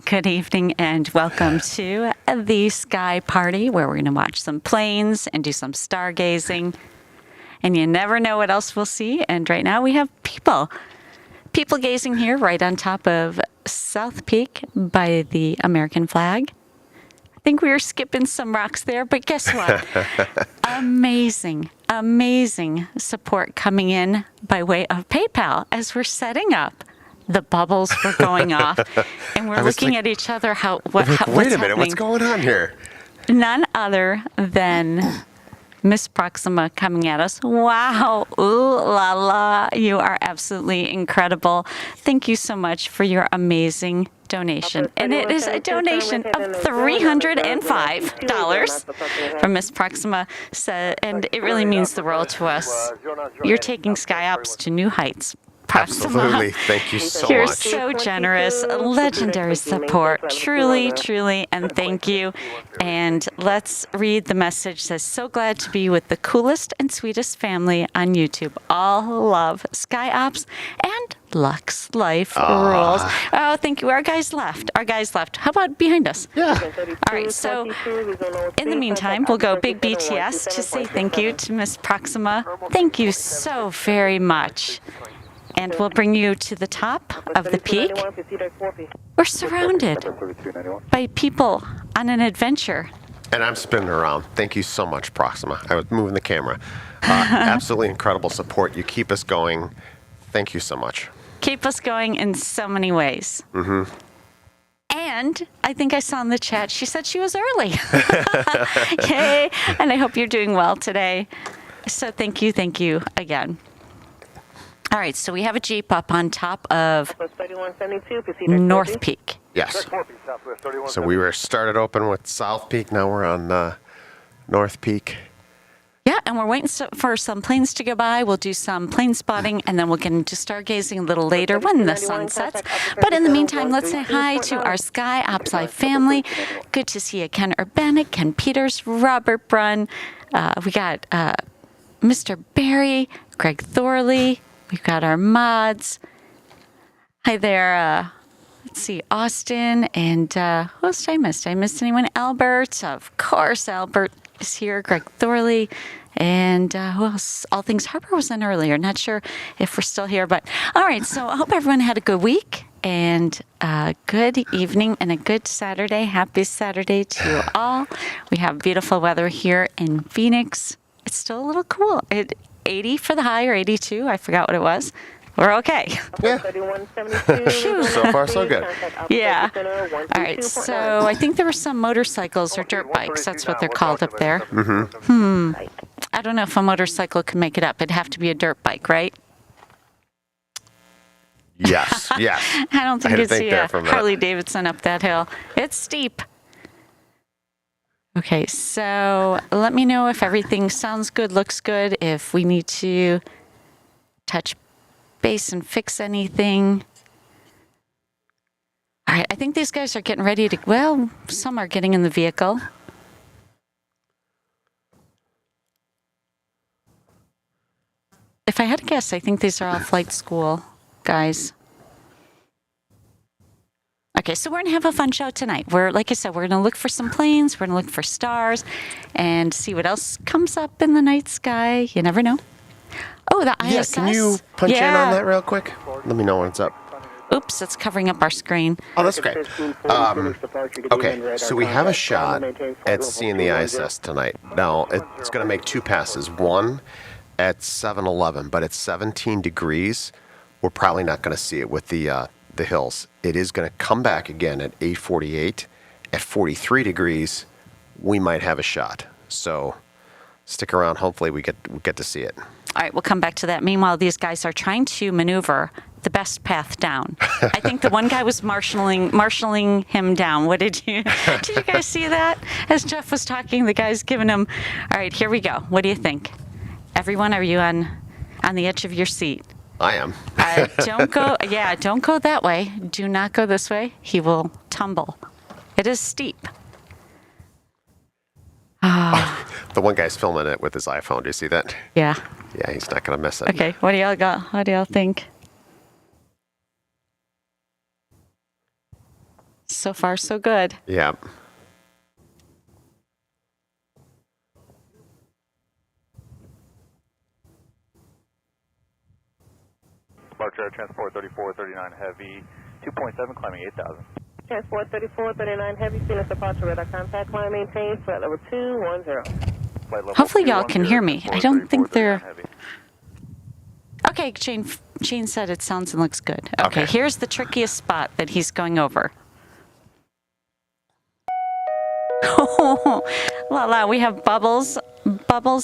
Good evening and welcome to the Sky Party, where we're going to watch some planes and do some stargazing. And you never know what else we'll see. And right now we have people gazing here right on top of South Peak by the American flag. I think we were skipping some rocks there, but guess what? Amazing support coming in by way of PayPal as we're setting up. The bubbles were going off, and we're looking at each other. Wait a minute, what's going on here? None other than Miss Proxima coming at us. Wow, ooh la la, you are absolutely incredible. Thank you so much for your amazing donation. And it is a donation of $305 from Miss Proxima, and it really means the world to us. You're taking SkyOps to new heights. Proxima. Absolutely. Thank you so You're much. so generous. Legendary support. Truly, and thank you. And let's read the message. It says, so glad to be with the coolest and sweetest family on YouTube. All love SkyOps and Lux Life rules. Oh, thank you. Our guys left. How about behind us? Yeah. All right. So in the meantime, we'll go big BTS to say thank you to Miss Proxima. Thank you so very much. And we'll bring you to the top of the peak. We're surrounded by people on an adventure. And I'm spinning around. Thank you so much, Proxima. I was moving the camera. Absolutely incredible support. You keep us going. Thank you so much. Keep us going in so many ways. Mm-hmm. And I think I saw in the chat, she said she was early. Yay. And I hope you're doing well today. So thank you again. All right, so we have a Jeep up on top of North Peak. Yes. So we were started open with South Peak. Now we're on North Peak. Yeah, and we're waiting for some planes to go by. We'll do some plane spotting, and then we'll get into stargazing a little later when the sun sets. But in the meantime, let's say hi to our SkyOpsLIVE family. Good to see you, Ken Urbanic, Ken Peters, Robert Brunn. We got Mr. Barry, Greg Thorley. We've got our mods. Hi there. Let's see, Austin. And who else did I miss? Did I miss anyone? Albert. Of course, Albert is here. Greg Thorley. And who else? All Things Harper was in earlier. Not sure if we're still here. But all right, so I hope everyone had a good week and a good evening and a good Saturday. Happy Saturday to you all. We have beautiful weather here in Phoenix. It's still a little cool. 80 for the high or 82. I forgot what it was. We're okay. Yeah. So far, so good. Yeah. All right. So I think there were some motorcycles or dirt bikes. That's what they're called up there. Mm-hmm. I don't know if a motorcycle can make it up. It'd have to be a dirt bike, right? Yes. I don't think you'd see a Harley Davidson up that hill. It's steep. Okay, so let me know if everything sounds good, looks good, if we need to touch base and fix anything. All right, I think these guys are getting ready to, well, some are getting in the vehicle. If I had to guess, I think these are all flight school guys. Okay, so we're going to have a fun show tonight. Like I said, we're going to look for some planes, we're going to look for stars, and see what else comes up in the night sky. You never know. Oh, the ISS. Yeah, can you punch in on that real quick? Let me know when it's up. Oops, it's covering up our screen. Oh, that's okay. Okay, so we have a shot at seeing the ISS tonight. Now, it's going to make two passes. One at 7:11, but it's 17 degrees. We're probably not going to see it with the hills. It is going to come back again at 8:48. At 43 degrees, we might have a shot. So stick around. Hopefully we get to see it. All right, we'll come back to that. Meanwhile, these guys are trying to maneuver the best path down. I think the one guy was marshaling him down. What did you guys see that? As Jeff was talking, the guy's giving him, all right, here we go. What do you think? Everyone, are you on the edge of your seat? I am. Don't go that way. Do not go this way. He will tumble. It is steep. The one guy's filming it with his iPhone. Do you see that? Yeah. Yeah, he's not going to miss it. Okay, what do y'all got? What do y'all think? So far, so good. Yeah. Departure transport 3439 heavy, 2.7 climbing 8,000. Transport 3439 heavy, seen as departure radar contact, climb maintain, flight level 210. Hopefully y'all can hear me. I don't think they're... Okay, Jane said it sounds and looks good. Okay, here's the trickiest spot that he's going over. La la, we have bubbles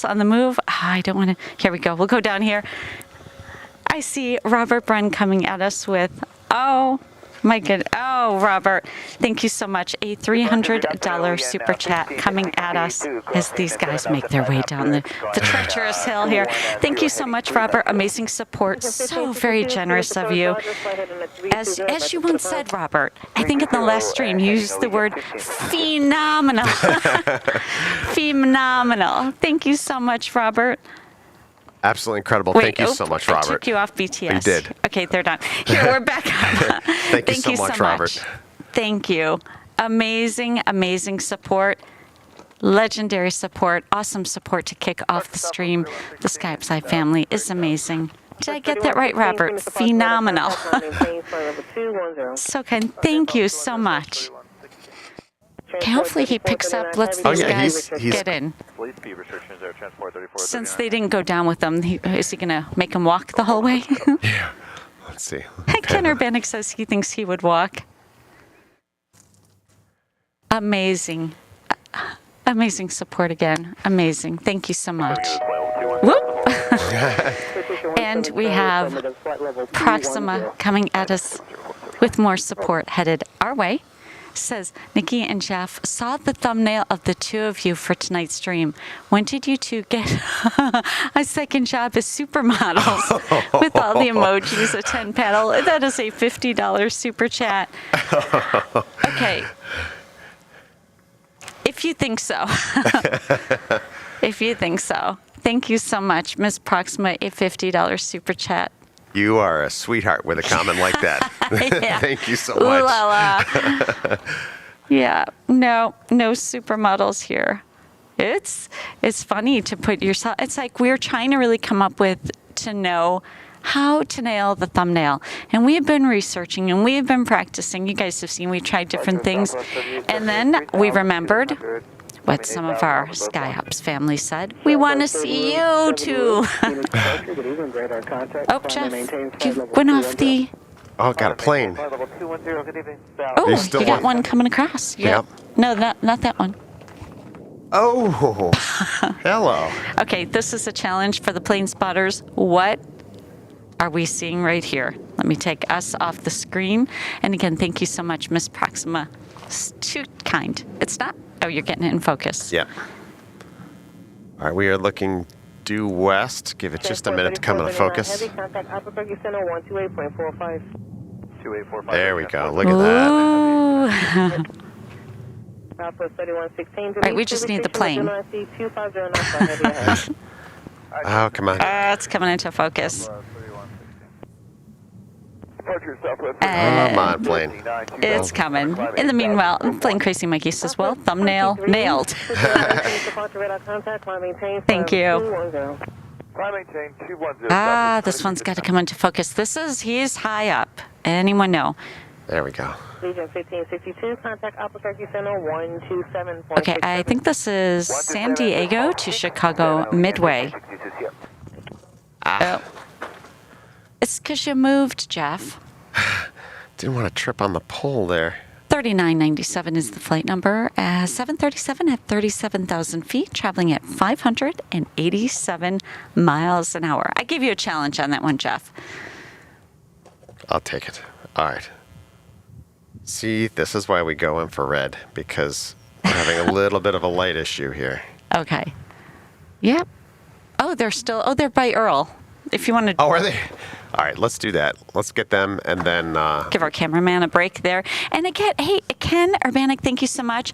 on the move. I don't want to... Here we go. We'll go down here. I see Robert Brunn coming at us with... Oh, my good. Oh, Robert, thank you so much. A $300 super chat coming at us as these guys make their way down the treacherous hill here. Thank you so much, Robert. Amazing support. So very generous of you. As you once said, Robert, I think in the last stream, you used the word phenomenal. Phenomenal. Thank you so much, Robert. Absolutely incredible. Thank you so much, Robert. I took you off BTS. You did. Okay, they're done. Here, we're back up. Thank you so much, Robert. Thank you. Amazing, amazing support. Legendary support. Awesome support to kick off the stream. The SkyOpsLive family is amazing. Did I get that right, Robert? Phenomenal. So kind. Thank you so much. Okay, hopefully he picks up, lets these guys get in. Since they didn't go down with them, is he going to make them walk the whole way? Yeah. Let's see. Ken Urbanik says he thinks he would walk. Amazing. Amazing support again. Amazing. Thank you so much. Whoop. And we have Proxima coming at us with more support headed our way. Says, Nikki and Jeff, saw the thumbnail of the two of you for tonight's stream. When did you two get a second job as supermodels with all the emojis, a 10 paddle? That is a $50 super chat. Okay. If you think so. If you think so. Thank you so much, Ms. Proxima, a $50 super chat. You are a sweetheart with a comment like that. Yeah. Thank you so Ooh much. la la. Yeah, no supermodels here. It's funny to put yourself. It's like we're trying to really come up with to know how to nail the thumbnail, and we have been researching and we have been practicing. You guys have seen we tried different things, and then we remembered what some of our SkyOps family said. We want to see you too. Oh, Jeff, you went off the... Oh, got a plane. Oh, you got want... one coming across. Yep. No, not that one. Oh, hello. Okay, this is a challenge for the plane spotters. What are we seeing right here? Let me take us off the screen. And again, thank you so much, Miss Proxima. It's too kind. It's not... Oh, you're getting it in focus. Yeah. All right, we are looking due west. Give it just a minute to come into focus. There we go. Look at that. All right, we just need the plane. Oh, come on. It's coming into focus. Come on, plane. It's coming. In the meanwhile, playing Crazy Mikey says, well, thumbnail nailed. Thank you. This one's got to come into focus. He's high up. Anyone know? There we go. Legion 1562, contact Albuquerque Center 127. Okay, I think this is San Diego to Chicago Midway. Oh. It's because you moved, Jeff. Didn't want to trip on the pole there. 3997 is the flight number. 737 at 37,000 feet, traveling at 587 miles an hour. I gave you a challenge on that one, Jeff. I'll take it. All right. See, this is why we go infrared, because we're having a little bit of a light issue here. Okay. Yep. Oh, they're by Earl. if you want to. Oh, are they? All right, let's do that. Let's get them and then. Give our cameraman a break there. And again, hey, Ken Urbanic, thank you so much.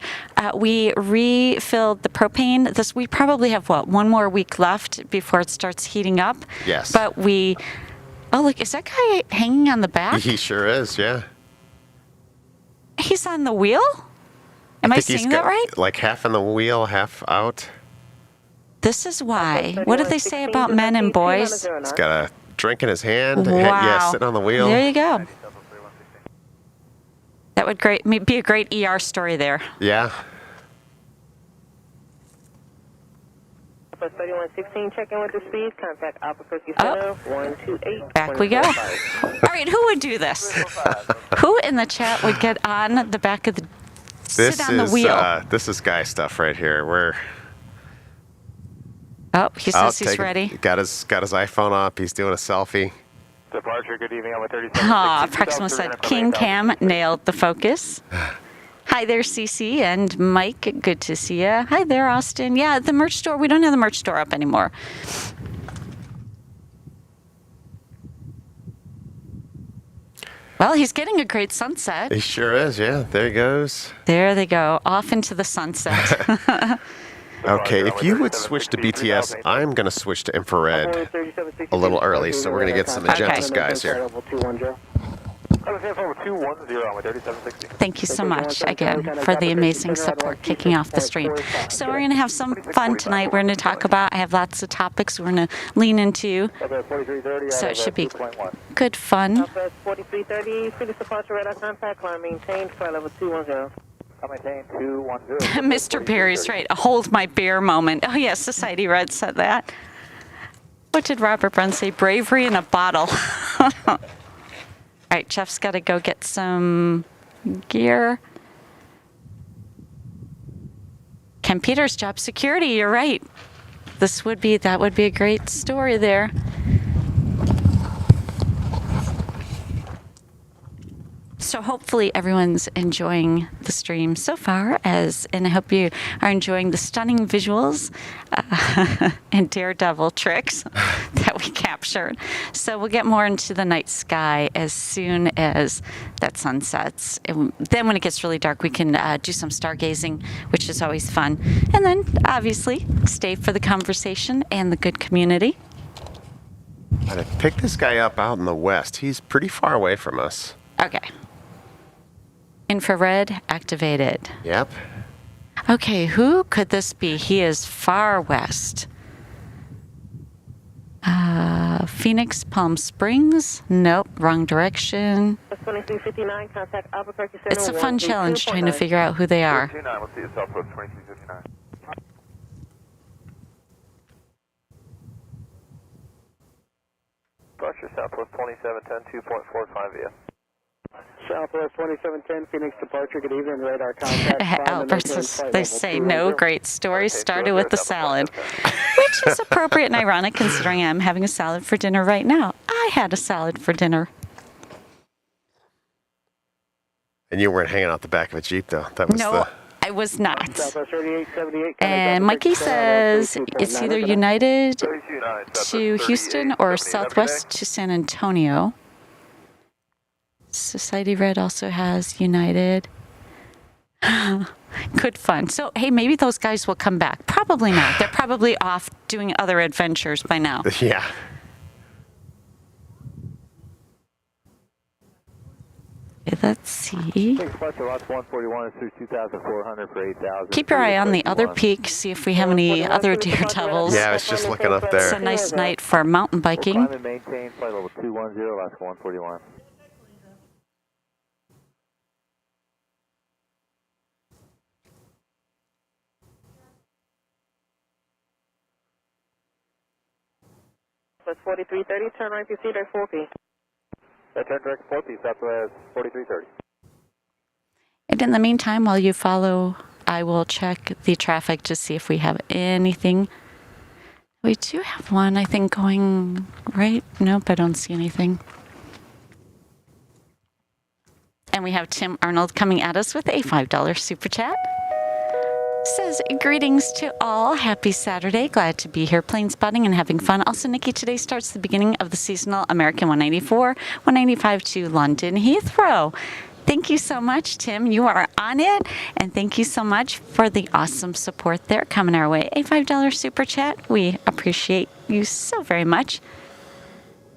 We refilled the propane. We probably have, one more week left before it starts heating up. Yes. But oh, look, is that guy hanging on the back? He sure is, yeah. He's on the wheel? Am I seeing that right? Like half in the wheel, half out. This is why. What did they say about men and boys? He's got a drink in his hand. Wow. Yeah, sitting on the wheel. There you go. That would be a great ER story there. Yeah. 3116, check in with the speed. Contact Albuquerque Center, 128. Back we go. All right, who would do this? Who in the chat would get on the back of the sit on the wheel? This is guy stuff right here. He says he's ready. Got his iPhone up. He's doing a selfie. Departure, good evening. I'm at 37. Proxima said King Cam nailed the focus. Hi there, CC and Mike. Good to see you. Hi there, Austin. Yeah, the merch store. We don't have the merch store up anymore. Well, he's getting a great sunset. He sure is, yeah. There he goes. There they go, off into the sunset. Okay, if you would switch to BTS, I'm going to switch to infrared a little early, so we're going to get some magenta skies here. Thank you so much again for the amazing support kicking off the stream. So we're going to have some fun tonight. We're going to talk about, I have lots of topics we're going to lean into. So it should be good fun. 4330, Phoenix departure radar contact, climb maintained, flight level 210. Mr. Barry's right. A hold my bear moment. Oh, yes, Society Red said that. What did Robert Brunn say? Bravery in a bottle. All right, Jeff's got to go get some gear. Ken Peters, job security. You're right. That would be a great story there. So hopefully everyone's enjoying the stream so far, and I hope you are enjoying the stunning visuals and daredevil tricks that we captured. So we'll get more into the night sky as soon as that sun sets. And then when it gets really dark, we can do some stargazing, which is always fun. And then obviously stay for the conversation and the good community. I picked this guy up out in the west. He's pretty far away from us. Okay. Infrared activated. Yep. Okay, who could this be? He is far west. Phoenix, Palm Springs? Nope, wrong direction. It's a fun challenge trying to figure out who they are. Let's see, Southwest 2359. Departure Southwest 2710, 2.45 via. Southwest 2710, Phoenix departure, good evening, radar contact. Albert says, they say no great story started with the salad, which is appropriate and ironic considering I'm having a salad for dinner right now. I had a salad for dinner. And you weren't hanging out the back of a Jeep, though. That was No, I was not. And Mikey says it's either United to Houston or Southwest to San Antonio. Society Red also has United. Good fun. So, hey, maybe those guys will come back. Probably not. They're probably off doing other adventures by now. Yeah. Okay, let's see. Keep your eye on the other peak, see if we have any other daredevils. Yeah, I was just looking up there. It's a nice night for mountain biking. Maintain flight level 210, last 141. That's 4330, turn right to Cedar 4P. Turn direct 4P, Southwest 4330. And in the meantime, while you follow, I will check the traffic to see if we have anything. We do have one, I think, going right. Nope, I don't see anything. And we have Tim Arnold coming at us with a $5 super chat. Says greetings to all. Happy Saturday. Glad to be here plane spotting and having fun. Also, Nikki, today starts the beginning of the seasonal American 194, 195 to London Heathrow. Thank you so much, Tim. You are on it. And thank you so much for the awesome support there coming our way. A $5 super chat. We appreciate you so very much.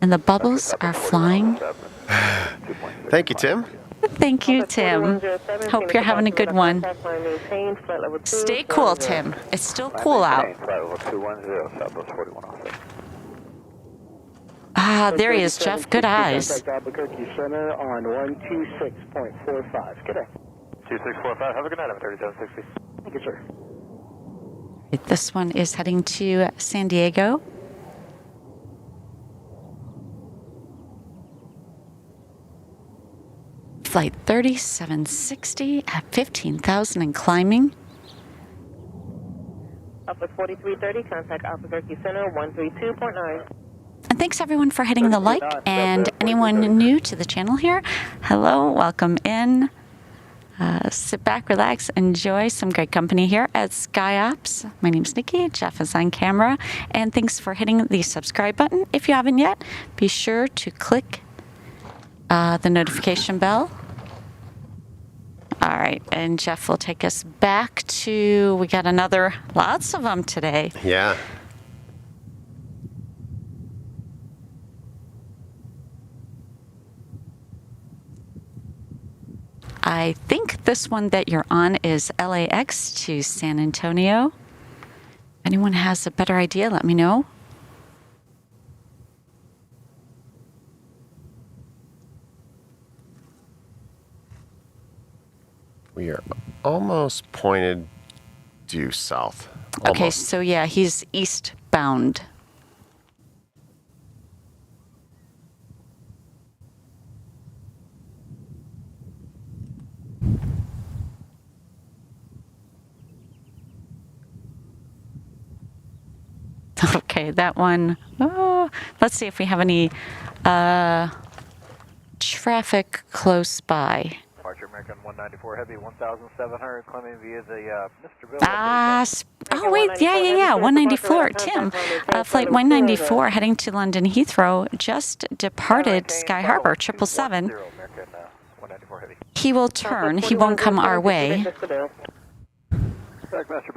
And the bubbles are flying. Thank you, Tim. Thank you, Tim. Hope you're having a good one. Stay cool, Tim. It's still cool out. Ah, there he is, Jeff. Good eyes. Albuquerque Center on 126.45. Good day. 2645. Have a good night. I'm 3760. Thank you, sir. This one is heading to San Diego. Flight 3760 at 15,000 and climbing. Upper 4330, contact Albuquerque Center 132.9. And thanks everyone for hitting the like, and anyone new to the channel here, hello, welcome in. Sit back, relax, enjoy some great company here at SkyOps. My name's Nikki, Jeff is on camera, and thanks for hitting the subscribe button. If you haven't yet, be sure to click the notification bell. All right, and Jeff will take us back to, we got lots of them today. Yeah. I think this one that you're on is LAX to San Antonio. If anyone has a better idea, let me know. We are almost pointed due south. Okay, Almost. so yeah, he's eastbound. Okay, that one. Oh, let's see if we have any traffic close by. Departure American 194 Heavy 1,700 climbing via the Mr. Bill. Oh wait, yeah. 194, Tim. Flight 194 heading to London Heathrow just departed Sky Harbor 777. American 194 Heavy. He will turn. He won't come our way. Mr. Bill, Southwest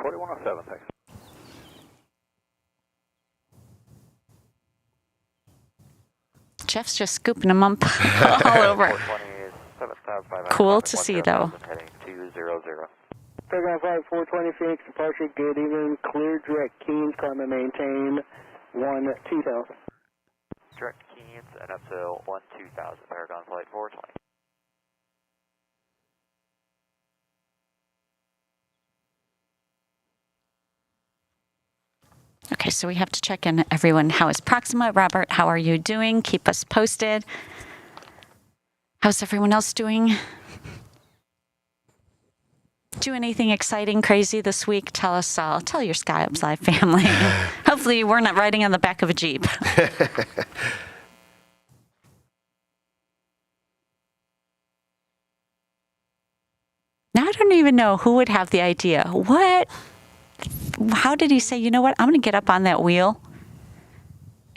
4107, thanks. Jeff's just scooping them up all over. Cool to see, though. Program 420 Phoenix departure, good evening, clear direct Keens, climb and maintain 1-2000. Direct Keens and up to 1-2000, Paragon flight 420. Okay, so we have to check in everyone. How is Proxima? Robert, how are you doing? Keep us posted. How's everyone else doing? Do anything exciting, crazy this week? Tell us all. Tell your SkyOpsLive family. Hopefully we're not riding on the back of a Jeep. Now I don't even know who would have the idea. What? How did he say, you know what, I'm going to get up on that wheel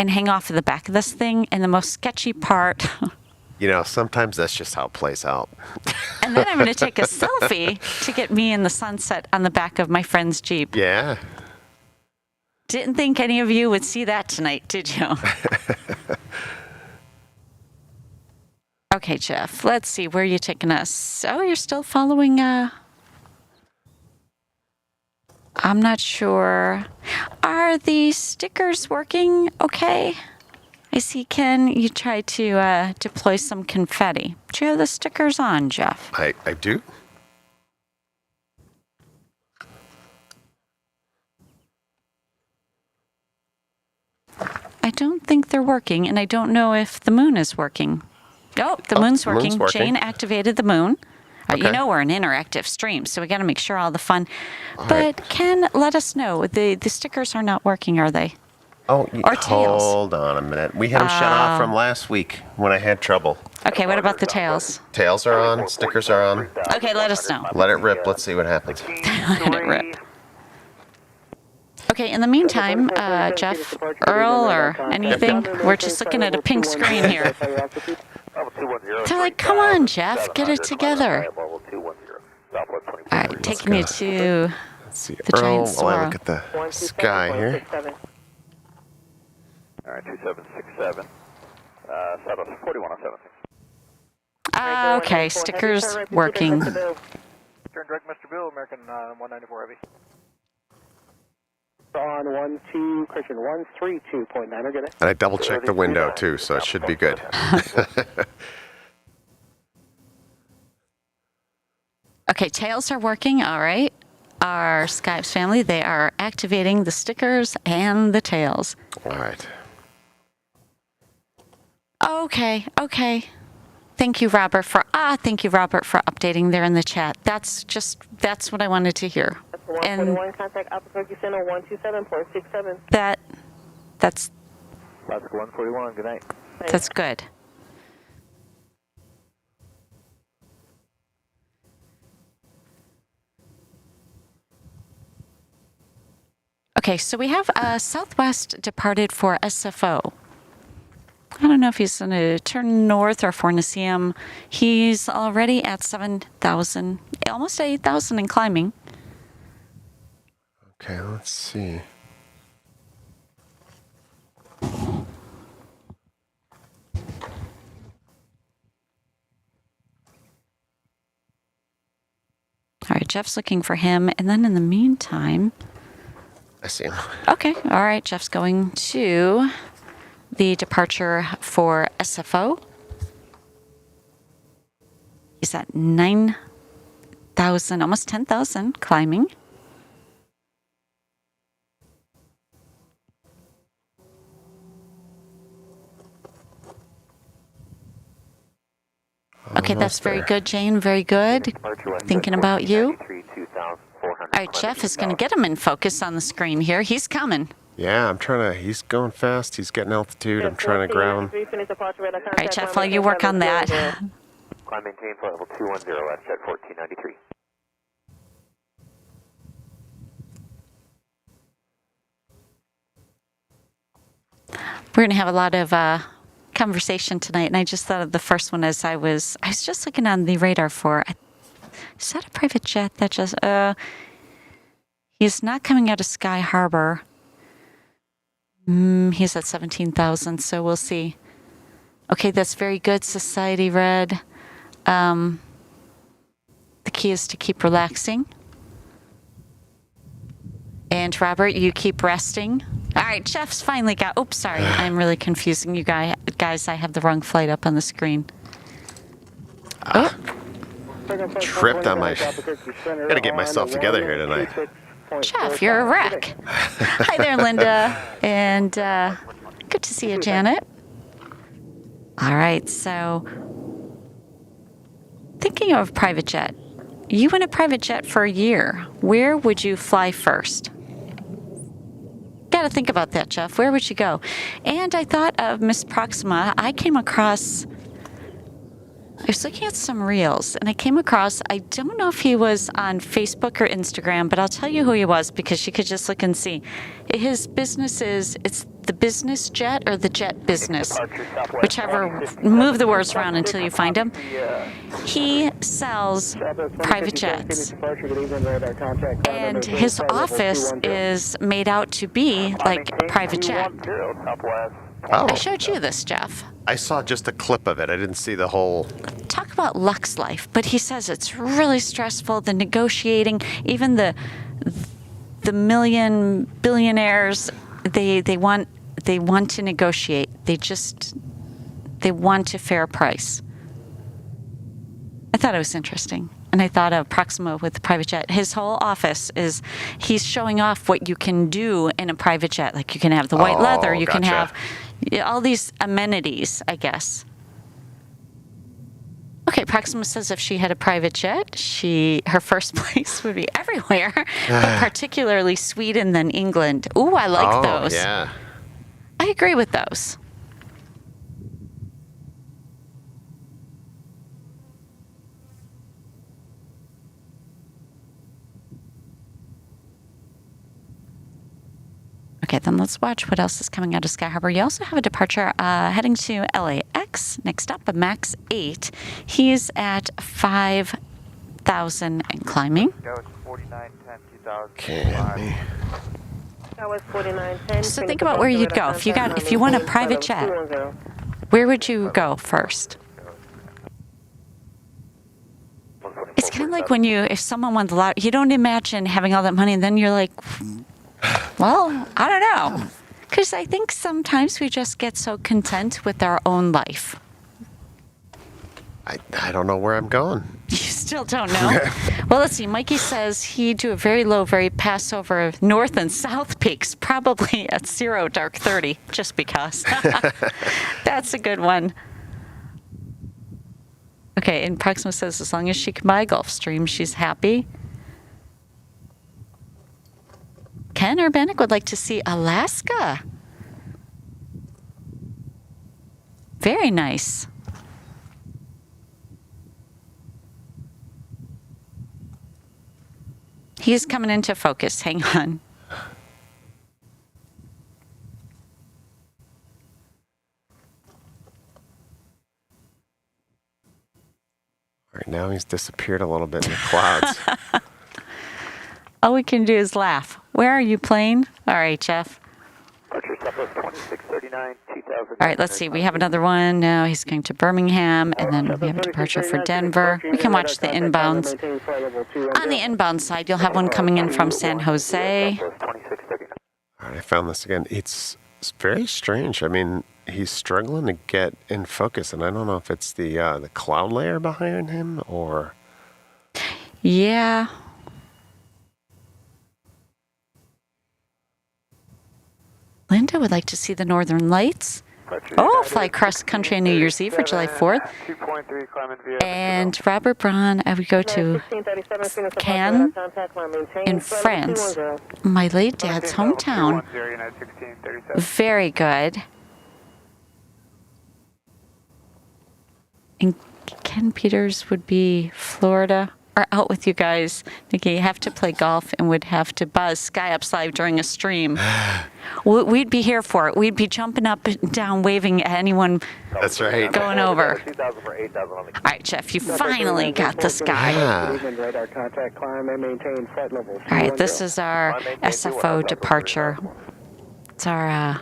and hang off of the back of this thing, and the most sketchy part... Sometimes that's just how it plays out. And then I'm going to take a selfie to get me in the sunset on the back of my friend's Jeep. Yeah. Didn't think any of you would see that tonight, did you? Okay, Jeff, let's see. Where are you taking us? Oh, you're still following... I'm not sure. Are the stickers working okay? I see, Ken, you tried to deploy some confetti. Do you have the stickers on, Jeff? I do. I don't think they're working, and I don't know if the moon is working. Oh, the moon's working. Jane activated the moon. Okay. You know we're an interactive stream, so we got to make sure all the fun. But Ken, let us know. The stickers are not working, are they? Or tails. Hold on a minute. We had them shut off from last week when I had trouble. Okay, what about the tails? Tails are on. Stickers are on. Okay, let us know. Let it rip. Let's see what happens. Let it rip. Okay, in the meantime, Jeff, Earl, or anything, we're just looking at a pink screen here. They're like, come on, Jeff, get it together. All right, taking you to Let's see. the giant While I swirl. look at the sky here. All right, 2767. Southwest 4107. Okay, stickers working. Turn direct, Mr. Bill, American 194 Heavy. On 12, Christian 132.9, get it? And I double checked the window too, so it should be good. Okay, tails are working, all right. Our SkyOps family, they are activating the stickers and the tails. All right. Okay. Thank you, Robert, for updating there in the chat. That's what I wanted to hear. That's 141, contact Alpha Turkey Center 127.67. That's That's 141, good night. that's good. Okay, so we have Southwest departed for SFO. I don't know if he's going to turn north or for Naseem. He's already at 7,000, almost 8,000 and climbing. Okay, let's see. All right, Jeff's looking for him. And then in the meantime, I see him. okay, all right, Jeff's going to the departure for SFO. He's at 9,000, almost 10,000 climbing. Okay, that's very good, Jane. Very good. Thinking about you. All right, Jeff is going to get him in focus on the screen here. He's coming. Yeah, he's going fast. He's getting altitude. I'm trying to grab him. All right, Jeff, while you work on that. Climb maintain flight level 210, last jet 1493. We're going to have a lot of conversation tonight, and I just thought of the first one as I was just looking on the radar for, is that a private jet that just, he's not coming out of Sky Harbor. He's at 17,000, so we'll see. Okay, that's very good, Society Red. The key is to keep relaxing. And Robert, you keep resting. All right, Jeff's finally got, oops, sorry. I'm really confusing you guys. I have the wrong flight up on the screen. Tripped on my... Gotta get myself together here tonight. Jeff, you're a wreck. Hi there, Linda. And good to see you, Janet. All right, so thinking of private jet. You in a private jet for a year. Where would you fly first? Got to think about that, Jeff. Where would you go? And I thought of Miss Proxima. I was looking at some reels, and I came across, I don't know if he was on Facebook or Instagram, but I'll tell you who he was because you could just look and see. His business it's the business jet or the jet business, whichever, move the words around until you find him. He sells private jets, and his office is made out to be like a private jet. Oh. I showed you this, Jeff. I saw just a clip of it. I didn't see the whole... Talk about Lux life, but he says it's really stressful, the negotiating, even the billionaires, they want to negotiate. They want a fair price. I thought it was interesting. And I thought of Proxima with the private jet. His whole office he's showing off what you can do in a private jet. Like you can have the white leather, you can have all these amenities, I guess. Okay, Proxima says if she had a private jet, her first place would be everywhere, but particularly Sweden, then England. Ooh, I like those. Yeah. agree with those. Okay, then let's watch what else is coming out of Sky Harbor. You also have a departure heading to LAX. Next up, a MAX 8. He's at 5,000 and climbing. That was 4910 Okay. That was 4910. So think about where you'd go. If you want a private jet, where would you go first? It's kind of like if someone won the lottery, you don't imagine having all that money, and then you're like, well, I don't know. Because I think sometimes we just get so content with our own life. I don't know where I'm going. You still don't know? Well, let's see. Mikey says he'd do a very low, very pass over north and south peaks, probably at 0 dark 30, just because. That's a good one. Okay, and Proxima says as long as she can buy a Gulfstream, she's happy. Ken Urbanic would like to see Alaska. Very nice. He's coming into focus. Hang on. All right, now he's disappeared a little bit in the clouds. All we can do is laugh. Where are you playing? All right, Jeff. Archer Southwest 2639, 2000. All right, let's see. We have another one. Now he's going to Birmingham, and then we have a departure for Denver. We can watch the inbounds. On the inbound side, you'll have one coming in from San Jose. All right, I found this again. It's very strange. I mean, he's struggling to get in focus, and I don't know if it's the cloud layer behind him or... Yeah. Linda would like to see the Northern Lights. Oh, fly cross country on New Year's Eve for July 4th. 2.3 climbing via. And Robert Braun, I would go to Cannes in France, my late dad's hometown. Very good. And Ken Peters would be Florida. Or out with you guys. Nikki, you have to play golf and would have to buzz SkyOPSLIVE during a stream. We'd be here for it. We'd be jumping up and down, waving at anyone. That's right. Going over. All right, Jeff, you finally got the sky. All right, this is our SFO departure. It's our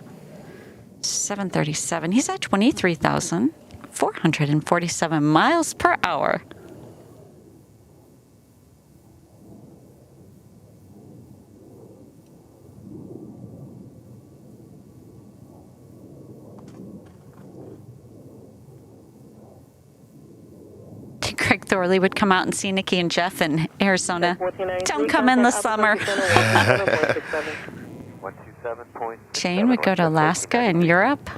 737. He's at 23,447 miles per hour. Craig Thorley would come out and see Nikki and Jeff in Arizona. Don't come in the summer. Jane would go to Alaska and Europe.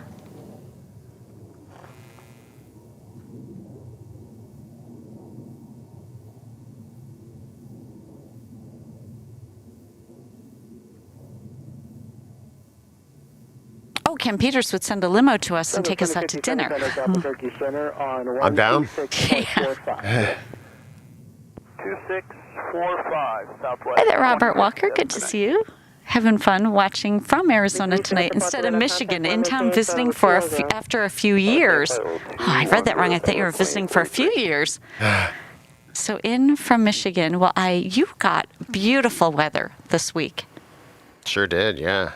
Oh, Ken Peters would send a limo to us and take us out to dinner. I'm down. 2645 Southwest. Hi there, Robert Walker. Good to see you. Having fun watching from Arizona tonight instead of Michigan. In town visiting for after a few years. Oh, I read that wrong. I thought you were visiting for a few years. So in from Michigan. Well, you got beautiful weather this week. Sure did, yeah.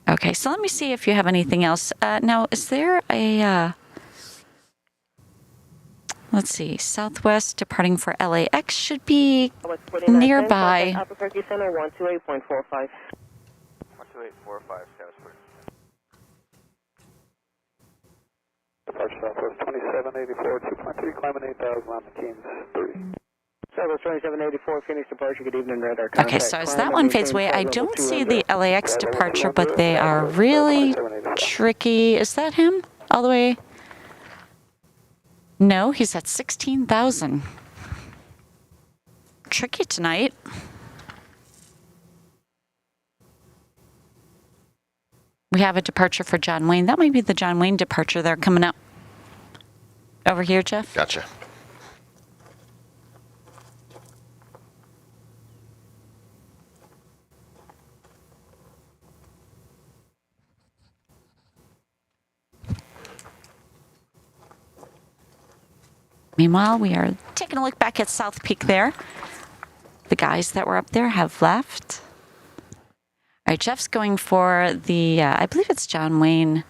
Okay, so let me see if you have anything else. Now, is there a, let's see, Southwest departing for LAX should be nearby. 128.45. 128.45, Departure Southwest 2784, 2.3, climbing 8,000 on the Keynes 3. Southwest 2784, Phoenix departure, good evening, radar. Okay, so as that one fades away, I don't see the LAX departure, but they are really tricky. Is that him? All the way? No, he's at 16,000. Tricky tonight. We have a departure for John Wayne. That might be the John Wayne departure there coming up. Over here, Jeff. Gotcha. Meanwhile, we are taking a look back at South Peak there. The guys that were up there have left. All right, Jeff's going for the, I believe it's John Wayne.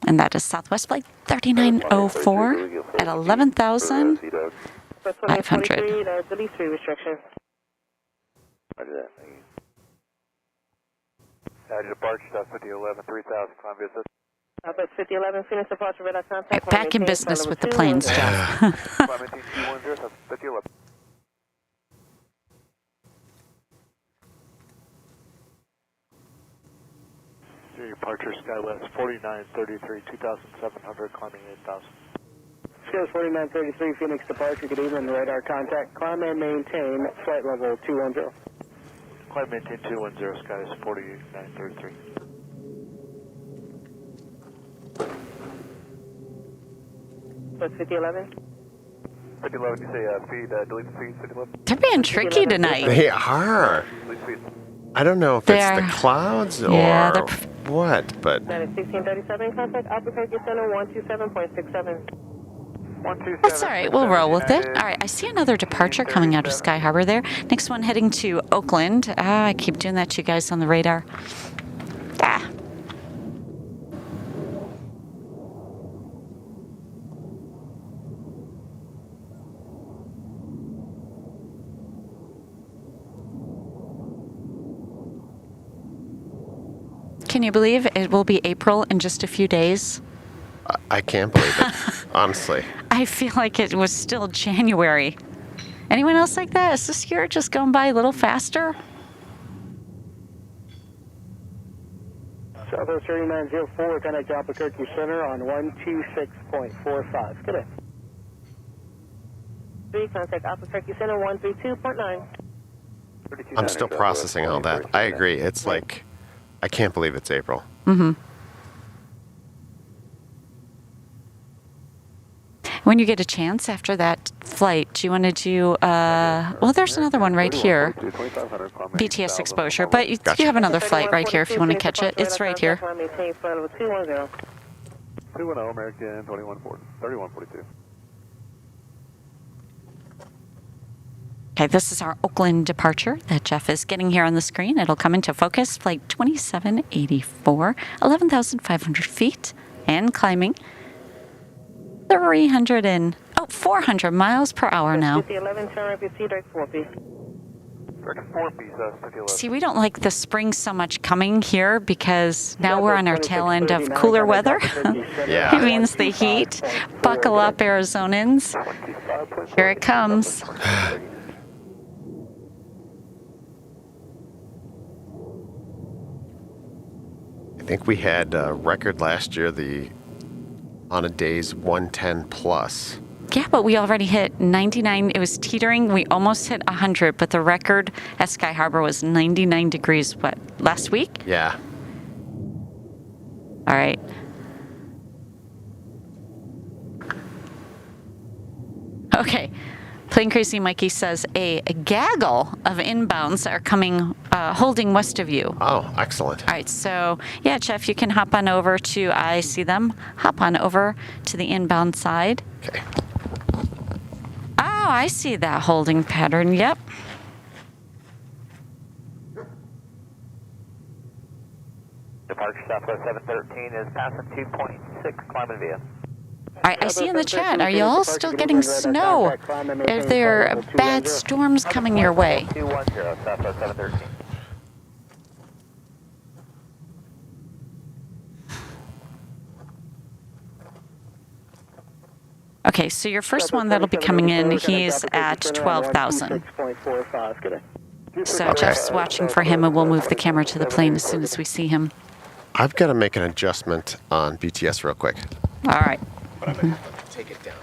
And that is Southwest Flight 3904 at 11,500. Delete 3 restriction. Roger that. Departure, stop 5011, 3000, climb via That's 5011, Phoenix departure, radar contact. Right, back in business with the planes, Jeff. Climb maintain 210, stop 5011. Departure SkyWest 4933, 2,700, climbing 8,000. SkyWest 4933, Phoenix departure, good evening, radar contact. Climb and maintain flight level 210. Climb maintain 210, SkyWest 4933. What's 5011? 5011, you say feed, delete the feed, 5011? They're being tricky tonight. They are. Delete feed. I don't know if it's the clouds or what, but... That is 1637, contact Albuquerque Center 127.67. That's all right. We'll roll with it. All right. I see another departure coming out of Sky Harbor there. Next one heading to Oakland. I keep doing that to you guys on the radar. Can you believe it will be April in just a few days? I can't believe it, honestly. I feel like it was still January. Anyone else like that? Is this year just going by a little faster? Southwest 3904, contact Albuquerque Center on 126.45. Good day. 3, contact Albuquerque Center 132.9. I'm still processing all that. I agree. It's like, I can't believe it's April. Mm-hmm. When you get a chance after that flight, do you want to do, well, there's another one right here, BTS exposure, but you have another flight right here if you want to catch it. It's right here. 210, American 3142. Okay, this is our Oakland departure that Jeff is getting here on the screen. It'll come into focus, flight 2784, 11,500 feet, and climbing 400 miles per hour now. See, we don't like the spring so much coming here because now we're on our tail end of cooler weather. Yeah. It means the heat. Buckle up, Arizonans. Here it comes. I think we had a record last year, on a day's 110 plus. Yeah, but we already hit 99. It was teetering. We almost hit 100, but the record at Sky Harbor was 99 degrees, what, last week? Yeah. All right. Okay. Plane Crazy Mikey says a gaggle of inbounds are coming, holding west of you. Oh, excellent. All right, so yeah, Jeff, you can hop on over to, I see them, hop on over to the inbound side. Okay. Oh, I see that holding pattern, yep. Departure Southwest 713 is passing 2.6, climbing via. All right, I see in the chat, are you all still getting snow? Are there bad storms coming your way? 210, Southwest 713. Okay, so your first one that'll be coming in, he's at 12,000. So Jeff's watching for him, and we'll move the camera to the plane as soon as we see him. I've got to make an adjustment on BTS real quick. All right. But I'm going to take it down.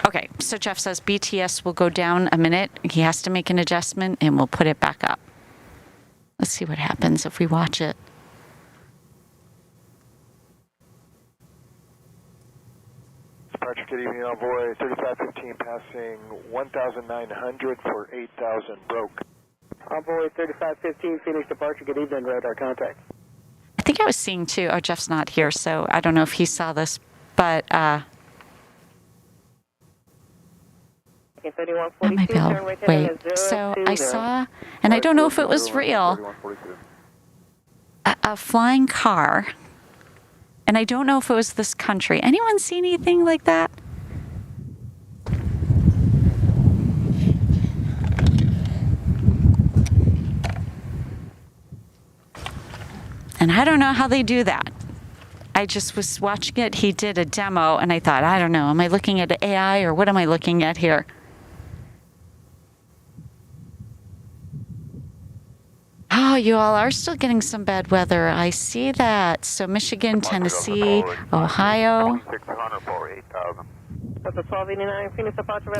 Okay, so Jeff says BTS will go down a minute. He has to make an adjustment, and we'll put it back up. Let's see what happens if we watch it. Departure, good evening, envoy 3515 passing 1,900 for 8,000, broke. Envoy 3515, Phoenix departure, good evening, radar contact. I think I was seeing too. Oh, Jeff's not here, so I don't know if he saw this, but that might be all. Wait, so I saw, and I don't know if it was real, a flying car, and I don't know if it was this country. Anyone see anything like that? And I don't know how they do that. I just was watching it. He did a demo, and I thought, I don't know, am I looking at AI or what am I looking at here? Oh, you all are still getting some bad weather. I see that. So Michigan, Tennessee, Ohio.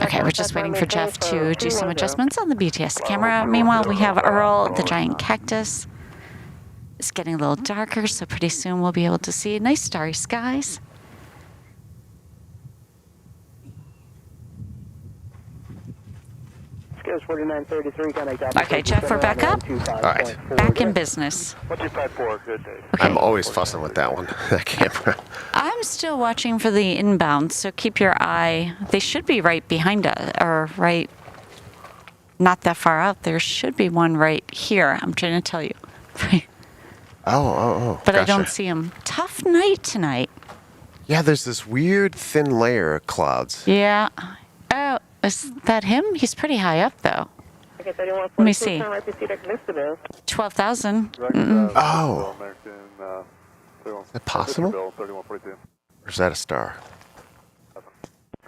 Okay, we're just waiting for Jeff to do some adjustments on the BTS camera. Meanwhile, we have Earl, the giant cactus. It's getting a little darker, so pretty soon we'll be able to see nice starry skies. Okay, Jeff, we're back up. All right. Back in business. 1254, good day. Okay. I'm always fussing with that one, that camera. I'm still watching for the inbound, so keep your eye. They should be right behind us, or right, not that far out. There should be one right here. I'm trying to tell you. But gotcha. I don't see them. Tough night tonight. Yeah, there's this weird thin layer of clouds. Yeah. Oh, is that him? He's pretty high up, though. Let me see. 12,000. Oh. Is that possible? Or is that a star?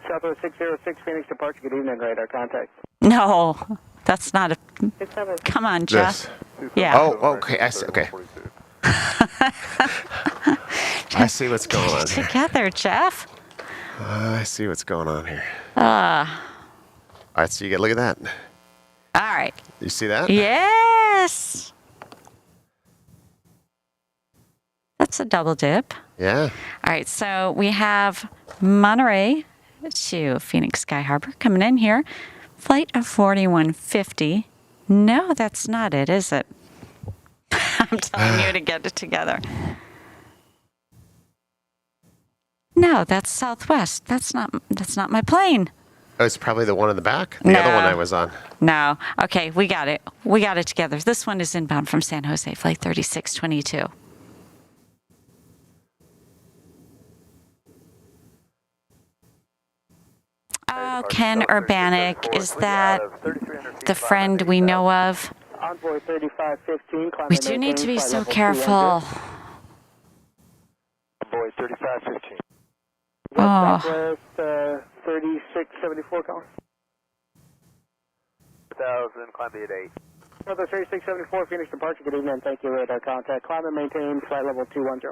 Southwest 606, Phoenix departure, good evening, radar contact. No, that's not a... Come on, Jeff. This. Yeah. Oh, okay. I see. Okay. I see what's going on here. Together, Jeff. I see what's going on here. All right, so you get look at that. right. You see that? Yes. That's a double dip. Yeah. All right, so we have Monterey to Phoenix Sky Harbor coming in here. Flight of 4150. No, that's not it, is it? I'm telling you to get it together. No, that's Southwest. That's not my plane. Oh, it's probably the one in the back? The other one I was on. No. Okay, we got it. We got it together. This one is inbound from San Jose, flight 3622. Oh, Ken Urbanic, is that the friend we know of? Envoy 3515. We do need to be so careful. Envoy 3515. Oh. 3674, calling. 1,000, climb the 8. Another 3674, Phoenix departure, good evening, thank you, radar contact. Climb and maintain, flight level 210.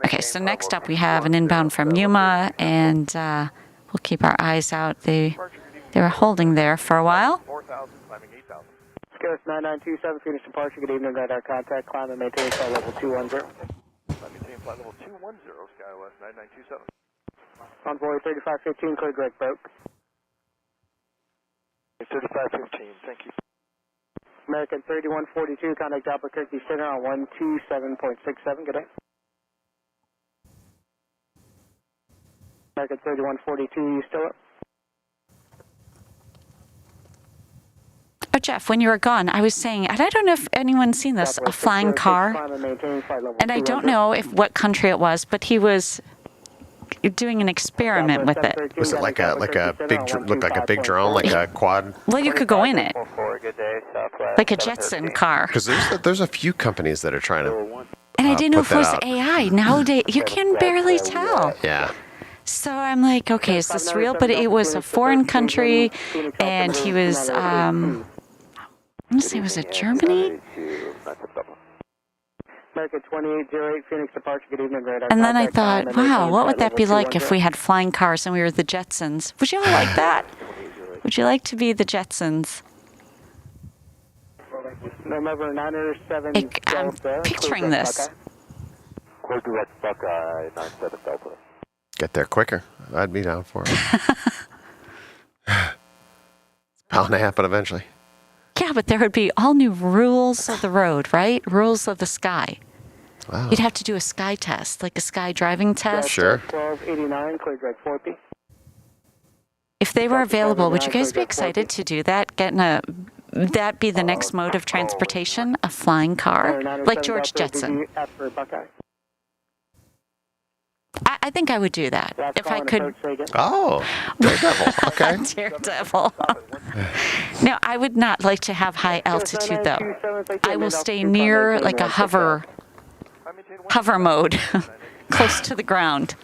Okay, so next up we have an inbound from Yuma, and we'll keep our eyes out. They were holding there for a while. 4,000, climbing 8,000. Scout 9927, Phoenix departure, good evening, radar contact. Climb and maintain, flight level 210. Maintain flight level 210, SkyOps 9927. Envoy 3515, clear direct broke. 3515, thank you. American 3142, contact Albuquerque Center on 127.67, good day. American 3142, you still up? Oh, Jeff, when you were gone, I was saying, and I don't know if anyone's seen this, a flying car. And I don't know what country it was, but he was doing an experiment with it. Was it like a big looked like a big drone, like a quad? Well, you could go in it, Good day, Southwest. like a Jetson car. Because there's a few companies that are trying to. And I didn't know put if it was that out. AI. Nowadays, you can barely tell. Yeah. So I'm like, okay, is this real? But it was a foreign country, and he was want to say, was it Germany? America 2808, Phoenix departure, good evening, radar. And then I thought, contact, wow, what would flight that be level like if we had flying cars and we were the Jetsons? Would you all like that? Would you like to be the Jetsons? November 907 I'm Delta, picturing this. Clear direct Buckeye 97 Delta. Get there quicker. I'd be down for it. It's bound to happen eventually. Yeah, but there would be all new rules of the road, right? Rules of the sky. Wow. You'd have to do a sky test, like a sky driving test. Sure. 1289, clear direct 4P. If they were available, would you guys be excited to do that? That be the next mode of transportation, a flying car, like George Jetson. I think I would do that if I could. Oh, Daredevil. Okay. Daredevil. No, I would not like to have high altitude though. I will stay near like a hover mode, close to the ground.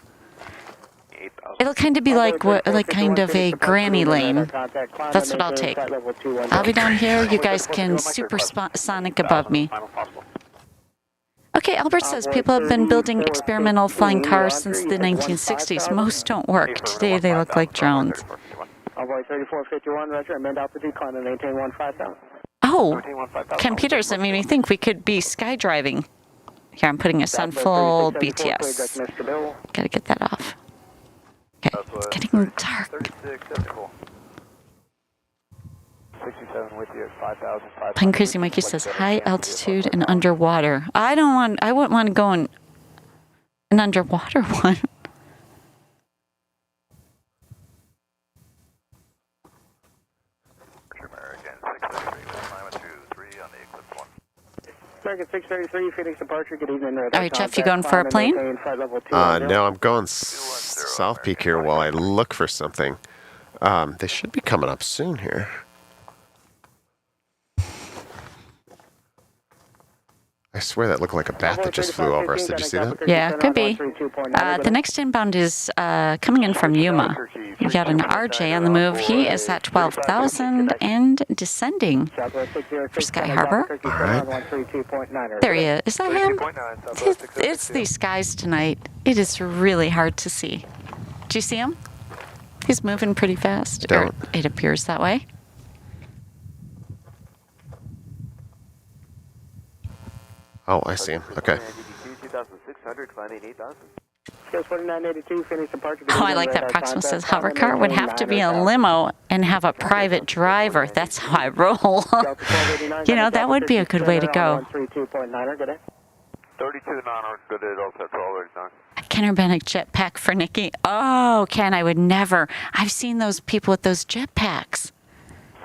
It'll kind of be like kind of a granny lane. That's what I'll take. I'll be down here. You guys can supersonic above me. Okay, Albert says people have been building experimental flying cars since the 1960s. Most don't work. Today they look like drones. Envoy 3451, Roger. Amend altitude, climb and maintain 15,000. Oh, Ken Peters, that made me think we could be skydriving. Here, I'm putting us on full BTS. Gotta get that off. Okay, it's getting dark. 67 with you at 5,000. Pine Crazy Mikey says high altitude and underwater. I wouldn't want to go in an underwater one. American 633, Phoenix departure, good evening. All right, Jeff, you going for a plane? No, I'm going South Peak here while I look for something. They should be coming up soon here. I swear that looked like a bat that just flew over us. Did you see that? Yeah, could be. The next inbound is coming in from Yuma. We've got an RJ on the move. He is at 12,000 and descending for Sky Harbor. All right. There he is. Is that him? It's these skies tonight. It is really hard to see. Do you see him? He's moving pretty fast. Don't. Or it appears that way. Oh, I see him. Okay. Oh, I like that. Proxima says hover car would have to be a limo and have a private driver. That's how I roll. You know, that would be a good way to go. 32 non good at also 1289. Kenner Bennick jetpack for Nikki. Oh, Ken, I would never. I've seen those people with those jetpacks.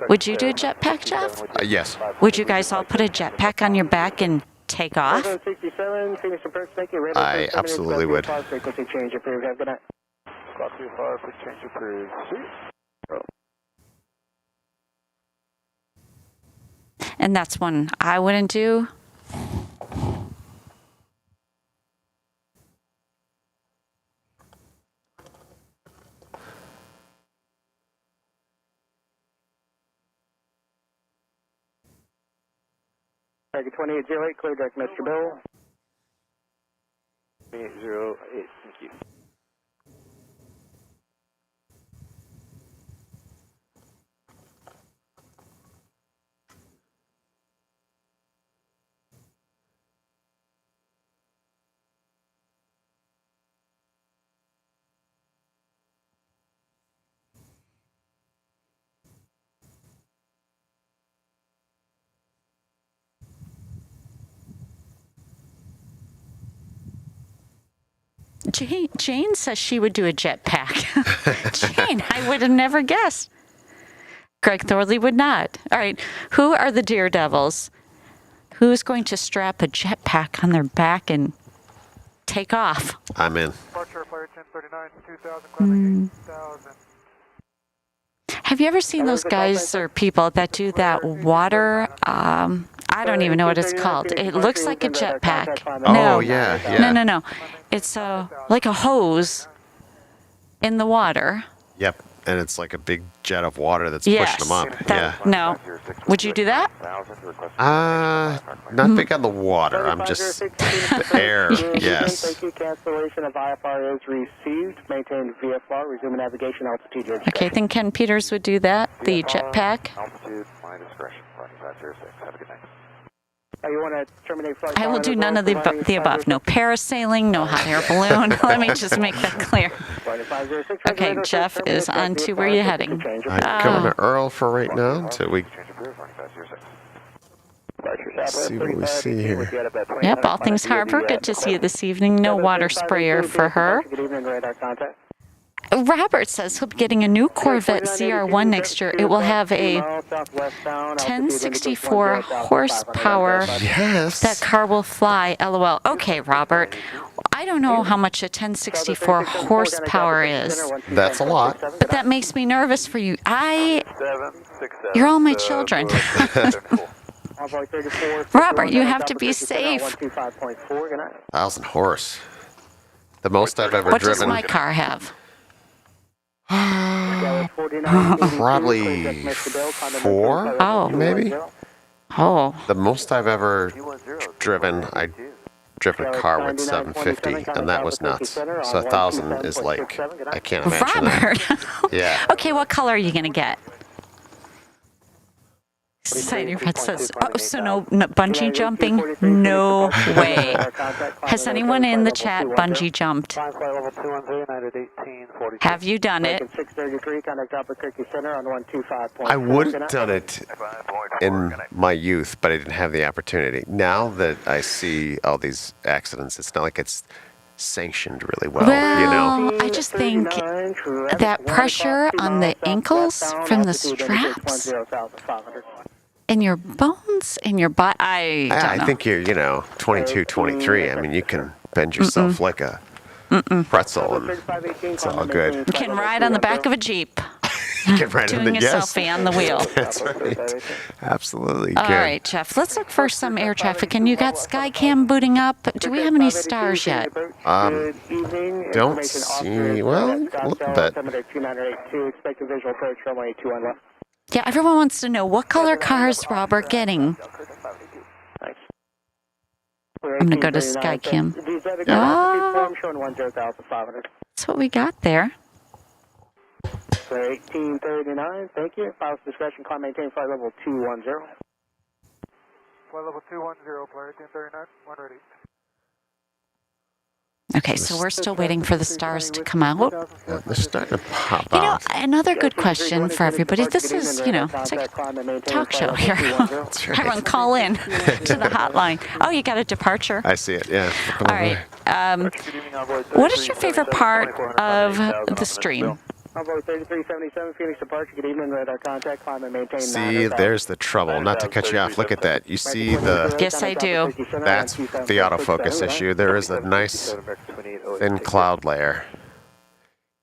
Would you do a jetpack, Jeff? Yes. Would you guys all put a jetpack on your back and take off? I absolutely would. And that's one I wouldn't do. Target 2808, clear direct, Mr. Bill. 2808, thank you. Jane says she would do a jetpack. Jane, I would have never guessed. Greg Thorley would not. All right, who are the daredevils? Who's going to strap a jetpack on their back and take off? I'm in. Have you ever seen those guys or people that do that water? I don't even know what it's called. It looks like a jetpack. No. Oh, yeah. No. It's like a hose in the water. Yep. And it's like a big jet of water that's pushing them up. No. Would you do that? Not big on the water. I'm just the air. Yes. Thank you. Cancellation of IFR is received. Maintain VFR. Resume navigation altitude. Your Okay, I think Ken Peters would do that. The jetpack. Altitude, my discretion. 506. Have a good night. You want to terminate flight? I will do none of the above. No parasailing, no hot air balloon. Let me just make that clear. Okay, Jeff is on to where you're heading. I'm going to Earl for right now until we see what we see here. Yep, all things Harbor. Good to see you this evening. No water sprayer for her. Robert says he'll be getting a new Corvette CR1 next year. It will have a 1064 horsepower. Yes. That car will fly, LOL. Okay, Robert. I don't know how much a 1064 horsepower is. That's a lot. But that makes me nervous for you. You're all my children. Robert, you have to be safe. 1,000 horse. The most I've ever What driven. does my car have? Probably 4, Oh. maybe. Oh. The most I've ever driven, I driven a car with 750, and that was nuts. So 1,000 is like, I can't imagine Robert. that. Yeah. Okay, what color are you going to get? Society Red says, oh, so no bungee jumping? No way. Has anyone in the chat bungee jumped? Have you done it? I would have done it in my youth, but I didn't have the opportunity. Now that I see all these accidents, it's not like it's sanctioned really well, you know? I just think that pressure on the ankles from the straps in your bones, in your body, I don't know. I think you're, 22, 23. I mean, you can bend yourself like a pretzel, and it's all good. You can ride on the back of a Jeep. You can ride doing a selfie on the wheel. That's right. Absolutely. All good. right, Jeff. Let's look for some air traffic. And you got Skycam booting up. Do we have any stars yet? Don't see. Well, a little bit. Yeah, everyone wants to know what color car is Robert getting. I'm going to go to Skycam. Oh, that's what we got there. 1839, thank you. Pilot's discretion, climb maintain flight level 210. Flight level 210, player 1839, 1 ready. Okay, so we're still waiting for the stars to come out. Yeah, they're starting to pop You know, out. another good question for everybody. This is, it's like a talk show here. Everyone call in to the hotline. Oh, you got a departure. I see it, yeah. All right. What is your favorite part of the stream? Envoy 3377, Phoenix departure. Good evening, radar contact, climb and maintain. See, there's the trouble. Not to cut you off. Look at that. You see the... Yes, I do. That's the autofocus issue. There is a nice thin cloud layer.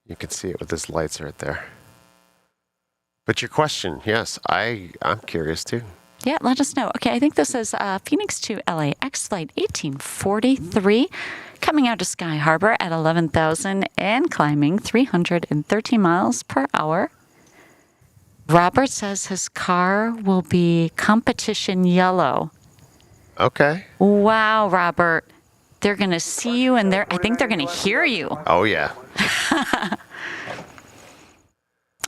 You can see it with these lights right there. But your question, yes, I'm curious too. Yeah, let us know. Okay, I think this is Phoenix to LAX flight 1843, coming out to Sky Harbor at 11,000 and climbing 330 miles per hour. Robert says his car will be competition yellow. Okay. Wow, Robert. They're going to see you and I think they're going to hear you. Oh, yeah.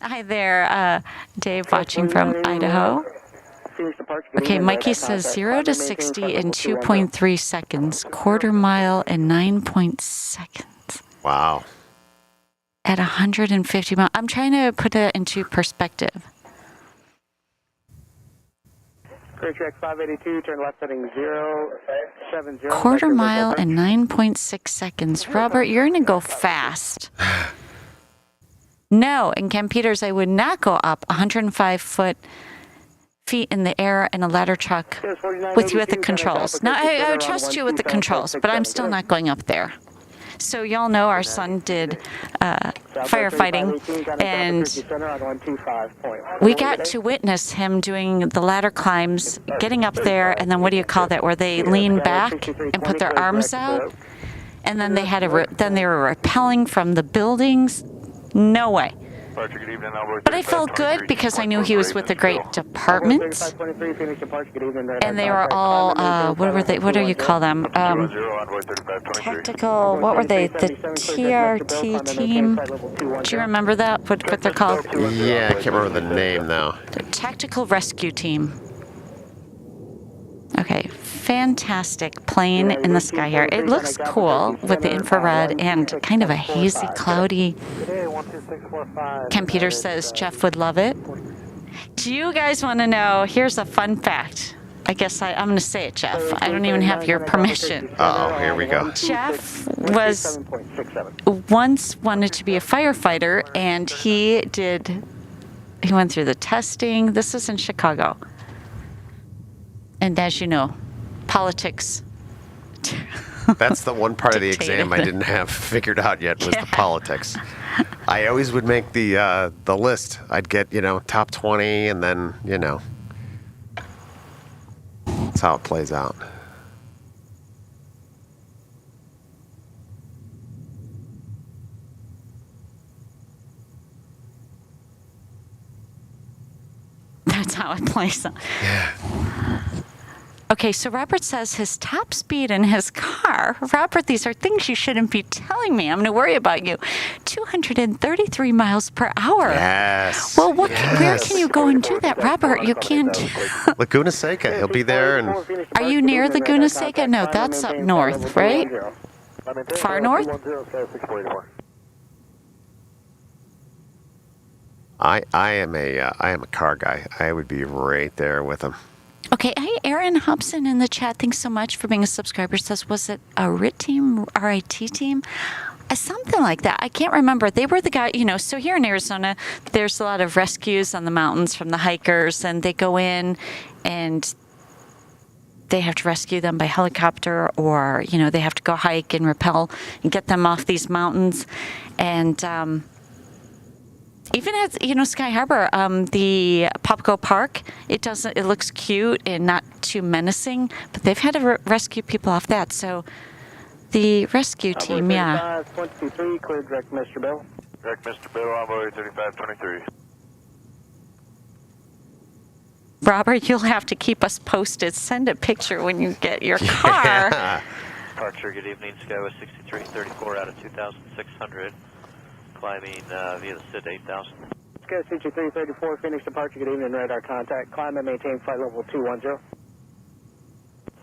Hi there, Dave, watching from Idaho. Okay, Mikey says 0 to 60 in 2.3 seconds, quarter mile in 9 seconds. Wow. At 150 miles. I'm trying to put it into perspective. Track 582, turn left heading 070. Quarter mile in 9.6 seconds. Robert, you're going to go fast. No, and Ken Peters, I would not go up 105 feet in the air in a ladder truck with you at the controls. Now, I would trust you with the controls, but I'm still not going up there. So y'all know our son did firefighting, and we got to witness him doing the ladder climbs, getting up there, and then what do you call that, where they lean back and put their arms out, and then they had then they were rappelling from the buildings. No way. Departure, good evening, Albuquerque. But I felt good because I knew he was with a great department. 3523, Phoenix departure, good evening, radar And they were contact. all, Climb and what were they, what do you call them? 210, Envoy 3523. Tactical, what were they? The TRT team? Do you remember that? What they're called? Yeah, I can't remember the name now. The Tactical Rescue Team. Okay, fantastic plane in the sky here. It looks cool with the infrared and kind of a hazy, cloudy. Ken Peters says Jeff would love it. Do you guys want to know? Here's a fun fact. I guess I'm going to say it, Jeff. I don't even have your permission. Oh, here we go. Jeff was once wanted to be a firefighter, and he went through the testing. This is in Chicago. And as you know, politics. That's the one part of the Dictated. exam I didn't have figured out yet was the politics. I always would make the list. I'd get, top 20 and then, that's how it plays out. That's how it plays out. Yeah. Okay, so Robert says his top speed in his car. Robert, these are things you shouldn't be telling me. I'm going to worry about you. 233 miles per hour. Yes. Well, where can you go and do that, Robert? You can't. Laguna Seca. He'll be there. And Are you near Laguna Seca? No, that's up north, right? Far north? I am a car guy. I would be right there with him. Okay, hey, Aaron Hobson in the chat. Thanks so much for being a subscriber. Says, was it a RIT team, RIT team? Something like that. I can't remember. They were the guy, so here in Arizona, there's a lot of rescues on the mountains from the hikers, and they go in and they have to rescue them by helicopter, or, they have to go hike and rappel and get them off these mountains. And even at, Sky Harbor, the Popco Park, it looks cute and not too menacing, but they've had to rescue people off that. So the rescue team, yeah. 23, clear direct Mr. Bill. Direct Mr. Bill, Envoy 3523. Robert, you'll have to keep us posted. Send a picture when you get your car. Yeah. Departure, good evening, Skyway 6334 out of 2,600. Climbing via the SID 8000. Sky 6334, Phoenix departure, good evening, radar contact. Climb and maintain flight level 210.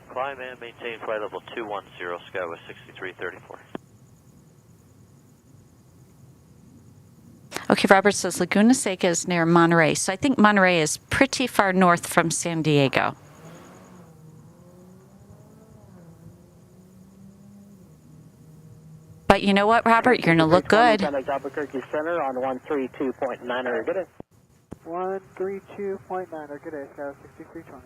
Climb and maintain flight level 210, Skyway 6334. Okay, Robert says Laguna Seca is near Monterey. So I think Monterey is pretty far north from San Diego. But you know what, Robert? You're going to look good. Contact Albuquerque Center on 132.9, good day. 132.9, good day, Sky 6320.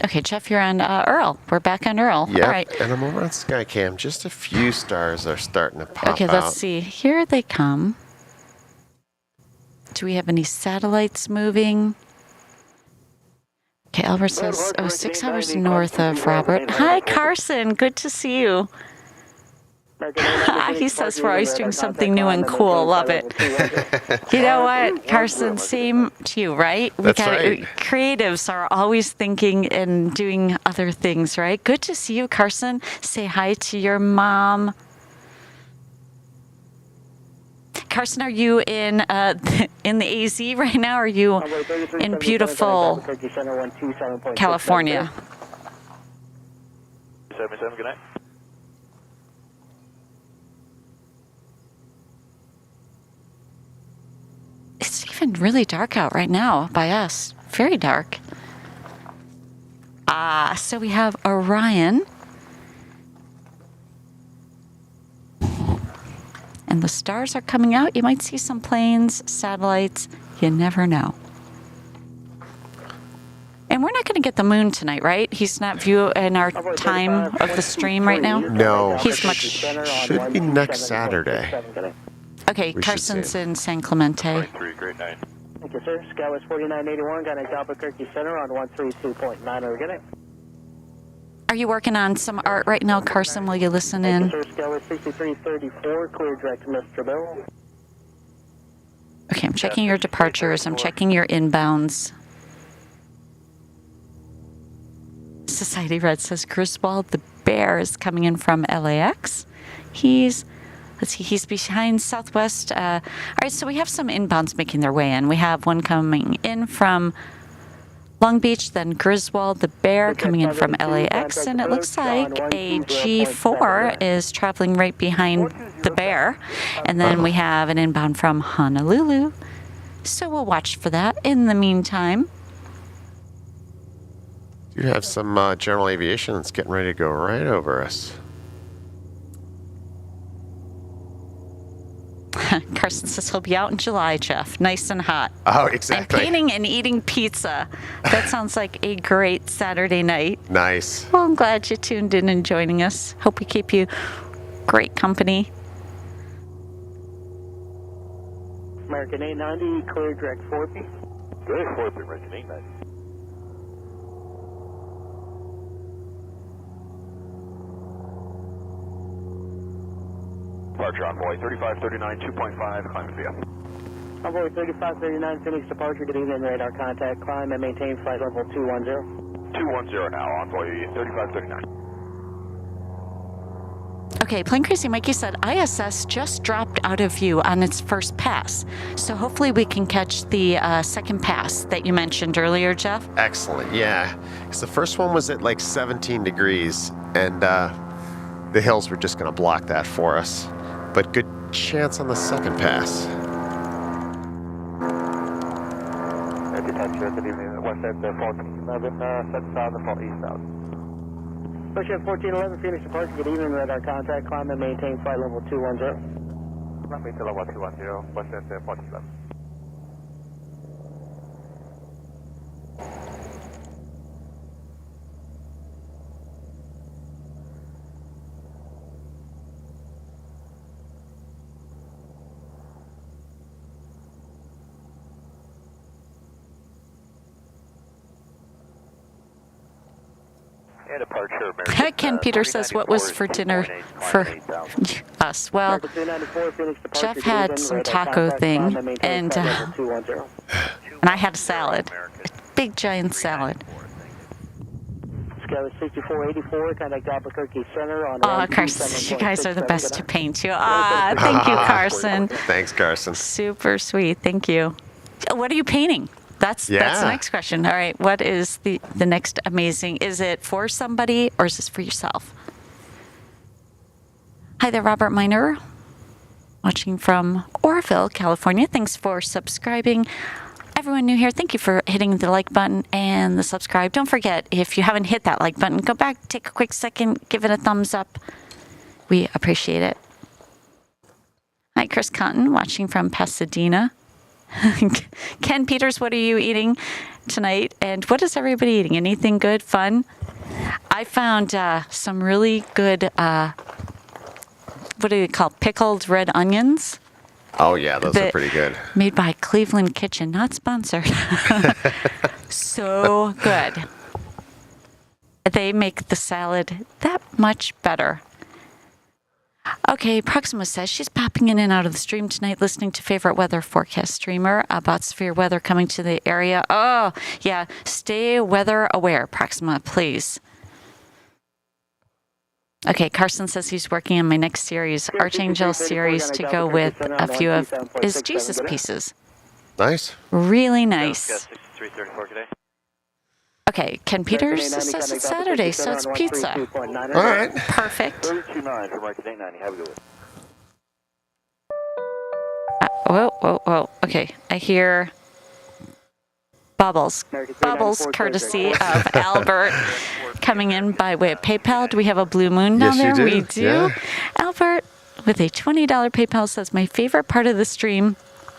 Okay, Jeff, you're on Earl. We're back on Earl. Yep. All right. And I'm over on Skycam. Just a few stars are starting to pop Okay, out. let's see. Here they come. Do we have any satellites moving? Okay, Albert says, 6 hours north of Robert. Hi, Carson. Good to see you. He says we're always doing something new and cool. Love it. You know what, Carson? Same to you, right? That's right. Creatives are always thinking and doing other things, right? Good to see you, Carson. Say hi to your mom. Carson, are you in the AZ right now? Or are you in beautiful California? 77, good night. It's even really dark out right now by us. Very dark. So we have Orion. And the stars are coming out. You might see some planes, satellites. You never know. And we're not going to get the moon tonight, right? He's not in our time of the stream right now? No. He's much... Should be next Saturday. Okay, Carson's in San Clemente. 23, great night. Thank you, sir. SkyOps 4981, connect Albuquerque Center on 132.9. Over, good night. Are you working on some art right now, Carson? Will you listen in? Thank you, sir. SkyOps 6334, clear direct to Mr. Bill. Okay, I'm checking your departures. I'm checking your inbounds. Society Red says Griswold the Bear is coming in from LAX. He's behind Southwest. All right, so we have some inbounds making their way in. We have one coming in from Long Beach, then Griswold the Bear coming in from LAX, and it looks like a G4 is traveling right behind the Bear. And then we have an inbound from Honolulu. So we'll watch for that. In the meantime, You have some general aviation that's getting ready to go right over us. Carson says he'll be out in July, Jeff. Nice and hot. Oh, exactly. And painting and eating pizza. That sounds like a great Saturday night. Nice. Well, I'm glad you tuned in and joining us. Hope we keep you great company. American 890, clear direct 4P. Good, 4P, American 890. Departure envoy 3539, 2.5, climb via. Envoy 3539, Phoenix departure, good evening, radar contact, climb and maintain flight level 210. 210 now, envoy 3539. Okay, Plane Crazy Mikey said ISS just dropped out of view on its first pass. So hopefully we can catch the second pass that you mentioned earlier, Jeff. Excellent, yeah. Because the first one was at like 17 degrees, and the hills were just going to block that for us. But good chance on the second pass. Departure, good evening, west at 1411, set south and fall east south. Starship 1411, Phoenix departure, good evening, radar contact, climb and maintain flight level 210. Runway to level 210, west at 1411. Departure, Ken Peter says, what was for dinner for us? Well, Jeff had some taco thing, and I had a salad. Big, giant salad. SkyOps 6484, contact Albuquerque Center on... Oh, Carson, you guys are the best to paint, too. Thank you, Carson. Thanks, Carson. Super sweet. Thank you. What are you painting? That's the next question. All right. What is the next amazing? Is it for somebody or is this for yourself? Hi there, Robert Miner, watching from Oroville, California. Thanks for subscribing. Everyone new here, thank you for hitting the like button and the subscribe. Don't forget, if you haven't hit that like button, go back, take a quick second, give it a thumbs up. We appreciate it. Hi, Chris Cotton, watching from Pasadena. Ken Peters, what are you eating tonight? And what is everybody eating? Anything good, fun? I found some really good, what do you call pickled red onions? Oh, yeah, those are pretty good. Made by Cleveland Kitchen, not sponsored. So good. They make the salad that much better. Okay, Proxima says she's popping in and out of the stream tonight, listening to favorite weather forecast streamer about severe weather coming to the area. Oh, yeah, stay weather aware, Proxima, please. Okay, Carson says he's working on my next series, Archangel series, to go with a few of his Jesus pieces. Nice. Really nice. 6334 today. Okay, Ken Peters says it's Saturday, so it's pizza. All right. Perfect. 329 from American 890. Have a good one. Whoa. Okay, I hear bubbles. Bubbles, courtesy of Albert, coming in by way of PayPal. Do we have a blue moon down there? Yes, you do. We do. Yeah. Albert, with a $20 PayPal, says, my favorite part of the stream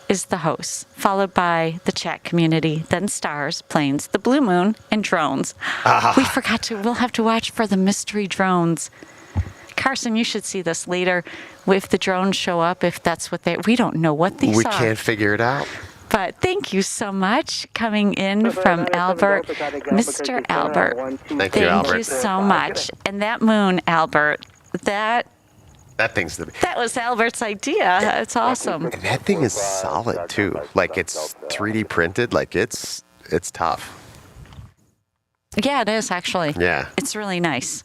is the host, followed by the chat community, then stars, planes, the blue moon, and drones. We'll have to watch for the mystery drones. Carson, you should see this later. If the drones show up, if that's what we don't know what these are. We can't figure it out. But thank you so much coming in from Albert, Mr. Albert. Thank you, Albert. Thank you so much. And that moon, Albert, that was Albert's idea. It's awesome. And that thing is solid too. Like it's 3D printed. Like it's tough. Yeah, it is actually. Yeah. It's really nice.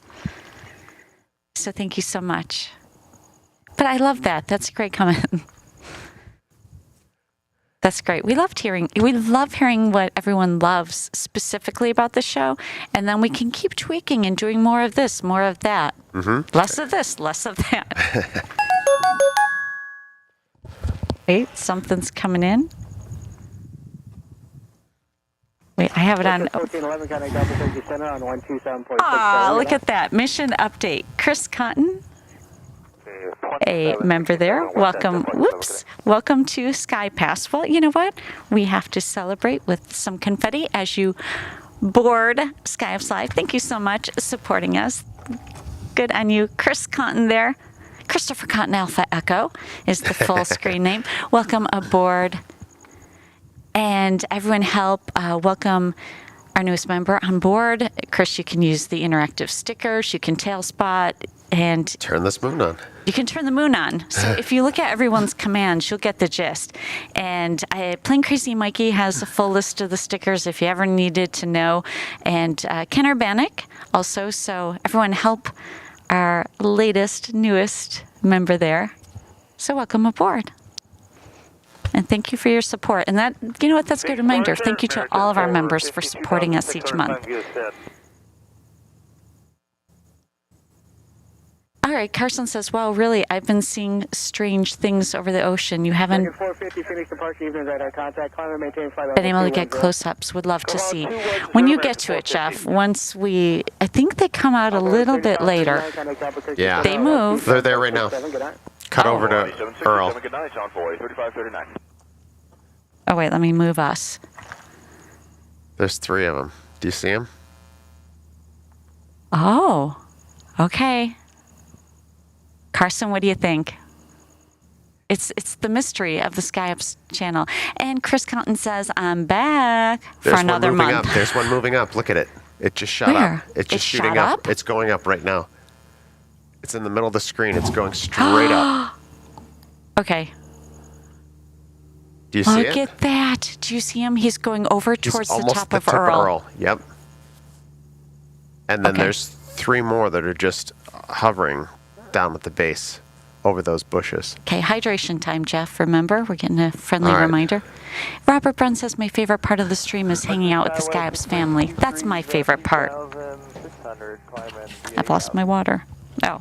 So thank you so much. But I love that. That's a great comment. That's great. We love hearing what everyone loves specifically about the show, and then we can keep tweaking and doing more of this, more of that. Mm-hmm. Less of this, less of that. Wait, something's coming in. Wait, I have it on. Look at that. Mission update. Chris Cotton, a member there. Welcome. Welcome to SkyPass. Well, you know what? We have to celebrate with some confetti as you board SkyOPSLIVE. Thank you so much for supporting us. Good on you. Chris Cotton there. Christopher Cotton Alpha Echo is the full screen name. Welcome aboard. And everyone help welcome our newest member on board. Chris, you can use the interactive stickers. You can tail spot and turn this moon on. You can turn the moon on. So if you look at everyone's commands, you'll get the gist. And Plain Crazy Mikey has a full list of the stickers if you ever needed to know. And Ken Urbanic also. So everyone help our newest member there. So welcome aboard. And thank you for your support. And that, you know what, that's a good reminder. Thank you to all of our members for supporting us each month. All right, Carson says, wow, really, I've been seeing strange things over the ocean. You haven't been able to get close-ups. Would love to see. When you get to it, Jeff, I think they come out a little bit later. Yeah. They move. They're there right now. Cut over to Earl. Oh, wait, let me move us. There's 3 of them. Do you see them? Oh, okay. Carson, what do you think? It's the mystery of the SkyOps channel. And Chris Compton says, I'm back for another month. There's one moving up. Look at it. It just shot up. It's just shooting up. It's going up right now. It's in the middle of the screen. It's going straight up. Okay. Do you see it? Look at that. Do you see him? He's going over towards the top of Earl. Yep. And then there's 3 more that are just hovering down at the base over those bushes. Okay, hydration time, Jeff. Remember, we're getting a friendly reminder. Robert Brunn says my favorite part of the stream is hanging out with the SkyOps family. That's my favorite part. I've lost my water. Oh.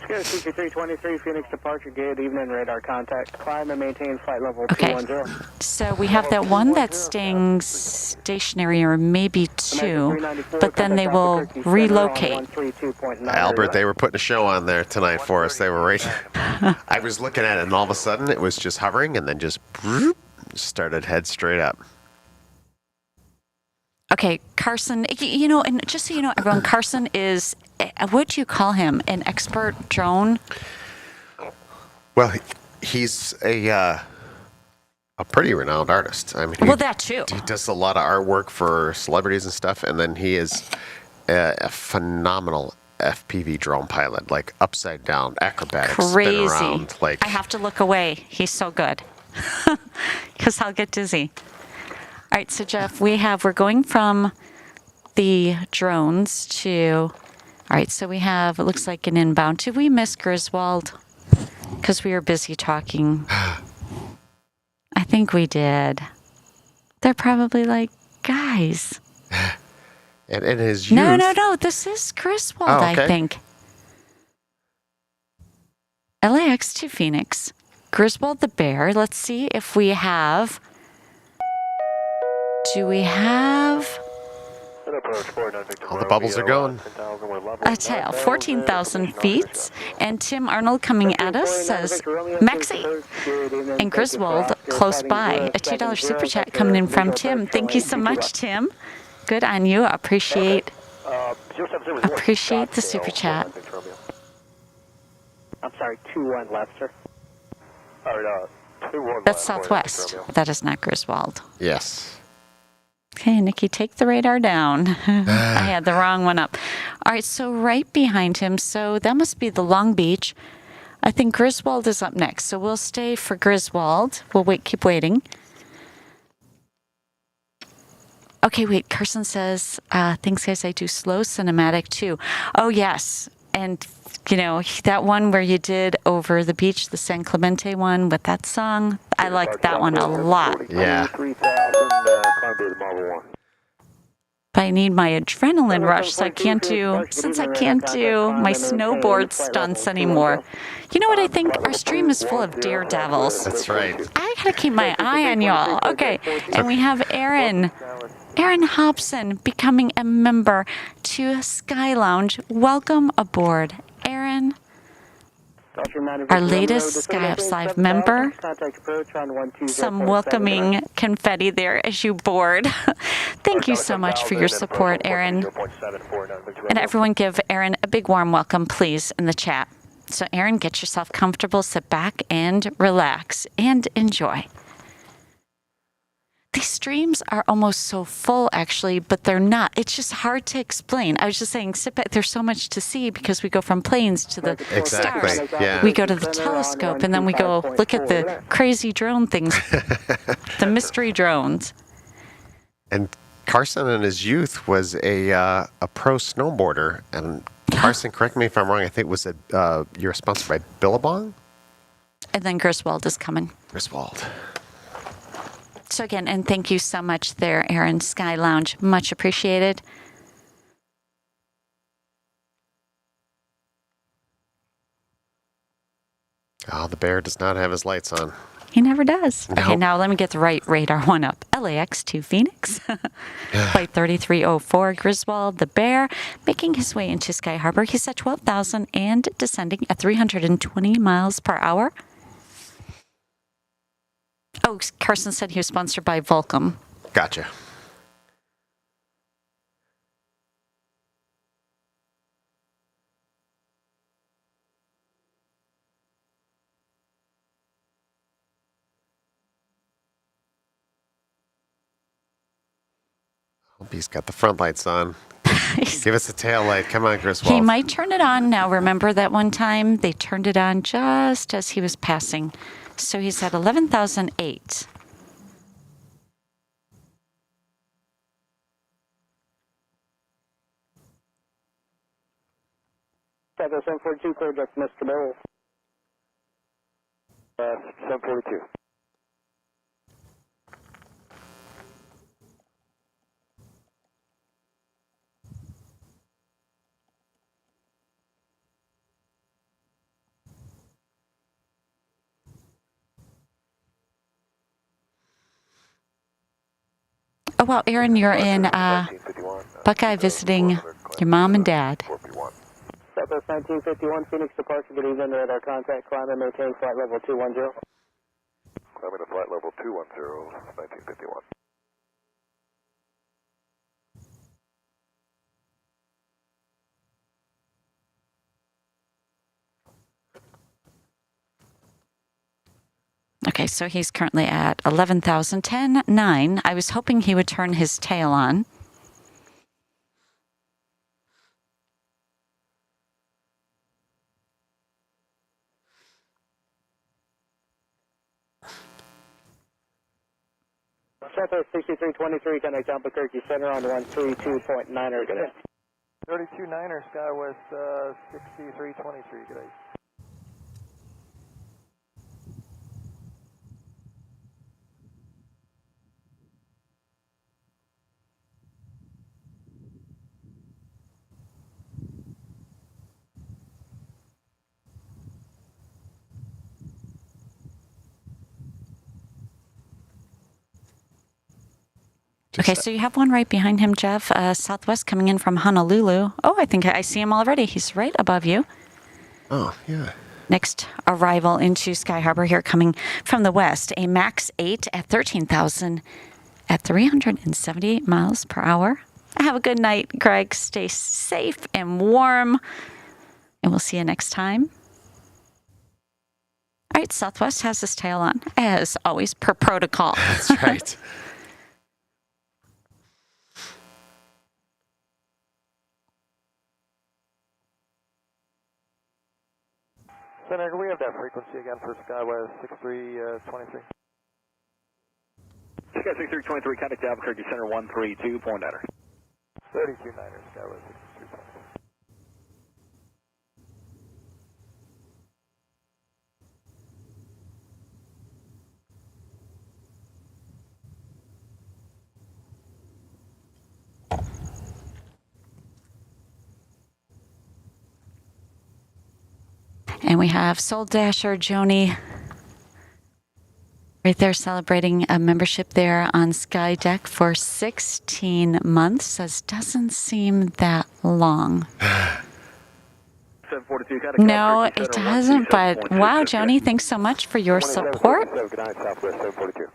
Sky 323 Phoenix departure, good evening, radar contact, climb and maintain flight level 210. So we have that one that's staying stationary, or maybe 2, but then they will relocate. Albert, they were putting a show on there tonight for us. They were right. I was looking at it, and all of a sudden it was just hovering, and then just started head straight up. Okay, Carson, you know, and just so you know, everyone, Carson is, what do you call him, an expert drone? Well, he's a pretty renowned artist. I mean, that too. He does a lot of artwork for celebrities and stuff, and then he is a phenomenal FPV drone pilot, like upside down, acrobatics, crazy. spin around, like. I have to look away. He's so good, because I'll get dizzy. All right, so Jeff, we're going from the drones to, all right, so we have, it looks like an inbound. Did we miss Griswold? Because we were busy talking. I think we did. They're probably like, guys. And in his youth. No, this is Griswold, I think. LAX to Phoenix. Griswold the bear. Let's see if we have... Do we have All the bubbles are going. I tell 14,000 feet. And Tim Arnold coming at us says, Mexi. And Griswold close by. A $2 super chat coming in from Tim. Thank you so much, Tim. Good on you. Appreciate the super chat. I'm sorry, 2-1 left, sir. That's Southwest. That is not Griswold. Yes. Okay, Nikki, take the radar down. I had the wrong one up. All right, so right behind him, so that must be the Long Beach. I think Griswold is up next, so we'll stay for Griswold. We'll wait, keep waiting. Okay, wait, Carson says, thanks, guys, I do slow cinematic too. Oh, yes, and, you know, that one where you did over the beach, the San Clemente one with that song, I like that one a lot. Yeah. But I need my adrenaline rush, so I can't do, since I can't do my snowboard stunts anymore. You know what I think? Our stream is full of daredevils. That's right. I gotta keep my eye on y'all. Okay, and we have Aaron Hobson becoming a member to Sky Lounge. Welcome aboard, Aaron. Our latest SkyOPSLIVE member. Some welcoming confetti there as you board. Thank you so much for your support, Aaron. And everyone give Aaron a big warm welcome, please, in the chat. So Aaron, get yourself comfortable, sit back and relax and enjoy. These streams are almost so full, actually, but they're not. It's just hard to explain. I was just saying, sit back. There's so much to see because we go from planes to the stars. Yeah. We go to the telescope, and then we go look at the crazy drone things, the mystery drones. And Carson in his youth was a pro snowboarder. And Carson, correct me if I'm wrong, I think was you're sponsored by Billabong? And then Griswold is coming. Griswold. So again, and thank you so much there, Aaron. Sky Lounge, much appreciated. Oh, the bear does not have his lights on. He never does. Nope. Okay, now let me get the right radar one up. LAX to Phoenix. Flight 3304, Griswold, the bear, making his way into Sky Harbor. He's at 12,000 and descending at 320 miles per hour. Oh, Carson said he was sponsored by Volcom. Gotcha. Hope he's got the front lights on. Give us a tail light. Come on, Griswold. He might turn it on now. Remember that one time they turned it on just as he was passing. So he's at 11,008. Echo 742, clear just Mr. Bowles. 742. Oh, wow, Aaron, you're in Buckeye visiting your mom and dad. Southwest 1951, Phoenix departure. Good evening, radar contact. Climb and maintain flight level 210. Climbing to flight level 210, 1951. Okay, so he's currently at 11,010.9. I was hoping he would turn his tail on. Southwest 6323, connect Albuquerque Center on 132.9er. Good day. 32.9er, SkyWest 6323. Good day. Okay, so you have one right behind him, Jeff. Southwest coming in from Honolulu. Oh, I think I see him already. He's right above you. Oh, yeah. Next arrival into Sky Harbor here coming from the west. A MAX 8 at 13,000 at 378 miles per hour. Have a good night, Greg. Stay safe and warm. And we'll see you next time. All right, Southwest has his tail on, as always, per protocol. That's right. Center, can we have that frequency again for Skywest 6323? Sky 6323, contact Albuquerque Center 132, point at her. 32 Niners, Skywest 6323. And we have Soul Dasher Joni right there celebrating a membership there on Sky Deck for 16 months. Says doesn't seem that long. 742, No, it doesn't, but wow, Joni, thanks so much for your support. Good night, Southwest 742.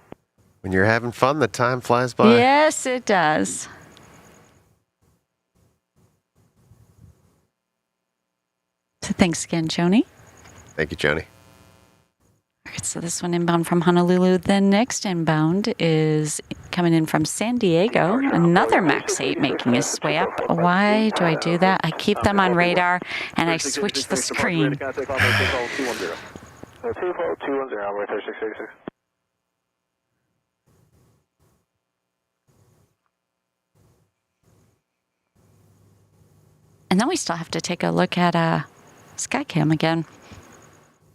When you're having fun, the time flies by. Yes, it does. So thanks again, Joni. Thank you, Joni. All right, so this one inbound from Honolulu. The next inbound is coming in from San Diego. Another MAX 8 making his way up. Why do I do that? I keep them on radar and I switch the screen. 210, I'm with 3686. And then we still have to take a look at Skycam again.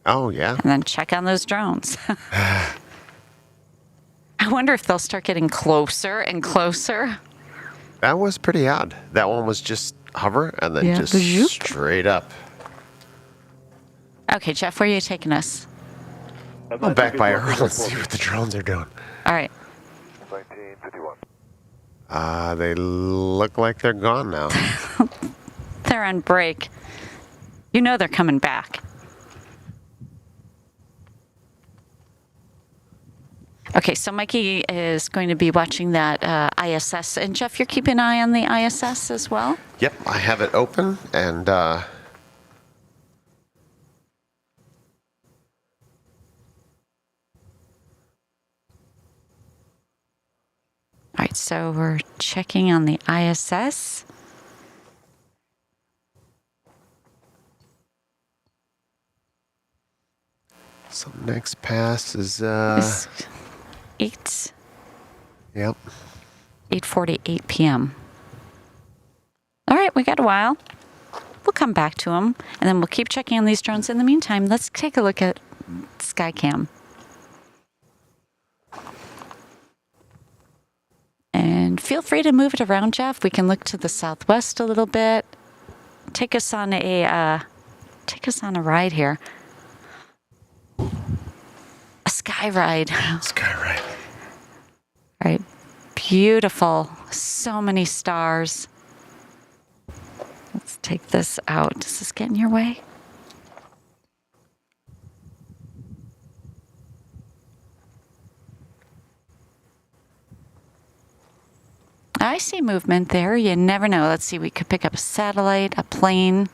Oh, yeah. And then check on those drones. I wonder if they'll start getting closer and closer. That was pretty odd. That one was just hover and then just straight up. Okay, Jeff, where are you taking us? Go back by Earl and see what the drones are doing. All right. 1951. They look like they're gone now. They're on break. You know they're coming back. Okay, so Mikey is going to be watching that ISS. And Jeff, you're keeping an eye on the ISS as well? Yep, I have it open and All right, so we're checking on the ISS. so next pass is It's 8. Yep. 8:48 p.m. All right, we got a while. We'll come back to them, and then we'll keep checking on these drones. In the meantime, let's take a look at Skycam. And feel free to move it around, Jeff. We can look to the southwest a little bit. Take us on a ride here. A sky ride. Sky ride. All right. Beautiful. So many stars. Let's take this out. Does this get in your way? I see movement there. You never know. Let's see. We could pick up a satellite, a plane.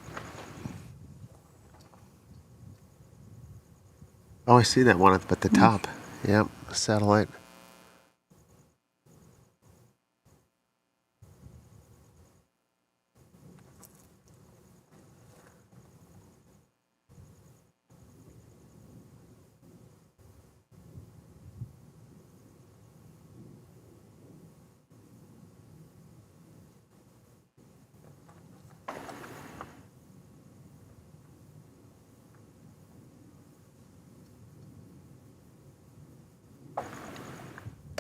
Oh, I see that one at the top. Yep, a satellite.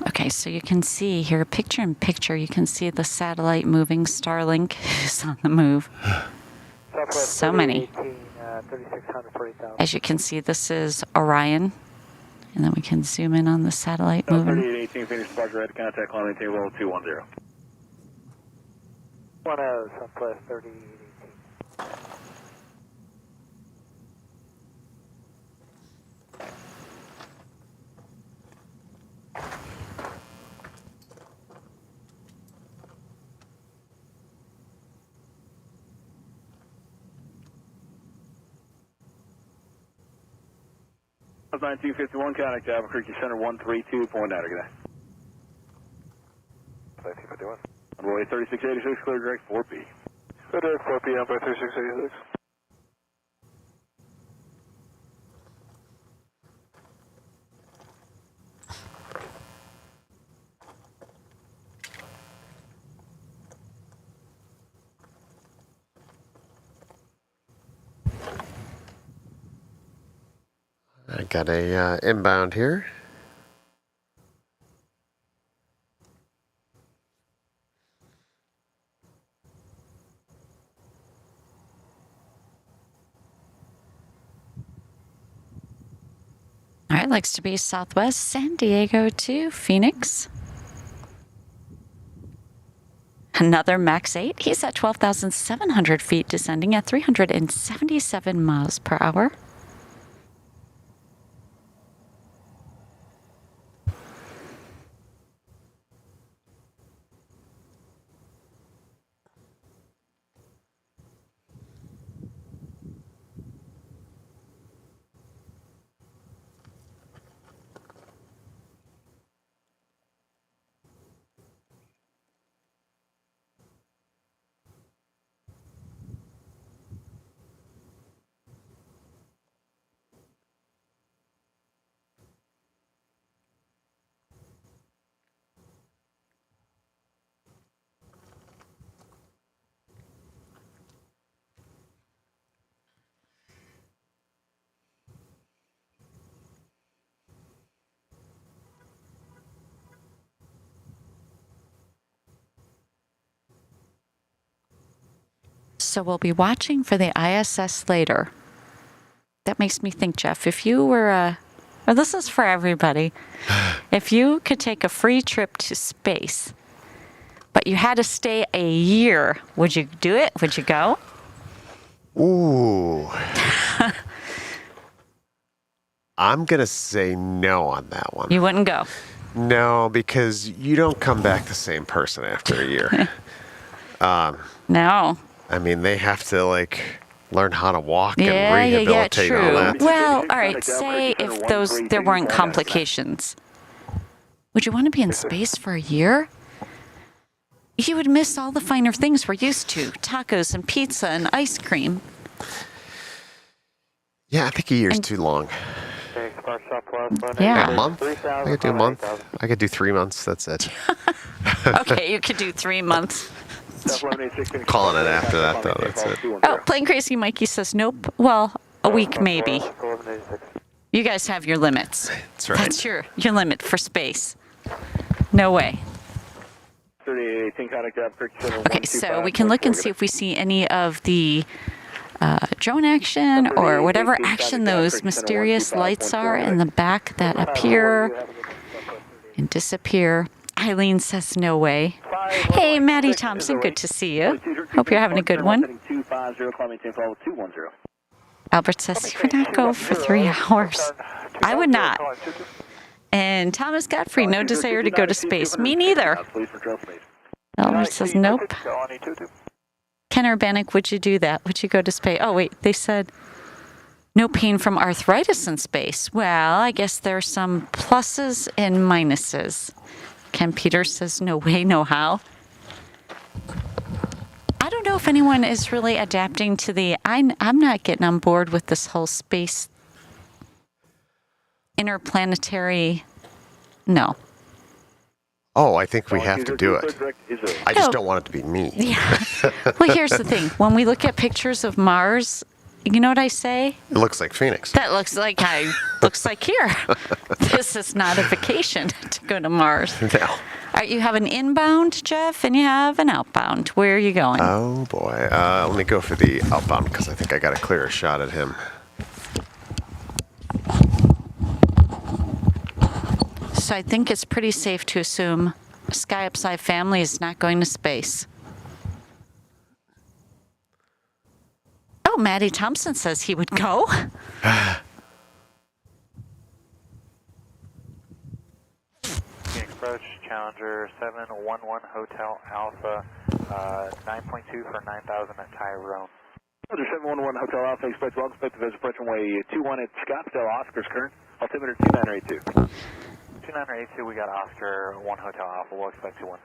Okay, so you can see here, picture in picture, you can see the satellite moving. Starlink is on the move. So many. As you can see, this is Orion. And then we can zoom in on the satellite moving. 3818 Phoenix departure, head contact, climb maintain level 210. 10, Southwest 3818. That's 1951, contact Albuquerque Center 132, point out again. 1951. Runway 3686, clear direct 4P. Clear direct 4P, on by 3686. I got a inbound here. All right, likes to be Southwest San Diego to Phoenix. Another max 8. He's at 12,700 feet, descending at 377 miles per hour. So we'll be watching for the ISS later. That makes me think, Jeff, if you were or this is for everybody, if you could take a free trip to space, but you had to stay a year, would you do it? Would you go? Ooh. I'm going to say no on that one. You wouldn't go? No, because you don't come back the same person after a year. No. I mean, they have to, like, learn how to walk and rehabilitate true. all that. Well, all right, say if there weren't complications. Would you want to be in space for a year? You would miss all the finer things we're used to. Tacos and pizza and ice cream. Yeah, I think a year's too long. Yeah. A month? I could do a month. I could do 3 months. That's it. Okay, you could do 3 months. Calling it after that, though. That's it. Oh, Plane Crazy Mikey says nope. Well, a week maybe. You guys have your limits. That's right. That's your limit for space. No way. Okay, so we can look and see if we see any of the drone action or whatever action those mysterious lights are in the back that appear and disappear. Eileen says no way. Hey, Maddie Thompson, good to see you. Hope you're having a good one. Albert says you would not go for 3 hours. I would not. And Thomas Godfrey, no desire to go to space. Me neither. Albert says nope. Ken Urbanic, would you do that? Would you go to space? Oh, wait, they said no pain from arthritis in space. Well, I guess there are some pluses and minuses. Ken Peters says no way, no how. I don't know if anyone is really adapting to the... I'm not getting on board with this whole space interplanetary... No. Oh, I think we have to do it. I just don't want it to be me. Yeah. Well, here's the thing. When we look at pictures of Mars, you know what I say? It looks like Phoenix. That looks like here. This is not a vacation to go to Mars. No. All right, you have an inbound, Jeff, and you have an outbound. Where are you going? Oh, boy. Let me go for the outbound because I think I got a clearer shot at him. So I think it's pretty safe to assume SkyOpsLive family is not going to space. Oh, Maddie Thompson says he would go. Approach Challenger 711 Hotel Alpha, 9.2 for 9,000 at Tyrone. Challenger 711 Hotel Alpha, expect well expected as approach runway 21 at Scottsdale, Oscar's current, altimeter 2982. 2982, we got Oscar 1 Hotel Alpha, we'll expect 21.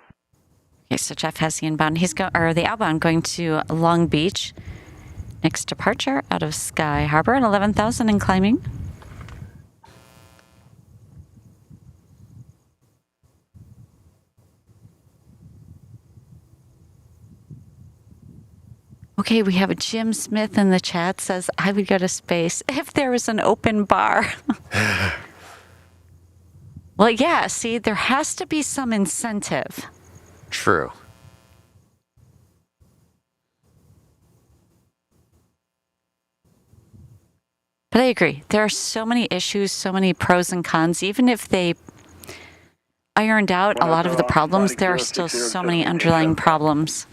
Okay, so Jeff has the inbound. The outbound going to Long Beach. Next departure out of Sky Harbor at 11,000 and climbing. Okay, we have a Jim Smith in the chat says, I would go to space if there was an open bar. Well, yeah, see, there has to be some incentive. True. But I agree. There are so many issues, so many pros and cons. Even if they ironed out a lot of the problems, there are still so many underlying problems.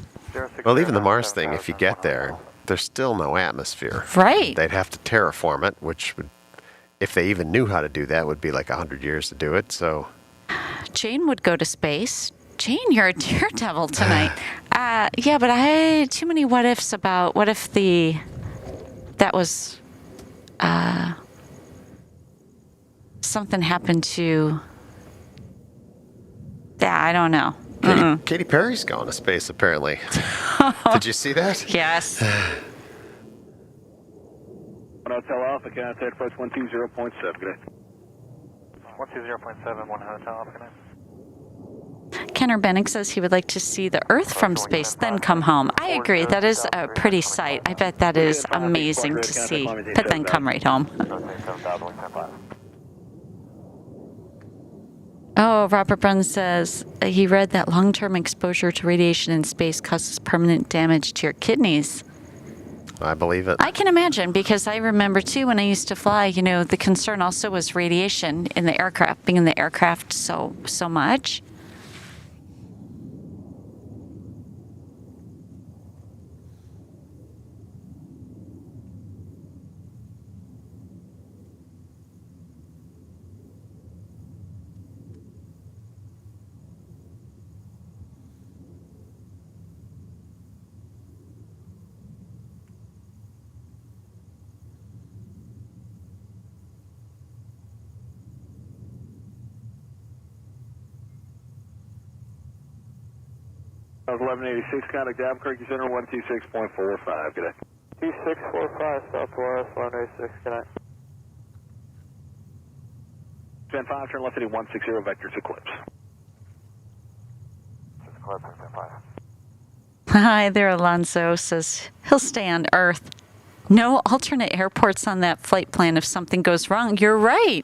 Well, even the Mars thing, if you get there, there's still no atmosphere. Right. They'd have to terraform it, which would, if they even knew how to do that, would be like 100 years to do it. So Jane would go to space. Jane, you're a daredevil tonight. Yeah, but I had too many what ifs about what if that was something happened to. Yeah, I don't know. Katy Perry's going to space, apparently. Did you see that? Yes. Hotel Alpha, contact approach 120.7. Good day. 120.7, 1 Hotel Alpha, good night. Kenner Bennick says he would like to see the Earth from space, then come home. I agree. That is a pretty sight. I bet that is amazing to see, but then come right home. Oh, Robert Brunn says he read that long-term exposure to radiation in space causes permanent damage to your kidneys. I believe it. I can imagine, because I remember too when I used to fly, the concern also was radiation in the aircraft, being in the aircraft so much. That was 1186, contact Albuquerque Center 126.45. Good day. 2645 Southwest 186, good night. Stand 5, turn left heading 160, vectors eclipse. Eclipse, 5. Hi there, Alonso says he'll stay on Earth. No alternate airports on that flight plan if something goes wrong. You're right.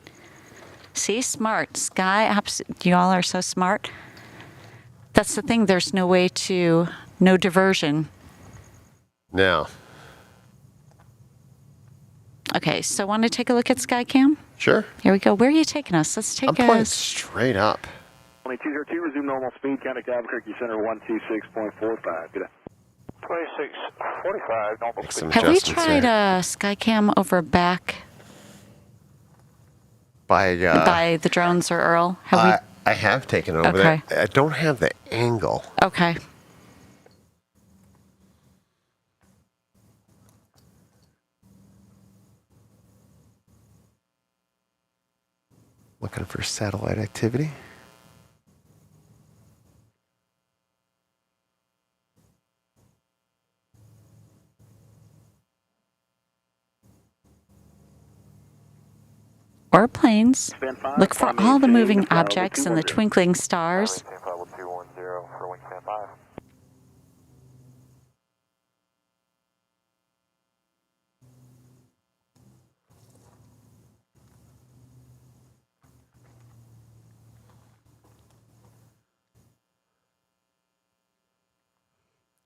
See, smart. SkyOps, you all are so smart. That's the thing. There's no diversion. No. Okay, so want to take a look at SkyCam? Sure. Here we go. Where are you taking us? Let's take I'm pointing straight up. 2202, resume normal speed, contact Albuquerque Center 126.45. Good day. 2645, normal Make speed. some Have we adjustments tried there. SkyCam over back by the drones or Earl? Have I have taken it over Okay. there. I don't have the angle. we? Okay. Looking for satellite activity. Or planes. Look for all the moving objects and the twinkling stars. 210 for wingspan 5.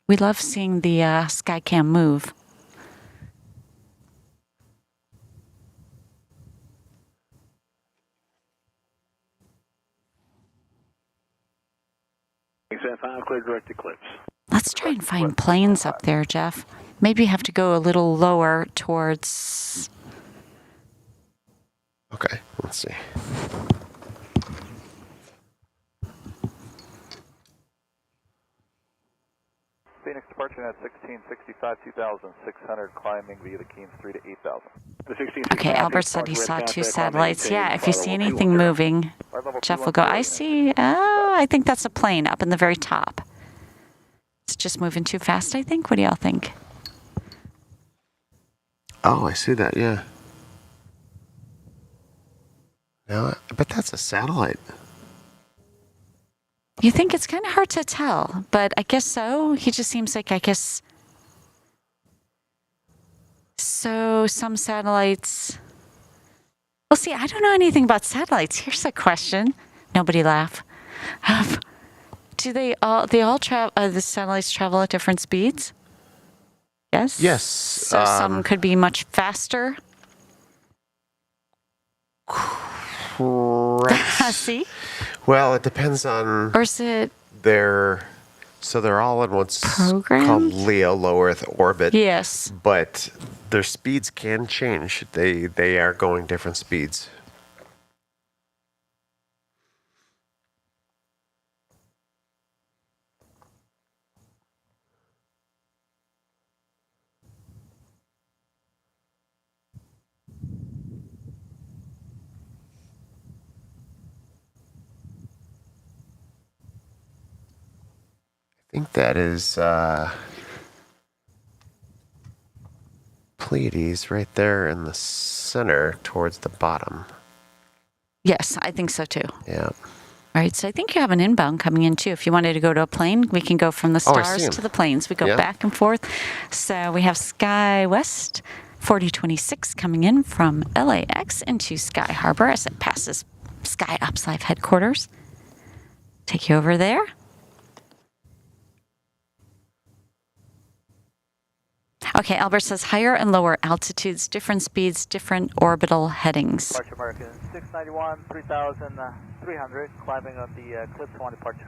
We love seeing the SkyCam move. 675, clear direct eclipse. Let's try and find planes up there, Jeff. Maybe you have to go a little lower towards... Okay, let's see. Phoenix departure at 1665, 2,600, climbing via the Keens 3 to 8,000. Okay, Albert said he saw two satellites. Yeah, if you see anything moving, Jeff will go, I see, I think that's a plane up in the very top. It's just moving too fast, I think. What do y'all think? Oh, I see that, yeah. No, but that's a satellite. You think it's kind of hard to tell, but I guess so. He just seems like, I guess... So some satellites... Well, see, I don't know anything about satellites. Here's a question. Nobody laugh. Do they all travel? The satellites travel at different speeds? Yes. Yes. So some could be much faster. Correct. See? Well, it depends on Or is it they're all in what's programmed? called LEO, low Earth orbit. Yes. But their speeds can change. They are going different speeds. I think that is Pleiades right there in the center towards the bottom. Yes, I think so too. Yeah. All right, so I think you have an inbound coming in too. If you wanted to go to a plane, we can go from the Oh, I see stars him. to the planes. We go Yeah. back and forth. So we have Sky West 4026 coming in from LAX into Sky Harbor as it passes SkyOPSLIVE headquarters. Take you over there. Okay, Albert says higher and lower altitudes, different speeds, different orbital headings. Departure American 691, 3,300, climbing on the Eclipse 1 departure.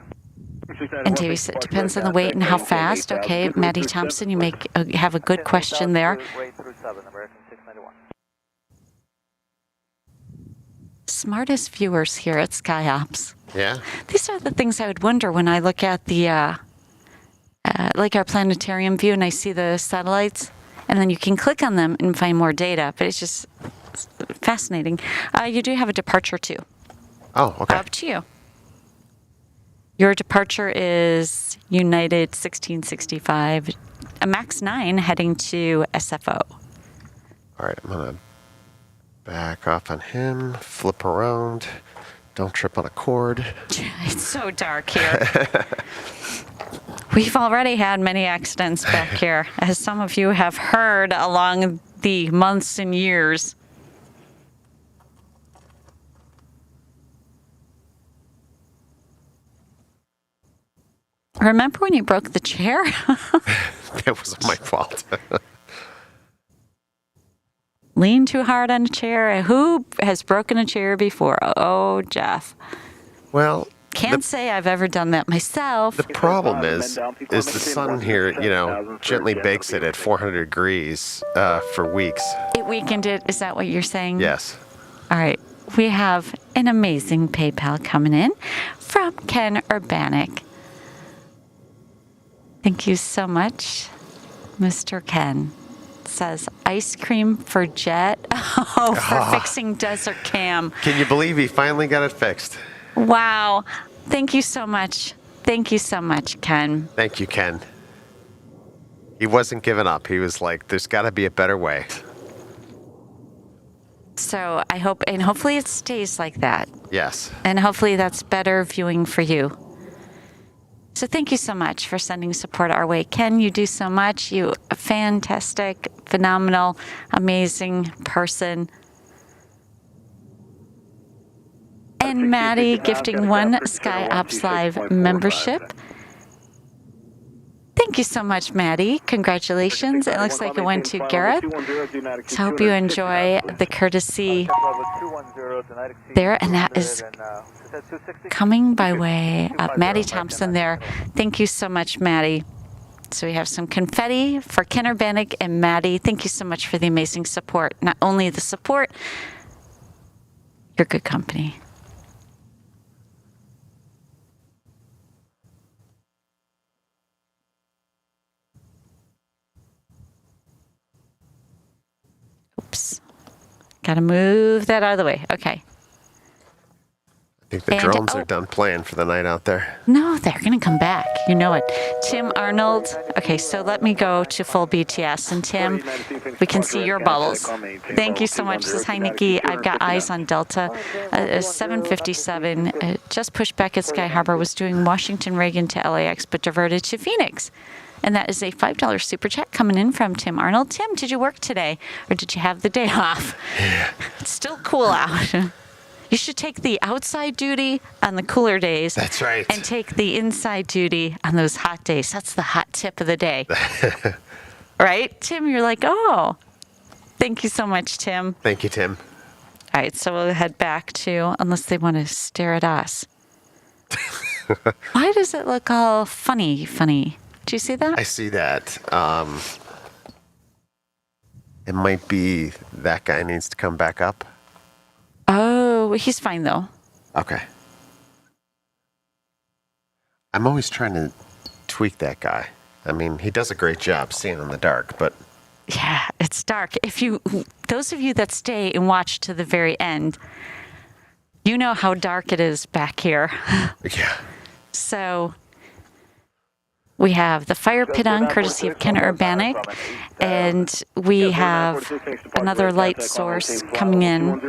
And Davey said, depends on the weight and how fast. Okay, Maddie Thompson, you have a good question there. Rate through 7, American 691. Smartest viewers here at SkyOps. Yeah. These are the things I would wonder when I look at the, like our planetarium view and I see the satellites, and then you can click on them and find more data, but it's just fascinating. You do have a departure too. Oh, okay. Up to you. Your departure is United 1665, a MAX 9 heading to SFO. All right, I'm going to back off on him, flip around, don't trip on a cord. It's so dark here. We've already had many accidents back here, as some of you have heard along the months and years. Remember when you broke the chair? That was my fault. Lean too hard on a chair. Who has broken a chair before? Oh, Jeff. Well, Can't say I've ever done that myself. the problem is the sun here, gently bakes it at 400 degrees for weeks. It weakened it. Is that what you're saying? Yes. All right. We have an amazing PayPal coming in from Ken Urbanik. Thank you so much, Mr. Ken. Says ice cream for Jet. Oh, for fixing Desert Cam. Can you believe he finally got it fixed? Wow. Thank you so much. Thank you so much, Ken. Thank you, Ken. He wasn't giving up. He was like, there's got to be a better way. So I hope, and hopefully it stays like that. Yes. And hopefully that's better viewing for you. So thank you so much for sending support our way. Ken, you do so much. You a fantastic, phenomenal, amazing person. And Maddie gifting one SkyOps Live membership. Thank Thank you so much, Maddie. Congratulations. It looks like it went to Gareth. So hope you enjoy the courtesy there. And that is coming by way of Maddie Thompson there. Thank you so much, Maddie. So we have some confetti for Ken Urbanik and Maddie. Thank you so much for the amazing support. Not only the support, your good company. Oops. Got to move that out of the way. Okay. I think the drones are done playing for the night out there. No, they're going to come back. You know it. Tim Arnold. Okay, so let me go to full BTS. And Tim, we can see your bubbles. Thank you so much. This is Hi, Nikki. I've got eyes on Delta. 757. Just pushed back at Sky Harbor. Was doing Washington Reagan to LAX, but diverted to Phoenix. And that is a $5 super chat coming in from Tim Arnold. Tim, did you work today? Or did you have the day off? Yeah. It's still cool out. You should take the outside duty on the cooler days. That's right. And take the inside duty on those hot days. That's the hot tip of the day. Right? Tim, you're like, oh. Thank you so much, Tim. Thank you, Tim. All right, so we'll head back to, unless they want to stare at us. Why does it look all funny? Do you see that? I see that. It might be that guy needs to come back up. Oh, he's fine, though. Okay. I'm always trying to tweak that guy. I mean, he does a great job seeing in the dark, but... Yeah, it's dark. Those of you that stay and watch to the very end, you know how dark it is back here. Yeah. So... we have the fire pit on, courtesy of Ken Urbanik, and we have another light source coming in,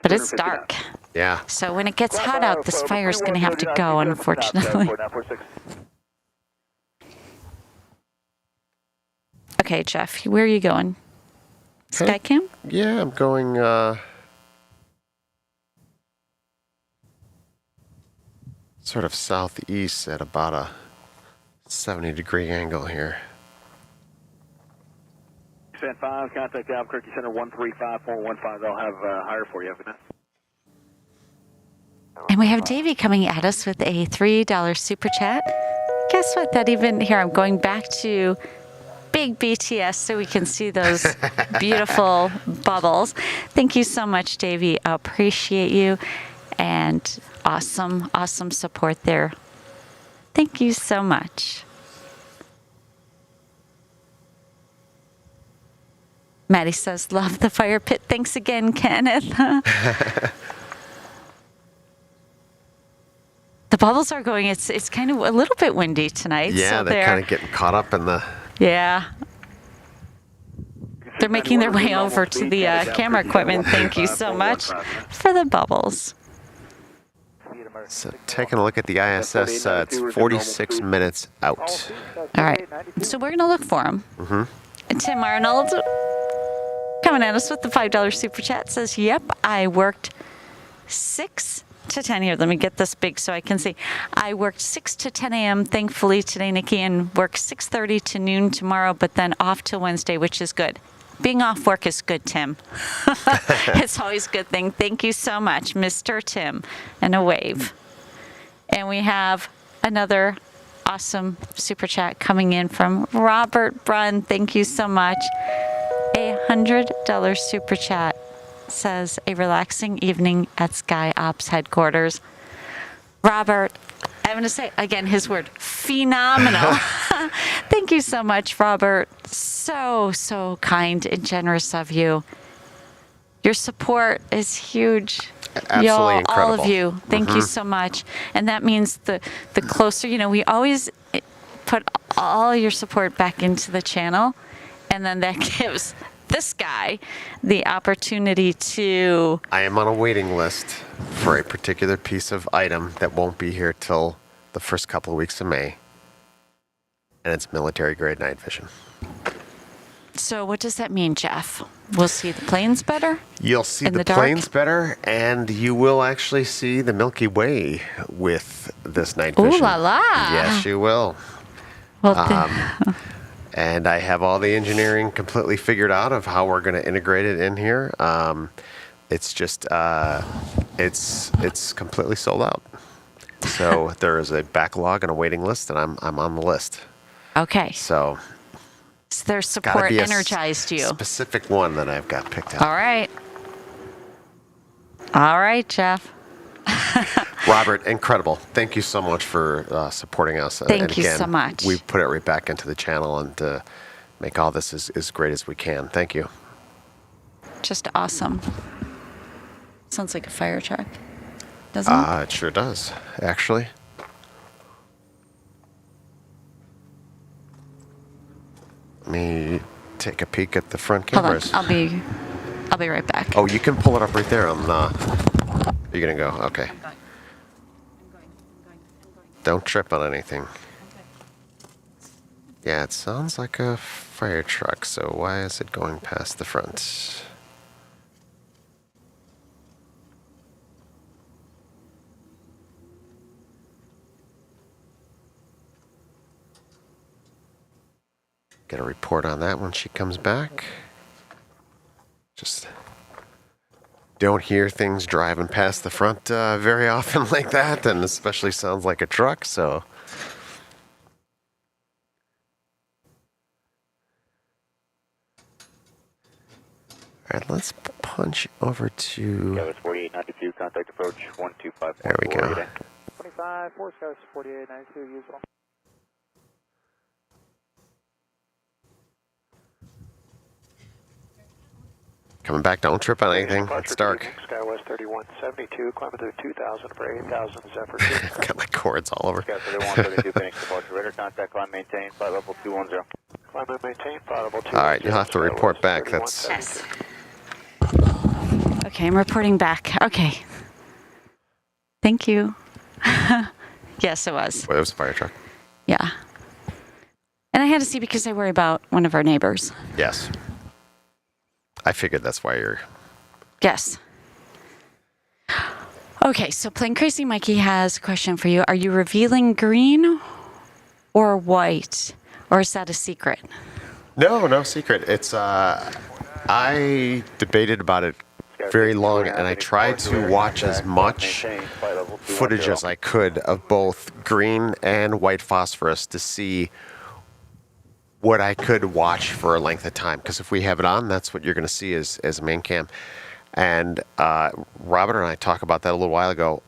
but it's dark. Yeah. So when it gets hot out, this fire is going to have to go, unfortunately. Okay, Jeff, where are you going? Skycam? Yeah, I'm going... sort of southeast at about a 70-degree angle here. Stand 5, contact Albuquerque Center 135415. I'll have higher for you. And we have Davey coming at us with a $3 super chat. Guess what? Here, I'm going back to big BTS so we can see those beautiful bubbles. Thank you so much, Davey. I appreciate you. And awesome support there. Thank you so much. Maddie says, love the fire pit. Thanks again, Kenneth. The bubbles are going. It's kind of a little bit windy tonight. Yeah, so they're kind of getting caught up in the... Yeah. They're making their way over to the camera equipment. Thank you so much for the bubbles. So taking a look at the ISS, it's 46 minutes out. All right. So we're going to look for them. Mm-hmm. And Tim Arnold coming at us with the $5 super chat says, yep, I worked 6 to 10 here. Let me get this big so I can see. I worked 6 to 10 a.m. thankfully today, Nikki, and work 6:30 to noon tomorrow, but then off till Wednesday, which is good. Being off work is good, Tim. It's always a good thing. Thank you so much, Mr. Tim. And a wave. And we have another awesome super chat coming in from Robert Brunn. Thank you so much. A $100 super chat says, a relaxing evening at SkyOps headquarters. Robert, I'm going to say, again, his word, phenomenal. Thank you so much, Robert. So kind and generous of you. Your support is huge. Absolutely incredible. All of you. Thank you so much. And that means the closer, we always put all your support back into the channel, and then that gives this guy the opportunity to... I am on a waiting list for a particular piece of item that won't be here till the first couple of weeks of May, and it's military-grade night vision. So what does that mean, Jeff? We'll see the planes better? You'll see the planes better, and you will actually see the Milky Way with this night vision. Ooh la la! Yes, you will. Well, and I have all the engineering completely figured out of how we're going to integrate it in here. It's just, it's completely sold out. So there is a backlog and a waiting list, and I'm on the list. okay. So Their gotta support be a energized you. specific one that I've got picked out. All right. All right, Jeff. Robert, incredible. Thank you so much for supporting us. Thank and you again, so much. We put it right back into the channel and make all this as great as we can. Thank you. Just awesome. Sounds like a fire truck, doesn't it? It sure does, actually. Let me take a peek at the front Hold on. cameras. I'll be right back. Oh, you can pull it up right there. You're gonna go. Okay. I'm going. Don't trip on anything. Yeah, it sounds like a fire truck. So why is it going past the front? Get a report on that when she comes back. Just don't hear things driving past the front very often like that, and especially sounds like a truck, so. All right, let's punch over to. Skyos 4892, contact approach 125. There we go. 25, 4 Skyos 4892, usual. Coming back, don't trip on anything. It's dark. SkyWest 3172, climbing through 2000 for 8000 Zephyr 2. Got my cords all over. Sky 3132, Phoenix departure, radar contact, climb maintain, flight level 210. Climb and maintain, flight level 210. All right, you'll have to report back. That's. Yes. Okay, I'm reporting back. Okay. Thank you. Yes, it was. Well, it was a fire truck. Yeah. And I had to see because I worry about one of our neighbors. Yes. I figured that's why you're. Yes. Okay, so Plane Crazy Mikey has a question for you. Are you revealing green or white? Or is that a secret? No secret. It's I debated about it very long, and I tried to watch as much footage as I could of both green and white phosphorus to see what I could watch for a length of time. Because if we have it on, that's what you're going to see as a main cam. And Robert and I talked about that a little while ago.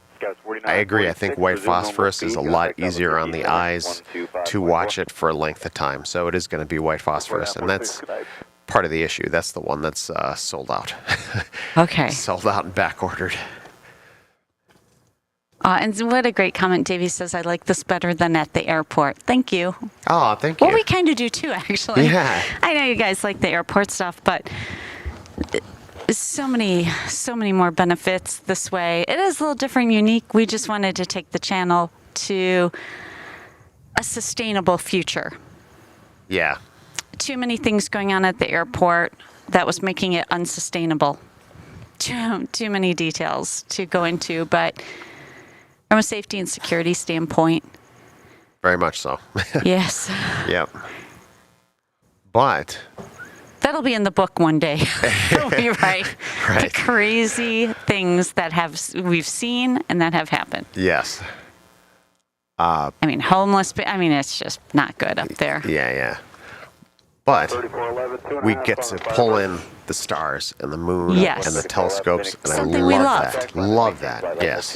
I agree. I think white phosphorus is a lot easier on the eyes to watch it for a length of time. So it is going to be white phosphorus, and that's part of the issue. That's the one that's sold out. Okay. Sold out and back ordered. And what a great comment. Davey says, I like this better than at the airport. Thank you. Oh, thank you. Well, we kind of do too, actually. Yeah. I know you guys like the airport stuff, but so many more benefits this way. It is a little different, unique. We just wanted to take the channel to a sustainable future. Yeah. Too many things going on at the airport that was making it unsustainable. Too many details to go into, but from a safety and security standpoint, Very much so. yes. Yep. But That'll be in the book one day. You'll be right. The Right. crazy things that we've seen and that have happened. yes. I mean, homeless. I mean, it's just not good up there. Yeah. But we get to pull in the stars and the moon Yes. and the telescopes, and Something I we love love. that. Love that. Yes.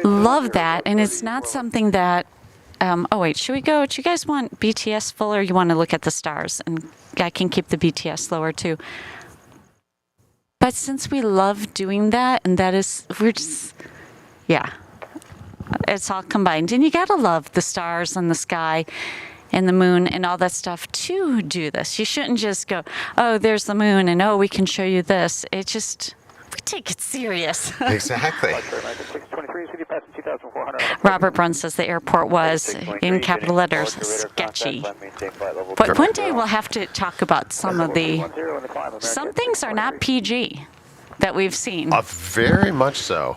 Love that, and it's not something that. Oh wait, should we go? Do you guys want BTS full, or you want to look at the stars? And I can keep the BTS lower too. But since we love doing that, and we're just, yeah, it's all combined, and you gotta love the stars and the sky, and the moon and all that stuff to do this. You shouldn't just go, oh, there's the moon, and oh, we can show you this. We take it serious. Exactly. Robert Brunn says the airport was, in capital letters, sketchy. But one day we'll have to talk about some things are not PG that we've seen. Very much so.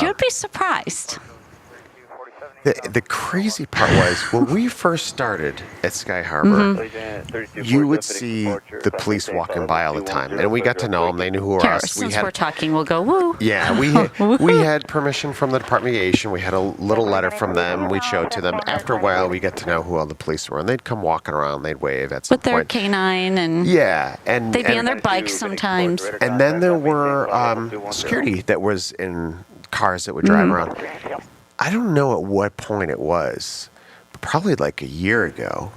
You'd be surprised. The crazy part was when we first started at Sky Harbor, you would see the police walking by all the time, and we got to know them. They knew who were Here, us. since we're talking, we'll go woo. Yeah, we had permission from the Department of Aviation. We had a little letter from them. We showed to them. After a while, we got to know who all the police were, and they'd come walking around. They'd wave at some With their point. canine and Yeah, and they'd be on their bikes sometimes. And then there were security that was in cars that would drive around. I don't know at what point it was, but probably like a year ago.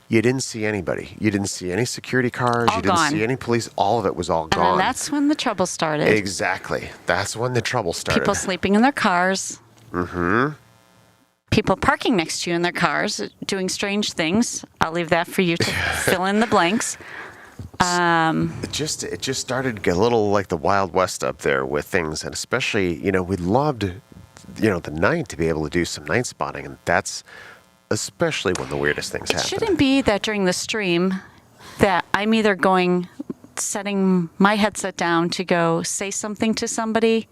You didn't see anybody. You didn't see any security cars. All You didn't gone. see any police. All of it was all And gone. then that's when the trouble started. Exactly. That's when the trouble started. People sleeping in their cars. Mm-hmm. People parking next to you in their cars, doing strange things. I'll leave that for you to fill in the blanks. It just started to get a little like the Wild West up there with things, and especially, we loved, the night to be able to do some night spotting, and that's especially when the weirdest things It happen. shouldn't be that during the stream that I'm either setting my headset down to go say something to somebody.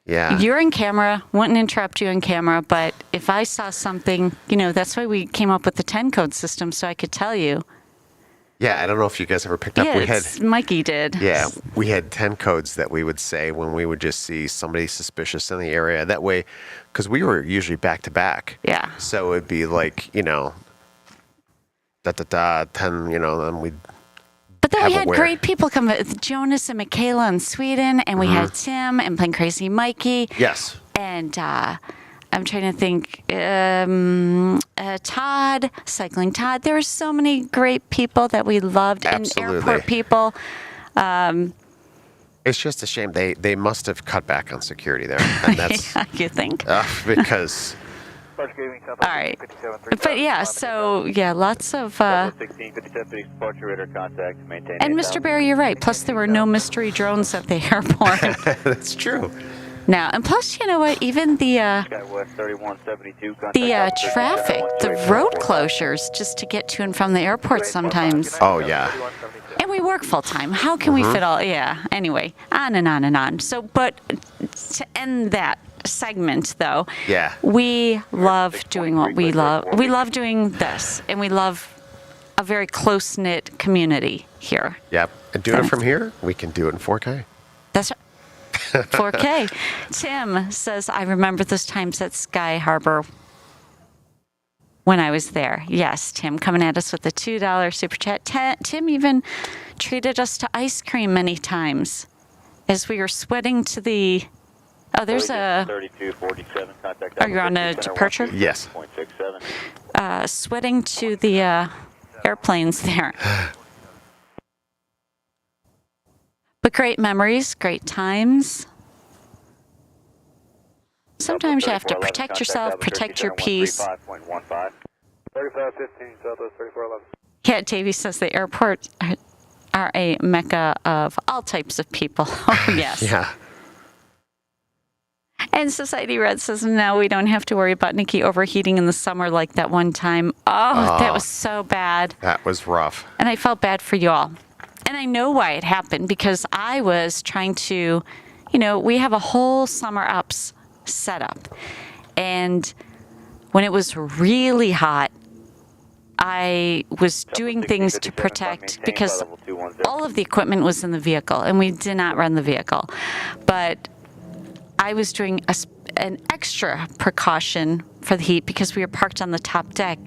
Yeah. You're in camera, wouldn't interrupt you in camera, but if I saw something, that's why we came up with the 10 code system, so I could tell you. Yeah, I don't know if you guys ever picked up. Yeah, Mikey did. Yeah, we had 10 codes that we would say when we would just see somebody suspicious in the area. That way, because we were usually back to back. Yeah. So it'd be like, 10, then we'd. But then we had aware. great people come, Jonas and Michaela in Sweden, and we had Tim and Plain Crazy Mikey. Yes. And I'm trying to think, Todd, Cycling Todd. There were so many great people that we loved. Absolutely. And airport people. It's just a shame. They must have cut back on security there. And that's You think? because. All right. But yeah, lots of. And Mr. Barry, you're right. Plus, there were no mystery drones at the airport. That's true. Now, and plus, you know what? Even the traffic, the road closures, just to get to and from the airport sometimes. Oh, yeah. And we work full time. How can we fit all? Yeah. Anyway, on and on and on. So, but to end that segment, though, Yeah. we love doing what we love. We love doing this, and we love a very close knit community here. Yep. And doing it from here, we can do it in 4K. That's 4K. Tim says, I remember those times at Sky Harbor when I was there. Yes, Tim coming at us with the $2 super chat. Tim even treated us to ice cream many times as we were sweating to the. Oh, there's a. 3247 contact. Are you on a departure? Yes. Sweating to the airplanes there. But great memories, great times. Sometimes you have to protect yourself, protect your peace. 3515 Southwest 3411. Yeah, Davey says the airports are a mecca of all types of people. Oh, yes. Yeah. And Society Red says, no, we don't have to worry about Nikki overheating in the summer like that one time. Oh, that was so bad. That was rough. And I felt bad for you all. And I know why it happened, because I was trying to, we have a whole summer ups set up. And when it was really hot, I was doing things to protect, because all of the equipment was in the vehicle and we did not run the vehicle. But I was doing an extra precaution for the heat because we were parked on the top deck.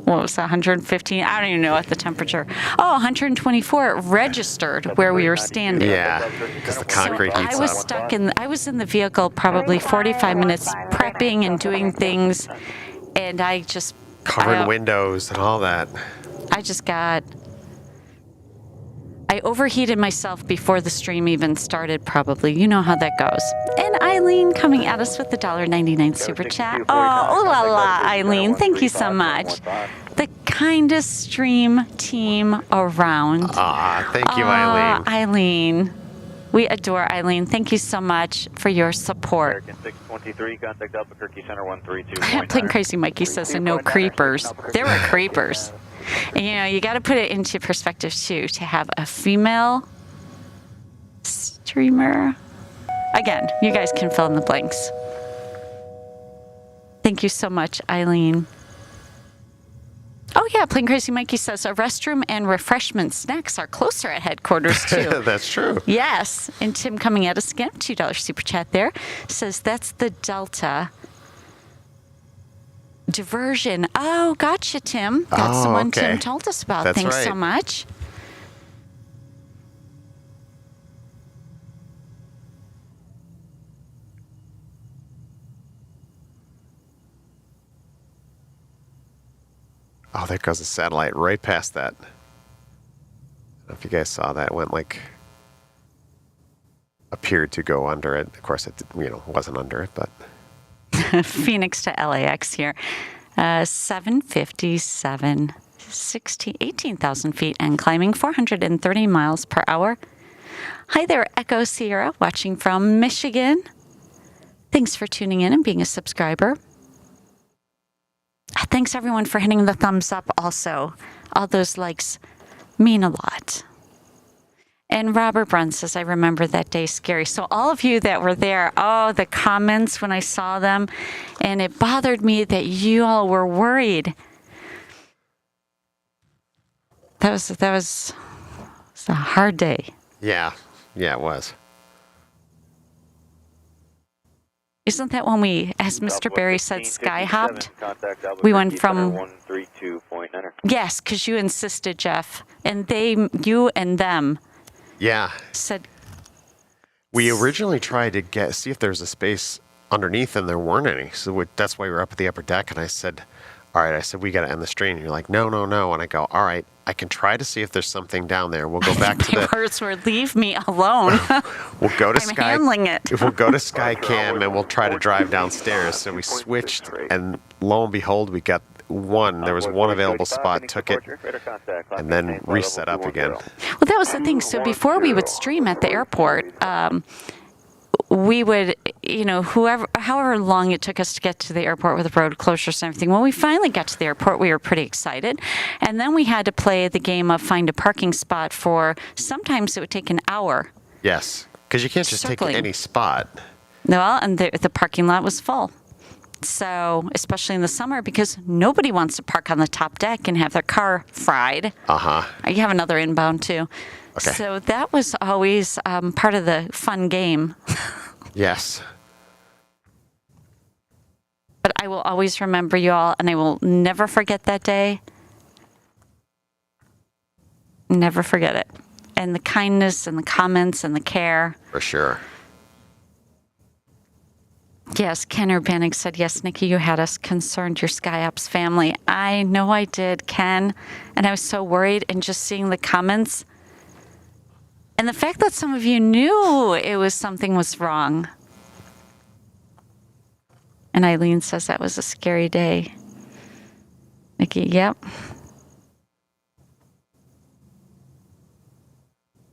What was that, 115? I don't even know what the temperature. Oh, 124 it registered where we were standing. Yeah, because the concrete heats I was up. stuck I was in the vehicle probably 45 minutes prepping and doing things, and I just Covering windows and all that. I overheated myself before the stream even started, probably. You know how that goes. And Eileen coming at us with the $1.99 super chat. Oh, ooh la la, Eileen. Thank you so much. The kindest stream team around. Thank you, Eileen. Eileen. We adore Eileen. Thank you so much for your support. American 623, contact Albuquerque Center 132. Plain Crazy Mikey says, and no creepers. There were creepers. And, you got to put it into perspective, too, to have a female streamer. Again, you guys can fill in the blanks. Thank you so much, Eileen. Oh, yeah, Plain Crazy Mikey says a restroom and refreshment snacks are closer at headquarters, too. That's true. Yes. And Tim coming at us again, $2 super chat there, says that's the Delta diversion. Oh, gotcha, Tim. That's the one okay. Tim told us about. That's Thanks so right. much. Oh, there goes a satellite right past that. I don't know if you guys saw that. It went like, appeared to go under it. Of course, it wasn't under it, but. Phoenix to LAX here. 757, 18,000 feet and climbing 430 miles per hour. Hi there, Echo Sierra, watching from Michigan. Thanks for tuning in and being a subscriber. Thanks, everyone, for hitting the thumbs up also. All those likes mean a lot. And Robert Brunn says, I remember that day scary. So all of you that were there, oh, the comments when I saw them, and it bothered me that you all were worried. That was a hard day. Yeah, it was. Isn't that when we, as Mr. Barry said, sky hopped? We went from... Yes, because you insisted, Jeff. And you and them said... We originally tried to see if there's a space underneath, and there weren't any. So that's why we were up at the upper deck, and I said, all right, we got to end the strain. And you're like, no. And I go, all right, I can try to see if there's something down there. We'll go back to the... words were, leave me alone. We'll go to I'm handling it. We'll go to Skycam, and we'll try to drive downstairs. So we switched, and lo and behold, we got one. There was one available spot, took it, and then reset up again. Well, that was the thing. So before we would stream at the airport, we would, however long it took us to get to the airport with the road closures and everything. When we finally got to the airport, we were pretty excited. And then we had to play the game of find a parking spot sometimes it would take an hour. Yes, because you can't just take any spot. Well, and the parking lot was full. So, especially in the summer, because nobody wants to park on the top deck and have their car fried. Uh-huh. You have another inbound, too. Okay. So that was always part of the fun game. Yes. But I will always remember you all, and I will never forget that day. Never forget it. And the kindness and the comments and the care. For sure. Yes, Ken Urbanik said, yes, Nikki, you had us concerned, your SkyOps family. I know I did, Ken. And I was so worried, and just seeing the comments. And the fact that some of you knew something was wrong. And Eileen says that was a scary day. Nikki, yep.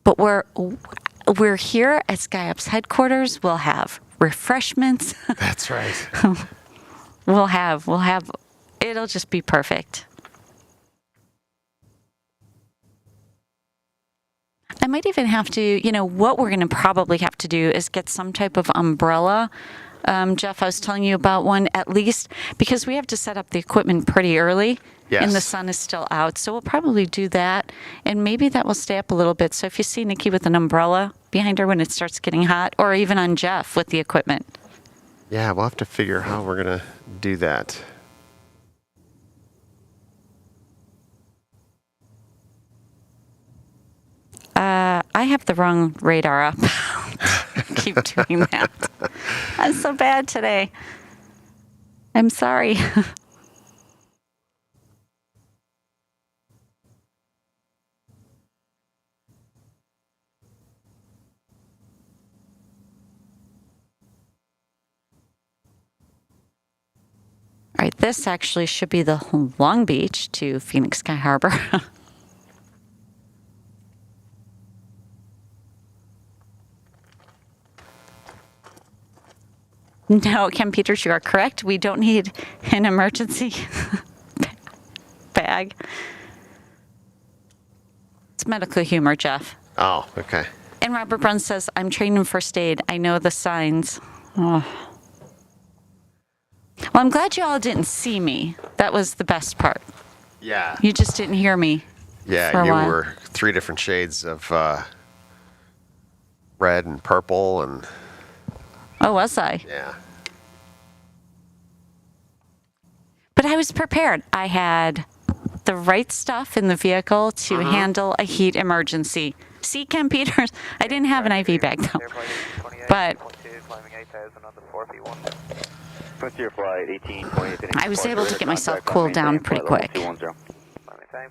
But we're here at SkyOps headquarters. We'll have refreshments. That's right. We'll have, it'll just be perfect. I might even have to, what we're going to probably have to do is get some type of umbrella. Jeff, I was telling you about one at least, because we have to set up the equipment pretty early. Yes. And the sun is still out. So we'll probably do that. And maybe that will stay up a little bit. So if you see Nikki with an umbrella behind her when it starts getting hot, or even on Jeff with the equipment. Yeah, we'll have to figure how we're going to do that. I have the wrong radar up. Keep doing that. I'm so bad today. I'm sorry. All right, this actually should be the Long Beach to Phoenix Sky Harbor. No, Ken Peters, you are correct. We don't need an emergency bag. It's medical humor, Jeff. Oh, okay. And Robert Brunn says, I'm trained in first aid. I know the signs. Oh. Well, I'm glad you all didn't see me. That was the best part. Yeah. You just didn't hear me. Yeah, for a you while. were 3 different shades of red and purple and Oh, was I? yeah. But I was prepared. I had the right stuff in the vehicle to handle a heat emergency. See, Ken Peters, I didn't have an IV bag though. But Frontier flight 1828. I was able to get myself cooled down pretty quick. Maintain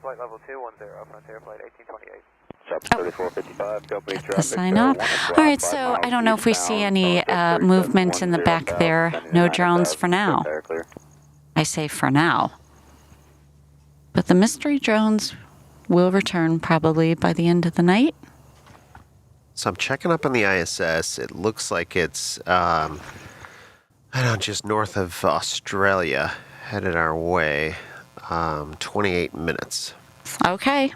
flight level 210, Frontier flight 1828. Get the sign off. All right, so I don't know if we see any movement in the back there. No drones for now. I say for now. But the mystery drones will return probably by the end of the night. So I'm checking up on the ISS. It looks like it's, I don't know, just north of Australia, headed our way. 28 minutes. Okay.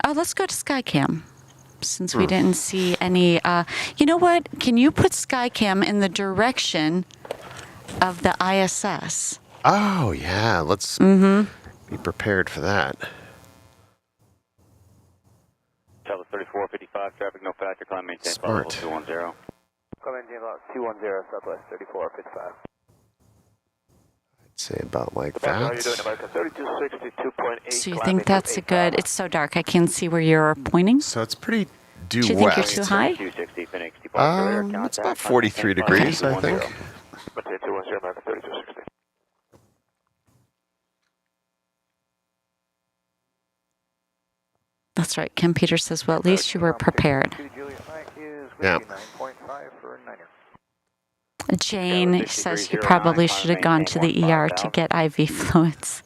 Oh, let's go to SkyCam. Since we didn't see any, you know what? Can you put SkyCam in the direction of the ISS? Oh, yeah. Let's be prepared for that. Travel 3455, traffic no factor, climb maintain flight level Smart. 210. Climb maintain flight 210, Southwest 3455. I'd say about like How are you doing, that. America? 3262.8. So you think that's a good, it's so dark, I can't see where you're pointing. So it's pretty due Do you think you're west. too high? 260, Phoenix, departure radar It's contact, about climb 43 maintain flight degrees, I level think. 210. Maintain 210, America 3260. That's right. Ken Peters says, well, at least you were prepared. Yeah. 9.5 for Niner. Jane says he probably should have gone to the ER to get IV fluids.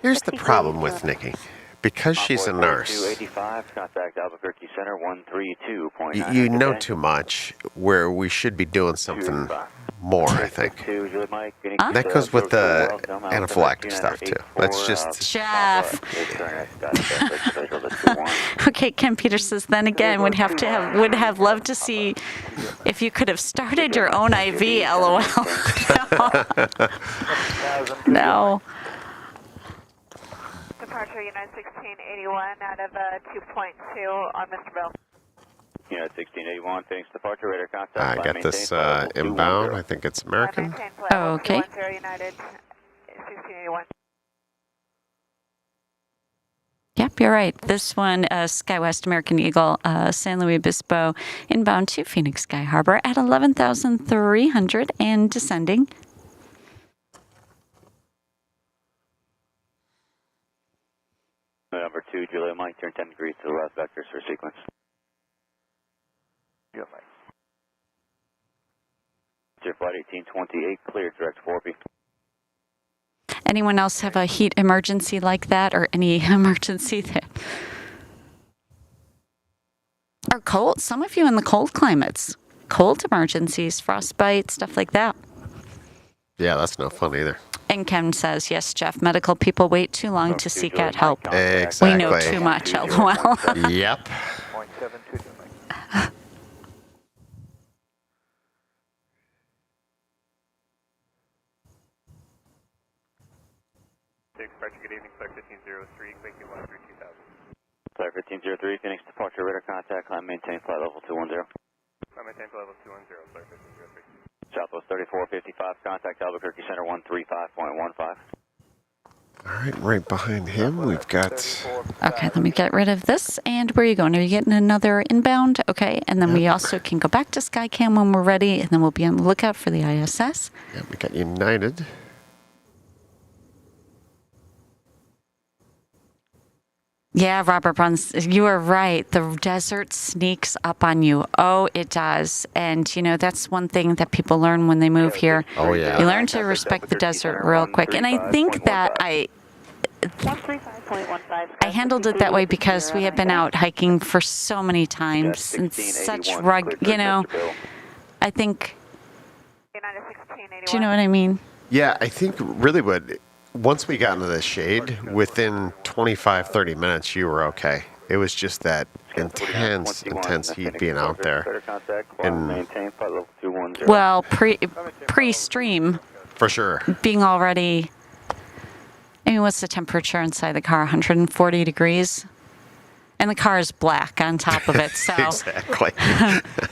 Here's the problem with Nikki. Because she's a nurse, 285, contact Albuquerque Center 132.9. you know too much where we should be doing something more, I think. That goes with the anaphylactic stuff, too. That's just... Jeff. Okay, Ken Peters says, then again, would have loved to see if you could have started your own IV, LOL. No. Departure United 1681 out of 2.2 on Mr. Bell. United 1681, Phoenix departure radar contact. I climb got this maintain flight level inbound. 210. I think it's American. Maintain flight level Okay. 210 United 1681. Yep, you're right. This one, SkyWest American Eagle, San Luis Obispo, inbound to Phoenix Sky Harbor at 11,300 and descending. Number 2, Julia Mike, turn 10 degrees to the left vectors for sequence. Yeah, Mike. Dear flight 1828, cleared, direct 4B. Anyone else have a heat emergency like that, or any emergency that, or cold? Some of you in the cold climates, cold emergencies, frostbite, stuff like that. Yeah, that's no fun either. And Ken says, yes, Jeff, medical people wait too long to seek out help. Exactly. We know too much, LOL. Yep. 0.722, Mike. Departure, good evening, Flight 1503, Quaking 132,000. Flight 1503, Phoenix departure radar contact, climb maintain flight level 210. Climb maintain flight level 210, Flight 1503. Southwest 3455, contact Albuquerque Center 135.15. All right, right behind him, we've got... Okay, let me get rid of this. And where are you going? Are you getting another inbound? Okay, and then we also can go back to SkyCam when we're ready, and then we'll be on the lookout for the ISS. Yeah, we got United. Yeah, Robert Bruns, you are right. The desert sneaks up on you. Oh, it does. And, you know, that's one thing that people learn when they move here. Oh, yeah. You learn to respect the desert real quick. And I think that I handled it that way because we have been out hiking for so many times and such you know, I think, United 1681. do you know what I mean? Yeah, I think really what... Once we got into the shade, within 25, 30 minutes, you were okay. It was just that intense heat being out there. And maintain flight level 210. 210. Well, pre-stream For sure. being already. I mean, what's the temperature inside the car? 140 degrees, and the car is black on top of it. So Exactly.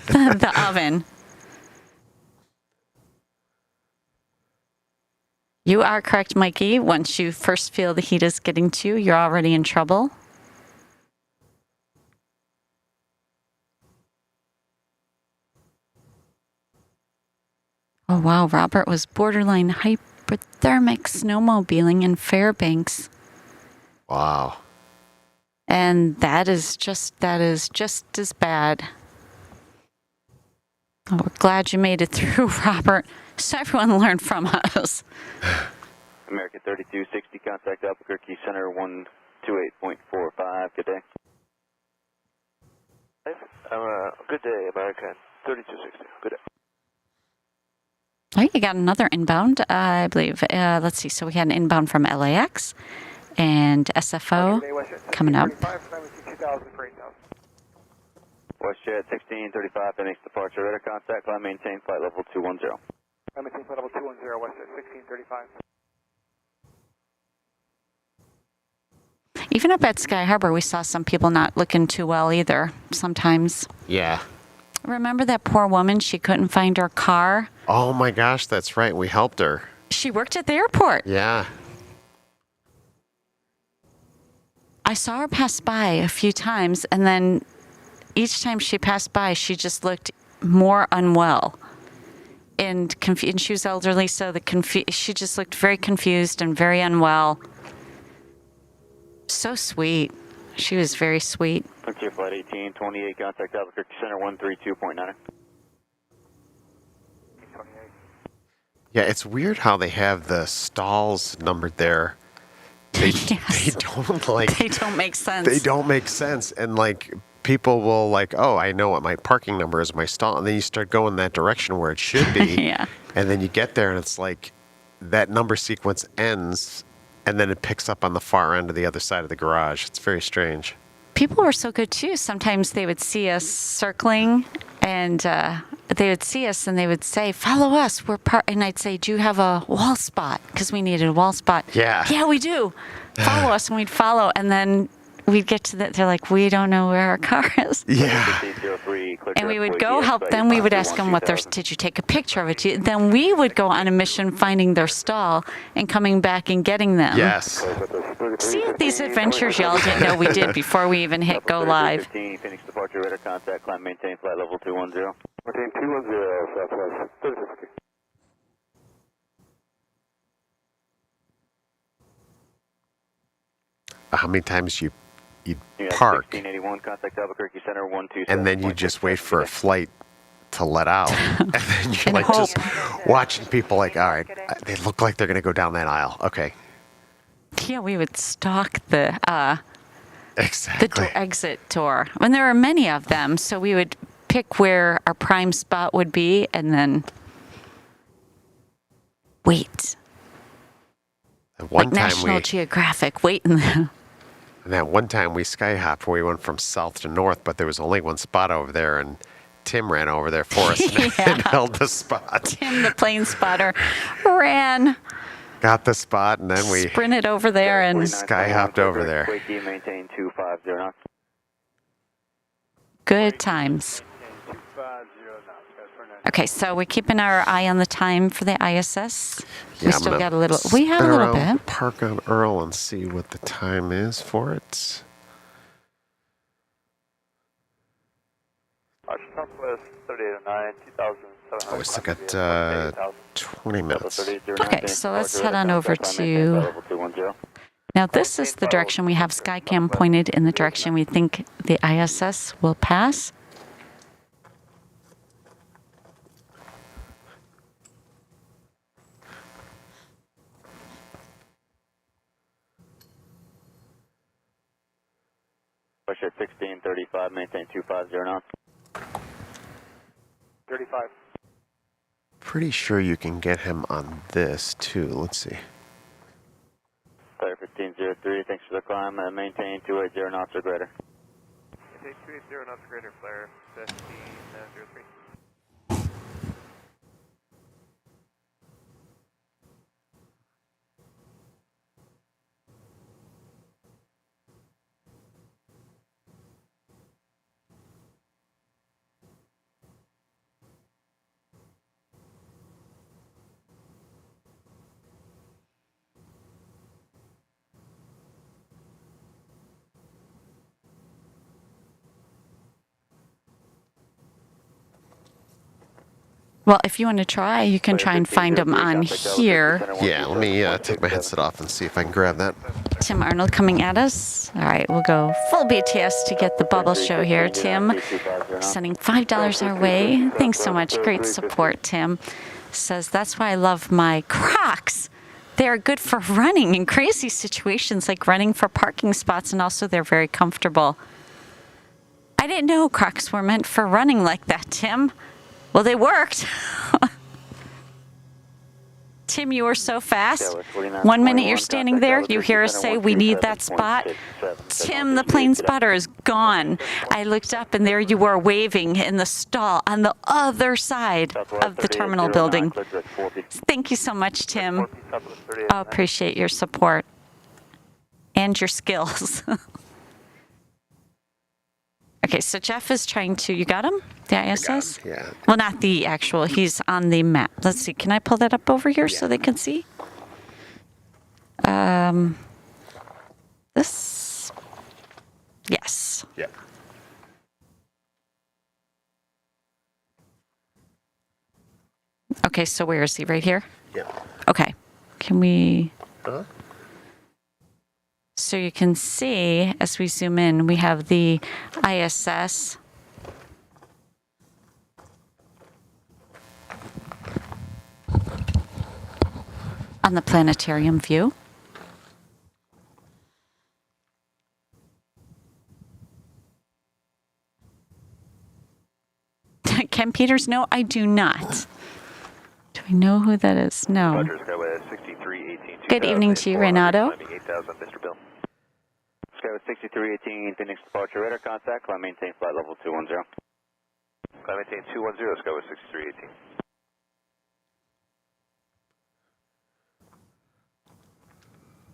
the oven. You are correct, Mikey. Once you first feel the heat is getting to you, you're already in trouble. Oh, wow. Robert was borderline hypothermic snowmobiling in Fairbanks. Wow. And that is just as bad. Oh, we're glad you made it through, Robert. So everyone learned from us. American 3260, contact Albuquerque Center 128.45. Good day. Good day, American 3260. Good day. Oh, you got another inbound, I believe. Let's see. So we had an inbound from LAX and SFO coming up. WestJet 1635, Phoenix departure, radar contact, climb maintain flight level 210. Maintain flight level 210, WestJet 1635. Even up at Sky Harbor, we saw some people not looking too well either, sometimes. Yeah. Remember that poor woman? She couldn't find her car. Oh my gosh, that's right. We helped her. She worked at the airport. Yeah. I saw her pass by a few times, and then each time she passed by, she just looked more unwell and confused. And she was elderly, so she just looked very confused and very unwell. So sweet. She was very sweet. Frontier Flight 1828, contact Albuquerque Center 132.9. Yeah, it's weird how they have the stalls numbered there. They don't like. They don't make sense. They don't make sense, and like people will like, oh, I know what my parking number is, my stall, and then you start going that direction where it should be. Yeah. And then you get there, and it's like that number sequence ends, and then it picks up on the far end of the other side of the garage. It's very strange. People were so good too. Sometimes they would see us circling, and they would see us and they would say, "Follow us." And I'd say, "Do you have a wall spot?" Because we needed a wall spot. Yeah. Yeah, we do. Follow us, and we'd follow, and then we'd get to that. They're like, "We don't know where our car is." Yeah. And we would go help them. We would ask them did you take a picture of it? Then we would go on a mission finding their stall and coming back and getting them. Yes. See these adventures y'all didn't know we did before we even hit go live. Phoenix departure, radar contact, climb maintain flight level 210. Maintain 210, Southwest 3060. How many times you park 1681, contact Albuquerque Center 127. and then you just wait for a flight to let out, and then you're And like hope. just watching people like, all right, they look like they're gonna go down that aisle. Okay. Yeah, we would stalk the Exactly. exit door. And there were many of them, so we would pick where our prime spot would be and then wait. And one Like time National Geographic, wait in the... and that one time we sky hopped where we went from south to north, but there was only one spot over there, and Tim ran over there for us and held the spot. Tim, the plane spotter, ran, Got the spot, and then we sprinted over there and... sky hopped over there. Wakey, maintain 250 knots. Good times. Okay, so we're keeping our eye on the time for the ISS. We Yeah, I'm still gonna got a little... We have a spin little around, bit. Park on Earl and see what the time is for it. Southwest 3809, 2700. We still got 20 minutes. Okay, so let's head on over to... Now, this is the direction we have Skycam pointed in the direction we think the ISS will pass. Push at 1635, maintain 250 knots. 35. Pretty sure you can get him on this too. Let's see. Flare 1503, thanks for the climb. Maintain 280 knots or greater. Maintain 280 knots greater, flare 1503. Well, if you want to try, you can try and find them on here. Yeah, let me take my headset off and see if I can grab that. Tim Arnold coming at us. All right, we'll go full BTS to get the bubble show here. Tim sending $5 our way. Thanks so much. Great support, Tim. Says, that's why I love my Crocs. They are good for running in crazy situations like running for parking spots, and also they're very comfortable. I didn't know Crocs were meant for running like that, Tim. Well, they worked. Tim, you were so fast. 1 minute you're standing there, you hear us say, we need that spot. Tim, the plane spotter, is gone. I looked up and there you were waving in the stall on the other side of the terminal building. Thank you so much, Tim. I appreciate your support and your skills. Okay, so Jeff is trying to, you got him? The ISS? Yeah. Well, not the actual, he's on the map. Let's see, can I pull that up over here so they can see? This? Yes. Yeah. Okay, so where is he? Right here? Yeah. Okay. Can we... Huh? So you can see, as we zoom in, we have the ISS. On the planetarium view. Ken Peters? No, I do not. Do I know who that is? No. Good evening to you, Renato. Skyway 6318, Phoenix departure, radar contact, climb maintain flight level 210. Climb maintain 210, Skyway 6318.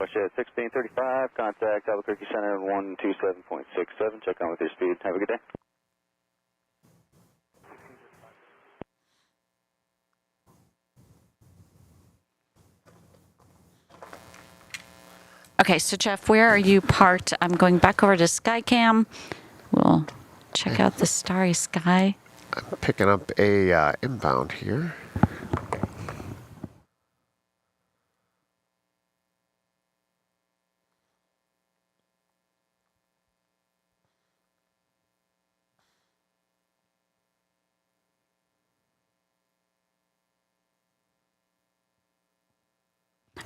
Russia 1635, contact Albuquerque Center 127.67, check on with your speed, have a good day. Okay, so Jeff, where are you parked? I'm going back over to Skycam. We'll check out the starry sky. I'm picking up a inbound here.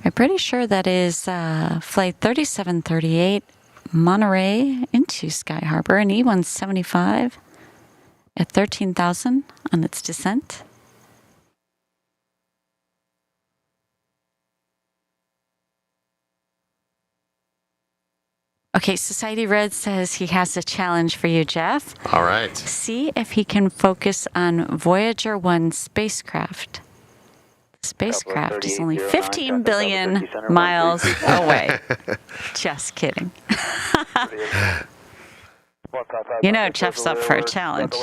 I'm pretty sure that is flight 3738 Monterey into Sky Harbor, an E-175 at 13,000 on its descent. Okay, Society Red says he has a challenge for you, Jeff. All right. See if he can focus on Voyager 1 spacecraft. Spacecraft is only 15 billion miles away. Just kidding. You know, Jeff's up for a challenge. The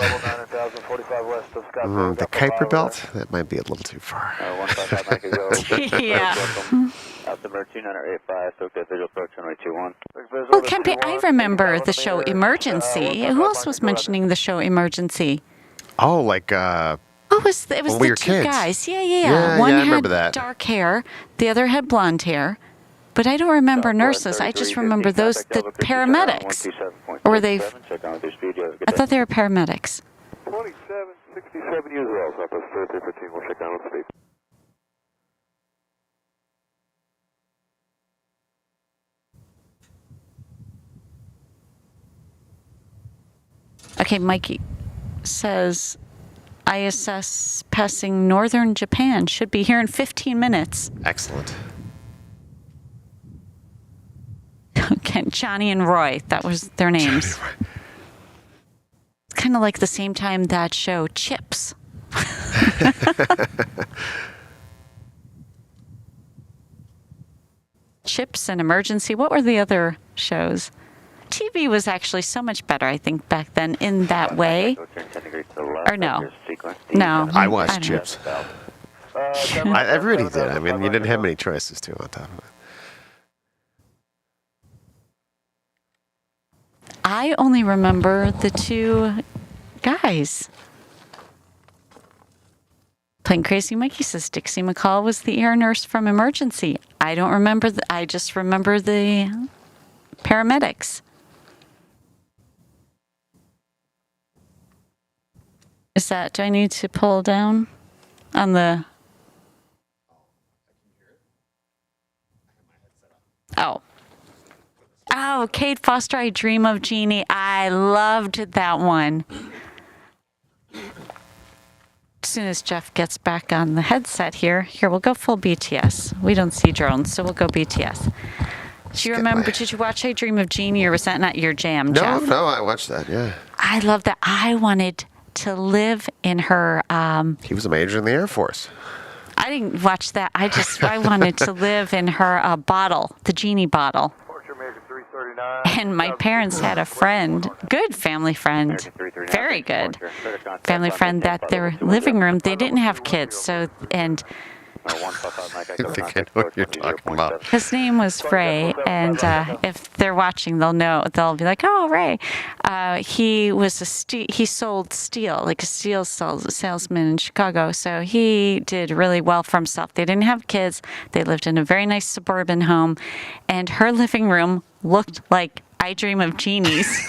Kuiper Belt? That might be a little too far. Yeah. Well, Kempe, I remember the show Emergency. Who else was mentioning the show Emergency? Oh, like... Oh, it was the two guys. Yeah. One I had remember that. dark hair, the other had blonde hair. But I don't remember nurses. I just remember the paramedics. Or were they... I thought they were paramedics. 2767 use well, Southwest 3315, we'll check down with speed. Okay, Mikey says ISS passing northern Japan should be here in 15 minutes. Excellent. Okay, Johnny and Roy, that was their names. It's kind of like the same time that show Chips. Chips and Emergency. What were the other shows? TV was actually so much better, I think, back then in that way. Or no? No. I watched Chips. Everybody did. I mean, you didn't have many choices, too, on top of it. I only remember the two guys Plain Crazy Mikey says Dixie McCall was the air nurse from Emergency. I don't remember. I just remember the paramedics. Is that, do I need to pull down on the... Oh. Oh, Kate Foster, I Dream of Jeannie. I loved that one. As soon as Jeff gets back on the headset here, we'll go full BTS. We don't see drones, so we'll go BTS. Do you remember, did you watch I Dream of Jeannie, or was that not your jam, Jeff? No, I watched that, yeah. I love that. I wanted to live in her... He was a major in the Air Force. I didn't watch that. I wanted to live in her bottle, the genie bottle. And my parents had a friend, good family friend, very good family friend, that their living room, they didn't have kids. So, and I think I know what you're talking about. his name was Ray, and if they're watching, they'll know. They'll be like, "Oh, Ray." He was he sold steel, like a steel salesman in Chicago. So he did really well for himself. They didn't have kids. They lived in a very nice suburban home, and her living room looked like I Dream of Jeannie's.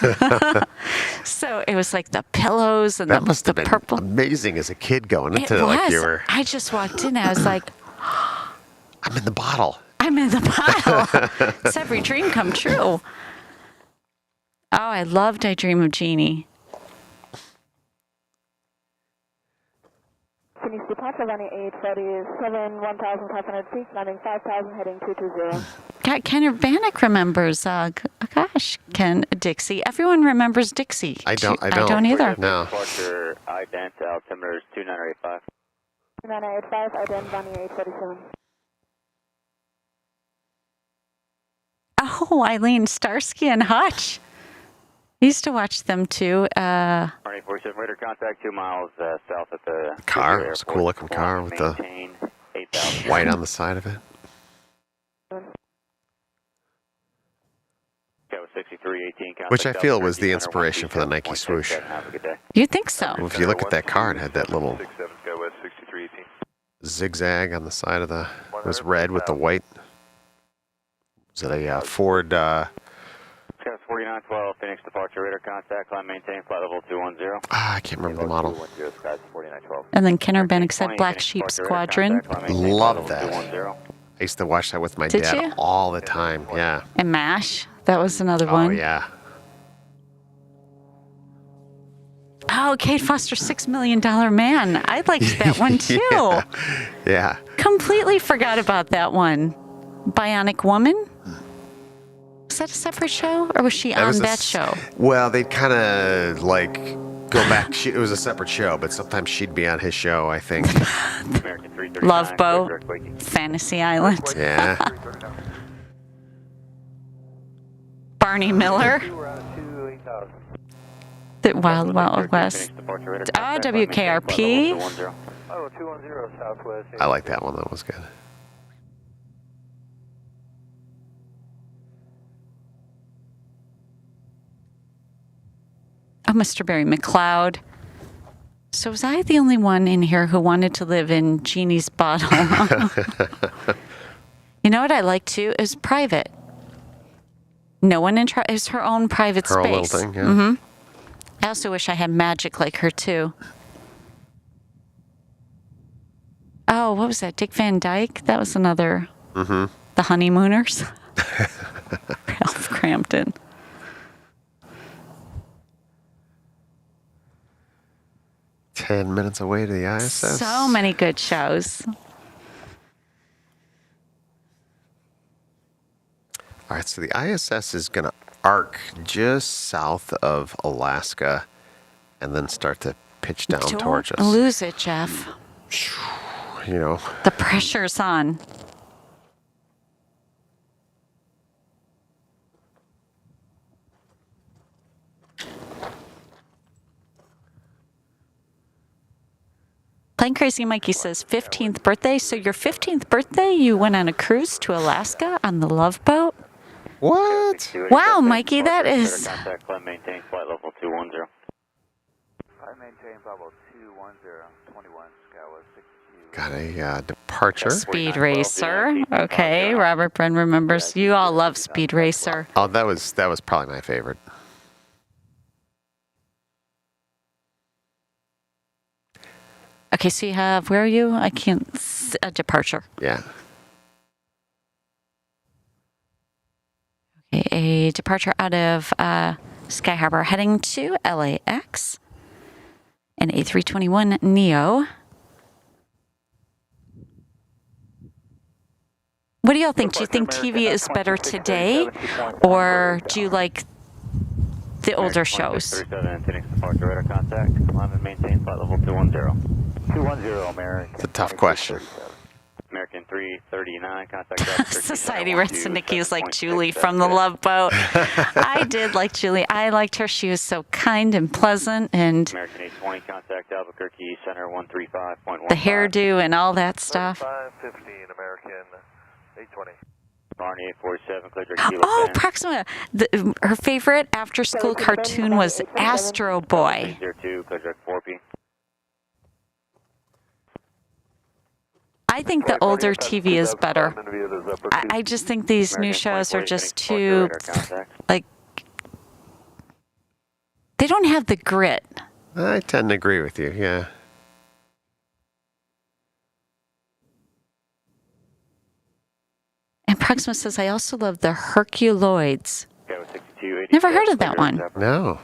So it was like the pillows and that must have the been purple. amazing as a kid going into It like was. you were. I just walked in. I was like, I'm in the bottle. I'm in the bottle. It's every dream come true. Oh, I loved I Dream of Jeannie. Phoenix departure running 847, 1,500 feet, landing 5,000, heading 220. God, Ken Urbanik remembers, gosh, Ken, Dixie. Everyone remembers Dixie. I don't either. No. Departure ident altimeter is 2985. 2985, ident running 847. Oh, Eileen Starsky and Hutch. I used to watch them too. Arnie 47 radar contact 2 miles south at the Car. It was a cool looking car with the white on the side of it. Which I feel was the inspiration for the Nike swoosh. You think so? Well, if you look at that car, it had that little zigzag on the side of the... It was red with the white. Was it a Ford... Sky 4912, Phoenix departure, radar contact, climb maintain, flight level 210. I can't remember the model. And then Ken Urbanik said Black Sheep Squadron. Love that. I used to watch that with my Did dad you? all the time. Yeah. And MASH. That was another one. Oh, yeah. Oh, Kate Foster, $6 Million Man. I liked that one too. Yeah. Completely forgot about that one. Bionic Woman? Was that a separate show, or was she on that show? Well, they'd kind of like go back. It was a separate show, but sometimes she'd be on his show, I think. Love Boat, Fantasy Island. Yeah. Barney Miller. The Wild Wild West. WKRP. Oh, 210 Southwest. I like that one. That was good. Oh, Mr. Barry McLeod. So was I the only one in here who wanted to live in Jeannie's bottle? You know what I like too? It was private. No one it was her own private Her own space. little thing, yeah. I also wish I had magic like her too. Oh, what was that? Dick Van Dyke? That was another. The Honeymooners. Ralph Crampton. "10 minutes away to the ISS." So many good shows. All right, so the ISS is going to arc just south of Alaska and then start to pitch down towards us. Don't lose it, Jeff. You know. The pressure's on. Plain Crazy Mikey says 15th birthday. So your 15th birthday, you went on a cruise to Alaska on the Love Boat? What? Wow, Mikey, that is... Contact, climb maintain, flight level 210. maintain level 210, 21, SkyOps 62. Got a departure. Speed Racer. Okay, Robert Bren remembers. You all love Speed Racer. Oh, that was probably my favorite. Okay, so you have, where are you? I can't, a departure. Yeah. Okay, a departure out of Sky Harbor heading to LAX. An A321 Neo. What do y'all think? Do you think TV is better today, or do you like the older shows? 37, Phoenix departure radar contact. Climb and maintain flight level 210. 210, American. It's a tough question. American 339, contact. Society writes to Nikki is like Julie from The Love Boat. I did like Julie. I liked her. She was so kind and pleasant, and American 820, contact Albuquerque Center 135.1. the hairdo and all that stuff. 15, American 820. Barney 847, clear direct kilo. Oh, Proxima. Her favorite after-school cartoon was Astro Boy. 02, clear direct 4P. I think the older TV is better. I just think these new shows are just too, like, they don't have the grit. I tend to agree with you, yeah. And Proxima says, I also love the Herculoids. Never heard of that one. No.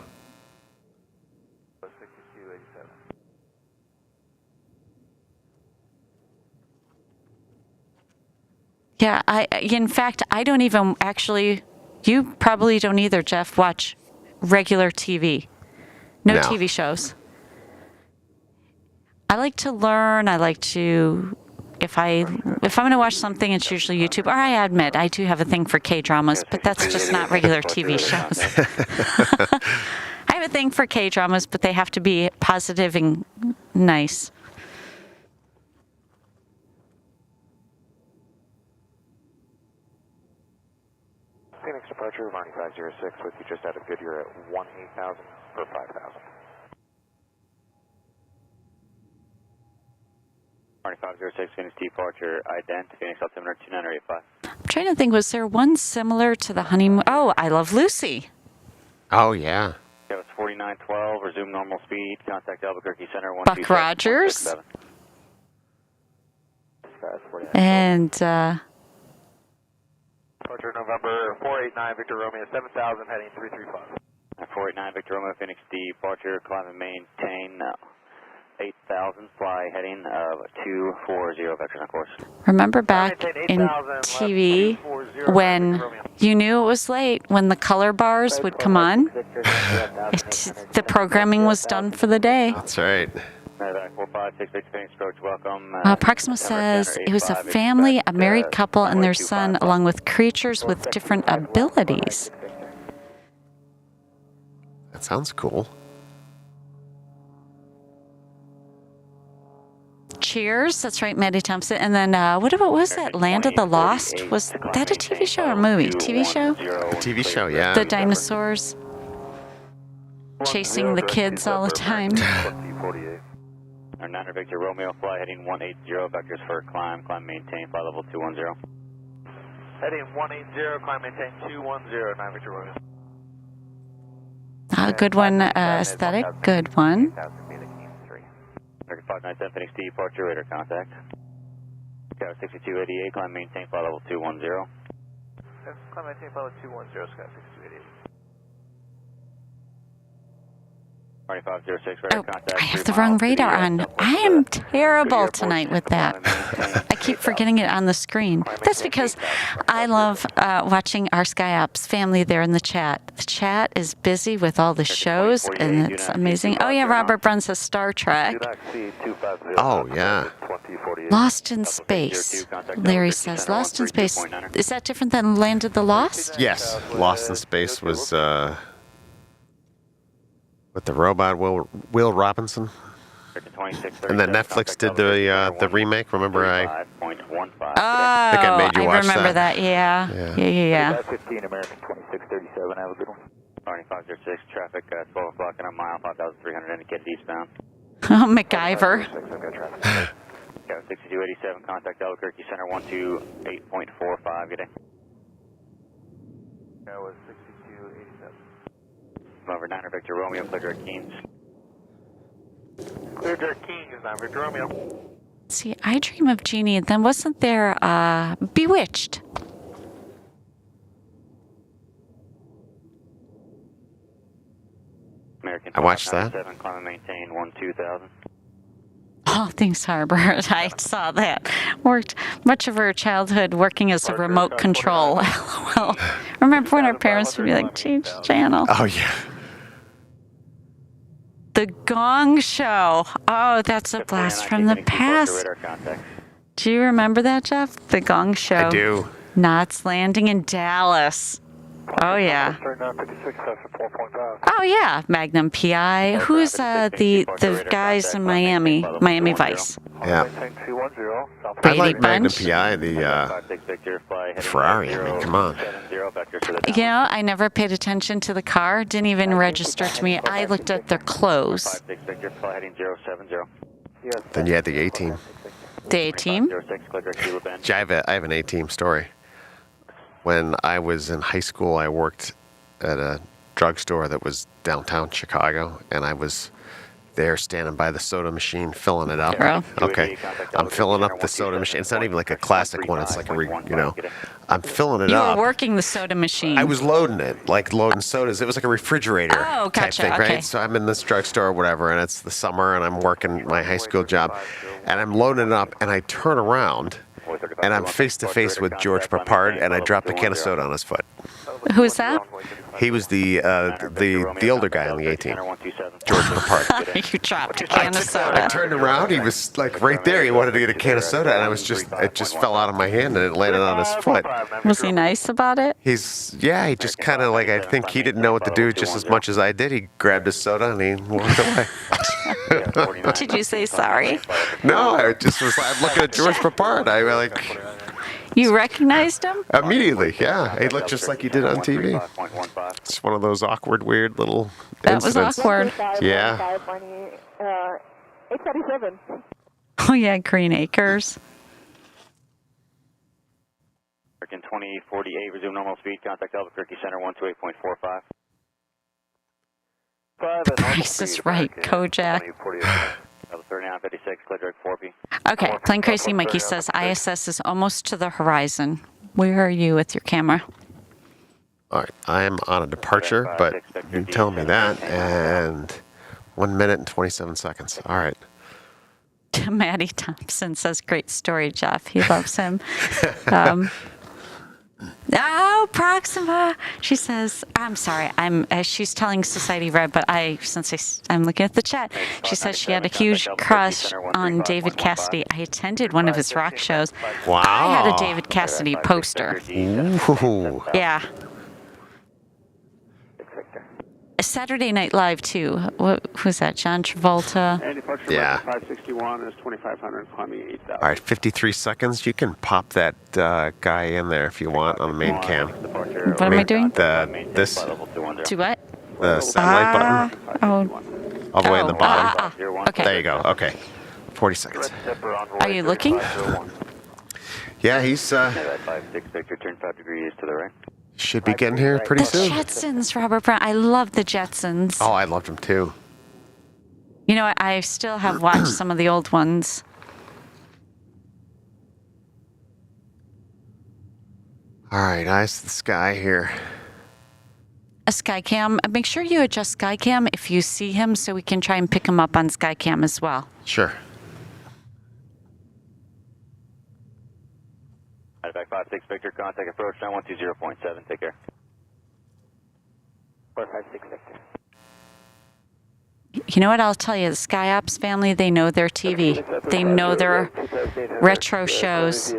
Yeah, in fact, I don't even actually, you probably don't either, Jeff, watch regular TV. No TV shows. I like to learn. I like to, if I'm going to watch something, it's usually YouTube. Or I admit, I do have a thing for K-dramas, but that's just not regular TV shows. I have a thing for K-dramas, but they have to be positive and nice. Phoenix departure, Barney 506, with you just out of Goodyear at 18,000 for 5,000. Barney 506, Phoenix departure, ident, Phoenix altimeter 2985. I'm trying to think, was there one similar to the honeymoon? Oh, I Love Lucy. Oh, yeah. That was 4912, resume normal speed, contact Albuquerque Center 127. Buck Rogers. And, Departure November 489, Victor Romeo 7000, heading 335. 489, Victor Romeo, Phoenix departure, climb and maintain 8,000, fly heading of 240, vectors on course. remember back in TV when you knew it was late, when the color bars would come on, the programming was done for the day. That's right. Proxima says it was a family, a married couple, and their son, along with creatures with different abilities. That sounds cool. Cheers, that's right, Maddie Thompson. And then what was that? Land of the Lost? Was that a TV show or a movie? TV show? A TV show, yeah. The dinosaurs chasing the kids all the time. 9 Victor Romeo, fly heading 180, vectors for climb, maintain, fly level 210. Heading 180, climb, maintain 210, 9 Victor Romeo. Good one, aesthetic, good one. 597, Phoenix departure, radar contact. Sky 6288, climb, maintain, fly level 210. Climb, maintain, fly level 210, Sky 6288. Oh, I have the wrong radar on. I am terrible tonight with that. I keep forgetting it on the screen. That's because I love watching our SkyOps family there in the chat. The chat is busy with all the shows, and it's amazing. Oh, yeah, Robert Brun says Star Trek. Oh, yeah. Lost in Space. Larry says Lost in Space. Is that different than Land of the Lost? Yes. Lost in Space was... with the robot Will Robinson, and then Netflix did the remake. Remember, I think I made you watch remember that. Yeah. 15 American 2637. Have a good one. Arnie 506, traffic 12 o'clock in a mile, 5,300 indicated eastbound. Oh, MacGyver. Got 6287, contact Albuquerque Center 128.45, good day. That was 6287. Over 9 Victor Romeo, clear direct Keynes. Clear direct Keynes, 9 Victor Romeo. See, I dream of Jeannie. Then wasn't there Bewitched? American I watched that. 7, climb and maintain 12000. Oh, thanks, Harbor. I saw that. Worked much of her childhood working as a remote control. LOL. Remember when our parents would be like, change the channel? Oh, yeah. The Gong Show. Oh, that's a blast from the past. Do you remember that, Jeff? The Gong Show. I do. Knots Landing in Dallas. Oh, yeah. 3956, 4.5. Oh, yeah. Magnum PI. Who's the guys in Miami? Miami Vice. Yeah. Maintain 210, South I Brady like Magnum Bunch. PI, the Ferrari. I mean, come on. You know, I never paid attention to the car. Didn't even register to me. I looked at their clothes. Then you had the A-Team. The A-Team? I have an A-Team story. When I was in high school, I worked at a drugstore that was downtown Chicago, and I was there standing by the soda machine filling it up. Girl. Okay, I'm filling up the soda machine. It's not even like a classic one. It's like I'm filling it You up. were working the soda machine. I was loading it, like loading sodas. It was like a refrigerator Oh, type gotcha, thing, okay. right? So I'm in this drugstore or whatever, and it's the summer, and I'm working my high school job, and I'm loading it up, and I turn around, and I'm face to face with George Papard, and I dropped a can of soda on his foot. Who's that? He was the older guy on the A-Team, George Papard. You dropped a can of I soda. turned around. He was like right there. He wanted to get a can of soda, and it just fell out of my hand and it landed on his foot. Was he nice about it? He just kind of like, I think he didn't know what to do just as much as I did. He grabbed his soda and he walked away. Did you say sorry? No, I'm looking at George Papard. I like You recognized him? immediately. Yeah, he looked just like he did on TV. It's one of those awkward, weird little That was incidents. awkward. Yeah. 837. Oh, yeah, Green Acres. American 2048, resume normal speed, contact Albuquerque Center 128.45. The Price is Right, Kojak. 3956, clear direct 4P. Okay, Plane Crazy Mikey says ISS is almost to the horizon. Where are you with your camera? All right, I am on a departure, but you're telling me that, and 1 minute and 27 seconds. All right. Maddie Thompson says, great story, Jeff. He loves him. Oh, Proxima. She says, I'm sorry. She's telling Society Red, but I'm looking at the chat. She says she had a huge crush on David Cassidy. I attended one of his rock shows. Wow. I had a David Cassidy poster. Ooh. Yeah. Saturday Night Live, too. Who's that? John Travolta? Yeah. 561 is 2500, climbing 8,000. All right, 53 seconds. You can pop that guy in there if you want on the main cam. What am I doing? This, To what? the satellite button, Oh, all the way in the bottom. Okay. There you go. Okay. 40 seconds. Are you looking? Yeah, he's 56 Victor, turn 5 degrees to the right. should be getting here pretty The soon. Jetsons, Robert Brown. I love the Jetsons. Oh, I loved him too. You know what? I still have watched some of the old ones. All right, eyes to the sky here. A Skycam. Make sure you adjust Skycam if you see him so we can try and pick him up on Skycam as well. Sure. Back 56 Victor, contact approach 9120.7. Take care. 456 Victor. You know what? I'll tell you, the SkyOps family, they know their TV. They know their retro shows.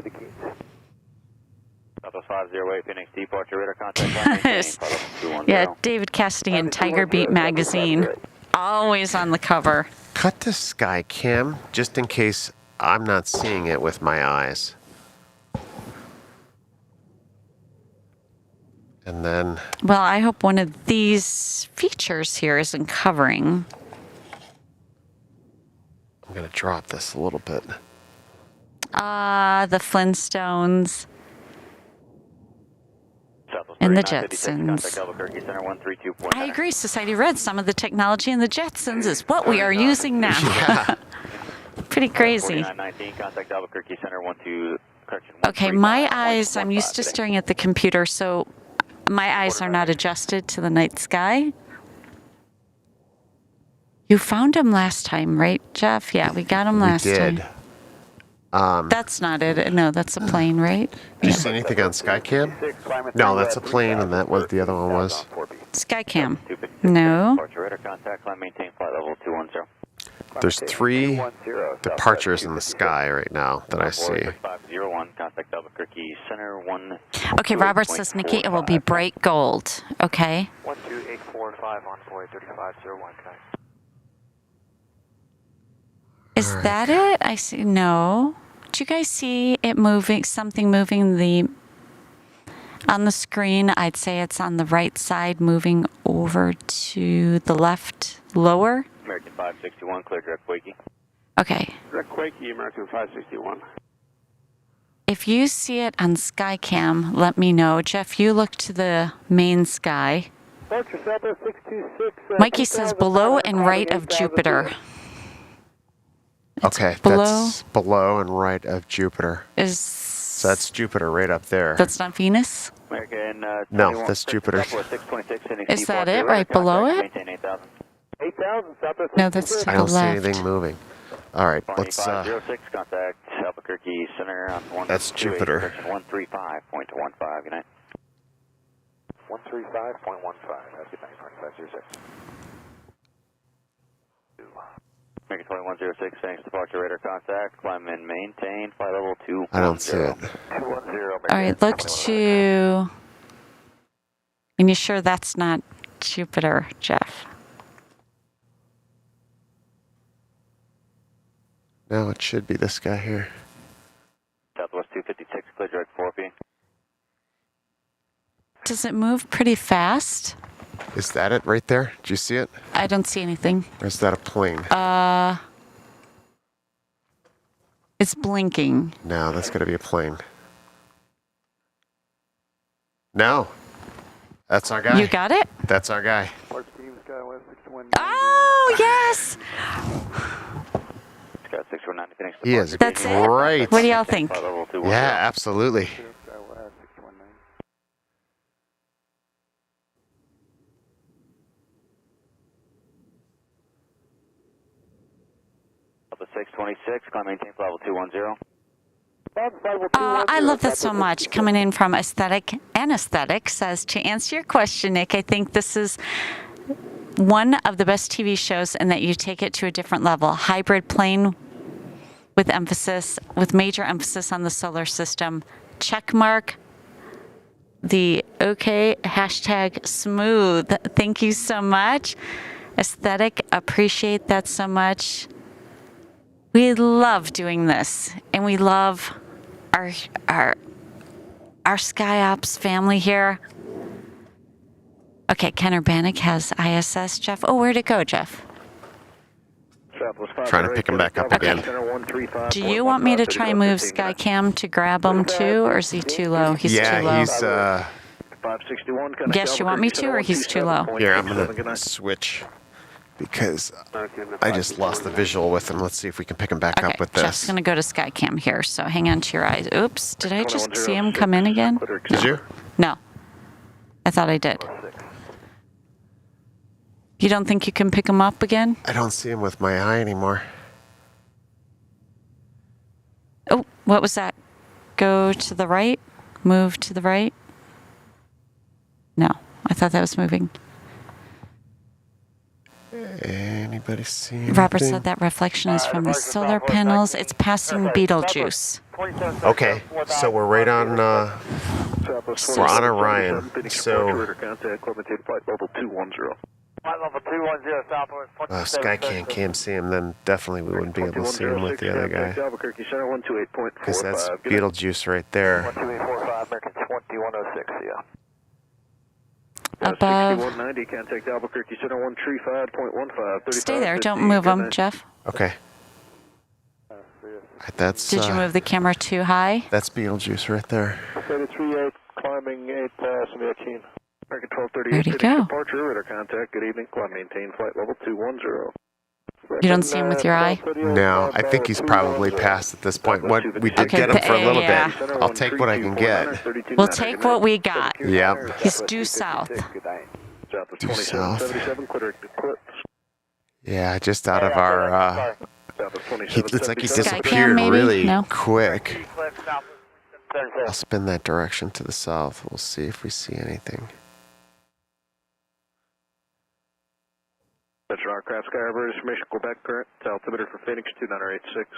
Alpha 508, Phoenix departure radar contact. Yeah, David Cassidy and Tiger Beat magazine. Always on the cover. Cut to Skycam just in case I'm not seeing it with my eyes. And then... Well, I hope one of these features here isn't covering. I'm going to drop this a little bit. Ah, the Flintstones. And the Jetsons. I agree, Society Red. Some of the technology in the Jetsons is what we are using now. Yeah. Pretty crazy. Okay, my eyes, I'm used to staring at the computer, so my eyes are not adjusted to the night sky. You found him last time, right, Jeff? Yeah, we got him last time. That's not it. No, that's a plane, right? Did you see anything on SkyCam? No, that's a plane, and that was the other one was. SkyCam. No. There's 3 departures in the sky right now that I see. Okay, Robert says Nikki, it will be bright gold. Okay. 12845 envoy 3501. Is that it? I see. No. Do you guys see it moving? Something moving on the screen? I'd say it's on the right side, moving over to the left, lower. American 561, clear direct Wakey. Okay. Direct Wakey, American 561. If you see it on SkyCam, let me know. Jeff, you look to the main sky. Mikey says below and right of Jupiter. Okay, that's below and right of Jupiter. So that's Jupiter right up there. That's not Venus? No, that's Jupiter. Is that it, right below it? No, that's to I the don't see left. anything moving. All right, let's... contact Albuquerque Center on 128, that's Jupiter. 135.15, good night. 135.15, that's good night, 2506. American 2106, thanks, departure radar contact, climb and maintain, flight level 210. I don't see it. 210. All right, look to... And you sure that's not Jupiter, Jeff? No, it should be this guy here. Southwest 256, clear direct 4P. Does it move pretty fast? Is that it right there? Do you see it? I don't see anything. Or is that a plane? It's blinking. No, that's got to be a plane. No. That's our guy. You got it? That's our guy. Oh, yes! He is That's it? great. What do y'all think? Yeah, absolutely. Alpha 626, climb maintain flight level 210. I love that so much. Coming in from Aesthetic and Aesthetic says, to answer your question, Nick, I think this is one of the best TV shows in that you take it to a different level. Hybrid plane with major emphasis on the solar system. Check mark the okay hashtag smooth. Thank you so much. Aesthetic, appreciate that so much. We love doing this, and we love our SkyOps family here. Okay, Ken Urbanik has ISS, Jeff. Oh, where'd it go, Jeff? Trying to pick him back up again. Do you want me to try and move SkyCam to grab him too, or is he too low? He's too low. Yeah, he's... Guess you want me to, or he's too low? Here, I'm going to switch because I just lost the visual with him. Let's see if we can pick him back up with this. Jeff's going to go to SkyCam here, so hang on to your eyes. Oops, did I just see him come in again? Did you? No. I thought I did. You don't think you can pick him up again? I don't see him with my eye anymore. Oh, what was that? Go to the right? Move to the right? No, I thought that was moving. Anybody see anything? Robert said that reflection is from the solar panels. It's passing Betelgeuse. Okay, so we're right on, we're on Orion. So, SkyCam can't see him, then definitely we wouldn't be able to see him with the other guy. Because that's Betelgeuse right there. 12845, American 2106, yeah. above. 6190, contact Albuquerque Center 135.15. Stay there. Don't move them, Jeff. Okay. That's. Did you move the camera too high? That's Beetlejuice right there. 33.8, climbing 8 past 18. American 1238. Where'd he go? Departure, radar contact. Good evening. Climb maintain flight level 210. You don't see him with your eye? No, I think he's probably passed at this point. What we did get him for a little bit. I'll take what I can get. We'll take what we got. Yep. He's due south. Due south. Yeah, just out of our. It's like he disappeared really quick. I'll spin that direction to the south. We'll see if we see anything. That's our craft sky harbor information, Quebec current, altimeter for Phoenix 2986.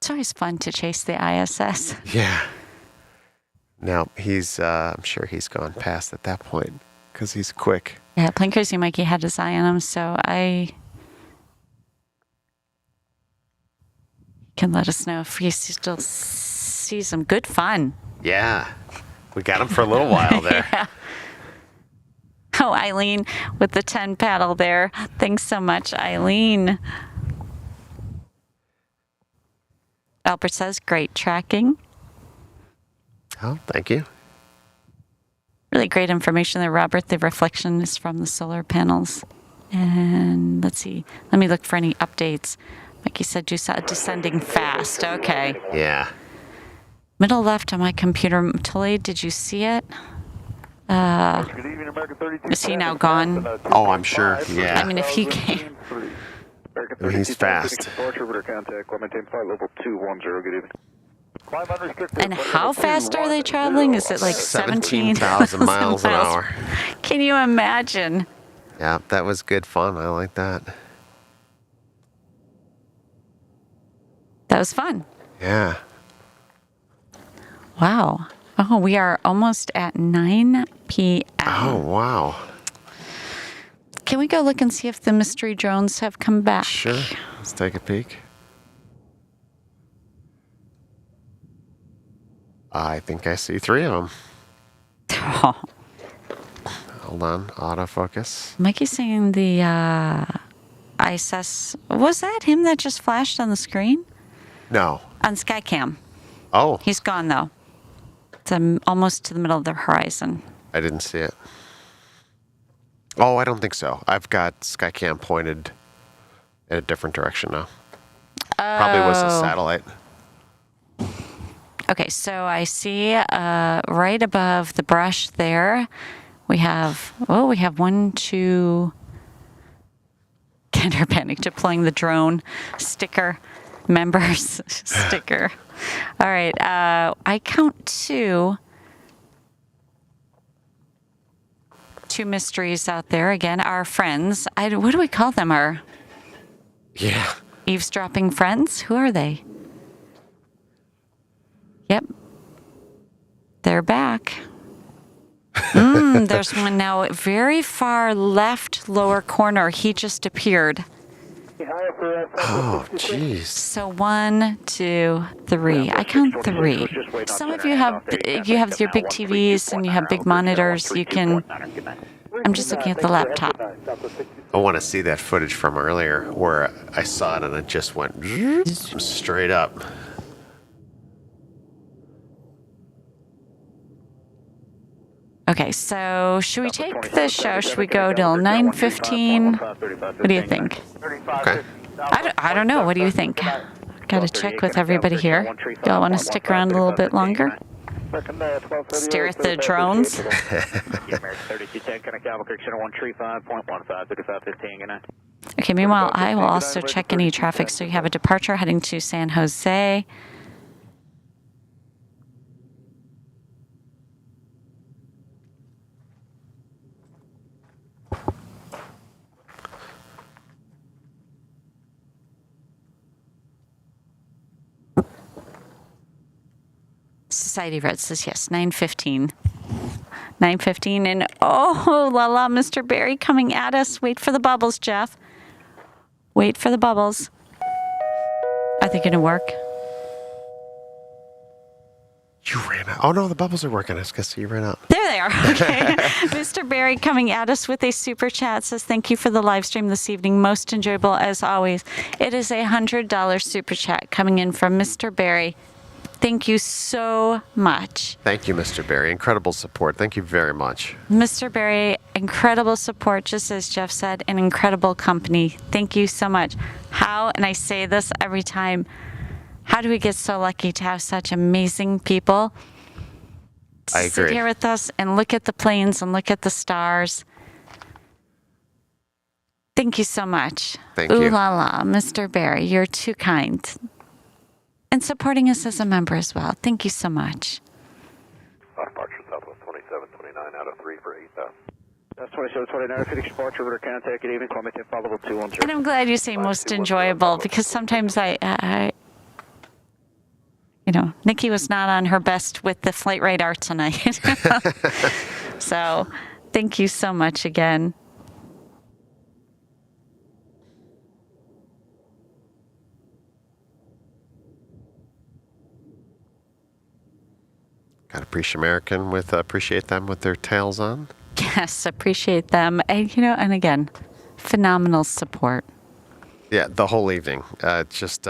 It's always fun to chase the ISS. Yeah. Now, I'm sure he's gone past at that point because he's quick. Yeah, Plane Crazy Mikey had his eye on him, so I can let us know if he still sees him. Good fun. Yeah. We got him for a little while there. Yeah. Oh, Eileen with the 10 paddle there. Thanks so much, Eileen. Albert says, great tracking. Oh, thank you. Really great information there, Robert. The reflection is from the solar panels. And let's see. Let me look for any updates. Mikey said descending fast. Okay. Yeah. Middle left on my computer. Tully, did you see it? Is he now gone? Oh, I'm sure. Yeah. I mean, if he came. He's fast. And how fast are they traveling? Is it like 17,000 miles an hour? Can you imagine? Yeah, that was good fun. I like that. That was fun. Yeah. Wow. Oh, we are almost at 9 p.m. Oh, wow. Can we go look and see if the mystery drones have come back? Sure. Let's take a peek. I think I see 3 of them. Oh. Hold on. Autofocus. Mikey's saying the ISS. Was that him that just flashed on the screen? No. On Skycam. Oh. He's gone, though. It's almost to the middle of the horizon. I didn't see it. Oh, I don't think so. I've got Skycam pointed in a different direction now. Probably was a satellite. Okay, so I see right above the brush there, we have 1, 2, Kinder Panic deploying the drone sticker, members sticker. All right, I count 2 mysteries out there. Again, our friends. What do we call them? Our eavesdropping friends? Who are they? Yep. They're back. There's one now very far left lower corner. He just appeared. Oh, jeez. So 1, 2, 3. I count 3. Some of you have your big TVs and you have big monitors. You can. I'm just looking at the laptop. I want to see that footage from earlier where I saw it and it just went straight up. Okay, so should we take the show? Should we go till 9:15? What do you think? Okay. I don't know. What do you think? Got to check with everybody here. Y'all want to stick around a little bit longer? Stare at the drones? Okay, meanwhile, I will also check any traffic. So you have a departure heading to San Jose. Society Red says yes, 9:15. 9:15, and oh, la la, Mr. Barry coming at us. Wait for the bubbles, Jeff. Wait for the bubbles. Are they going to work? You ran out. Oh, no, the bubbles are working. I was going to see you ran out. There they are. Okay. Mr. Barry coming at us with a super chat says, thank you for the live stream this evening. Most enjoyable as always. It is a $100 super chat coming in from Mr. Barry. Thank you so much. Thank you, Mr. Barry. Incredible support. Thank you very much. Mr. Barry, incredible support, just as Jeff said, an incredible company. Thank you so much. How, and I say this every time, how do we get so lucky to have such amazing people to I agree. sit here with us and look at the planes and look at the stars? Thank you so much. Thank Ooh you. la la, Mr. Barry, you're too kind. And supporting us as a member as well. Thank you so much. Departure Southwest 2729 out of 3 for 8,000. That's 2729, Phoenix departure, order contact, good evening, call me 10 followable 210. And I'm glad you say most enjoyable, because sometimes I Nikki was not on her best with the flight radar tonight. So thank you so much again. Got to appreciate them with their tails on. Yes, appreciate them. And, and again, phenomenal support. Yeah, the whole evening. Just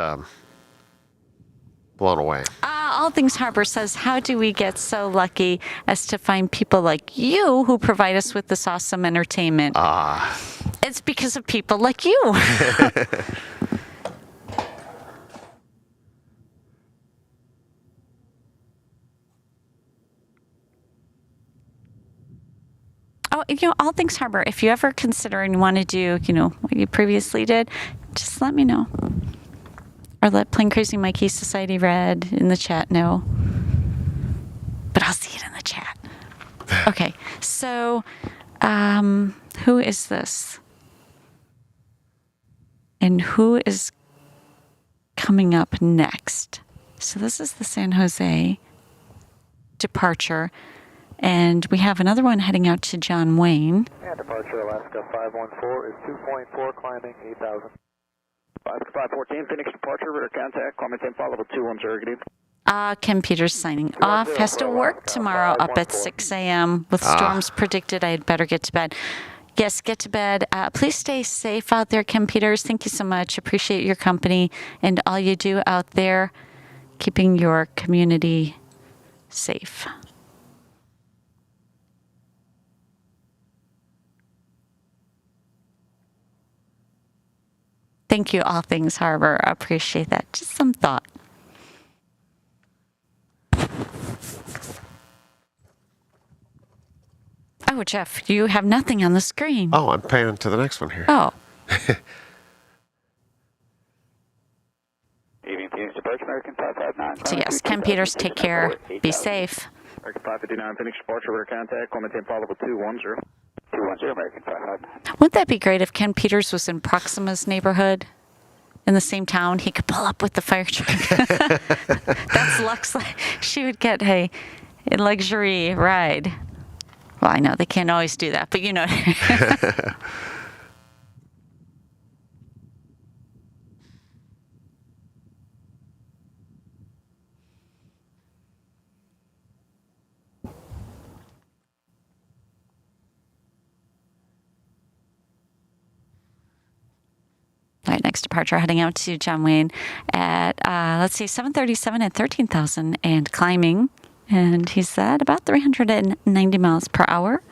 blown away. All Things Harbor says, how do we get so lucky as to find people like you who provide us with this awesome entertainment? It's because of people like you. Oh, All Things Harbor, if you ever consider and want to do, what you previously did, just let me know. Or let Plane Crazy Mikey Society Red in the chat know. But I'll see it in the chat. Okay, so who is this? And who is coming up next? So this is the San Jose departure. And we have another one heading out to John Wayne. And departure Alaska 514 is 2.4, climbing 8,000. 514, Phoenix departure, order contact, call me 10 followable 210, good evening. Ken Peters signing off. Has to work tomorrow up at 6 a.m. with storms predicted. I had better get to bed. Yes, get to bed. Please stay safe out there, Ken Peters. Thank you so much. Appreciate your company and all you do out there, keeping your community safe. Thank you, All Things Harbor. I appreciate that. Just some thought. Oh, Jeff, you have nothing on the screen. Oh, I'm panning to the next one here. Oh. Evening, Phoenix departure, American 559. So yes, Ken Peters, take care. Be safe. American 559, Phoenix departure, order contact, call me 10 followable 210. 210, American 559. Wouldn't that be great if Ken Peters was in Proxima's neighborhood? In the same town, he could pull up with the fire truck. That's Lux. She would get a luxury ride. Well, I know they can't always do that, but you know. All right, next departure, heading out to John Wayne at, 737 at 13,000 and climbing. And he's at about 390 miles per hour.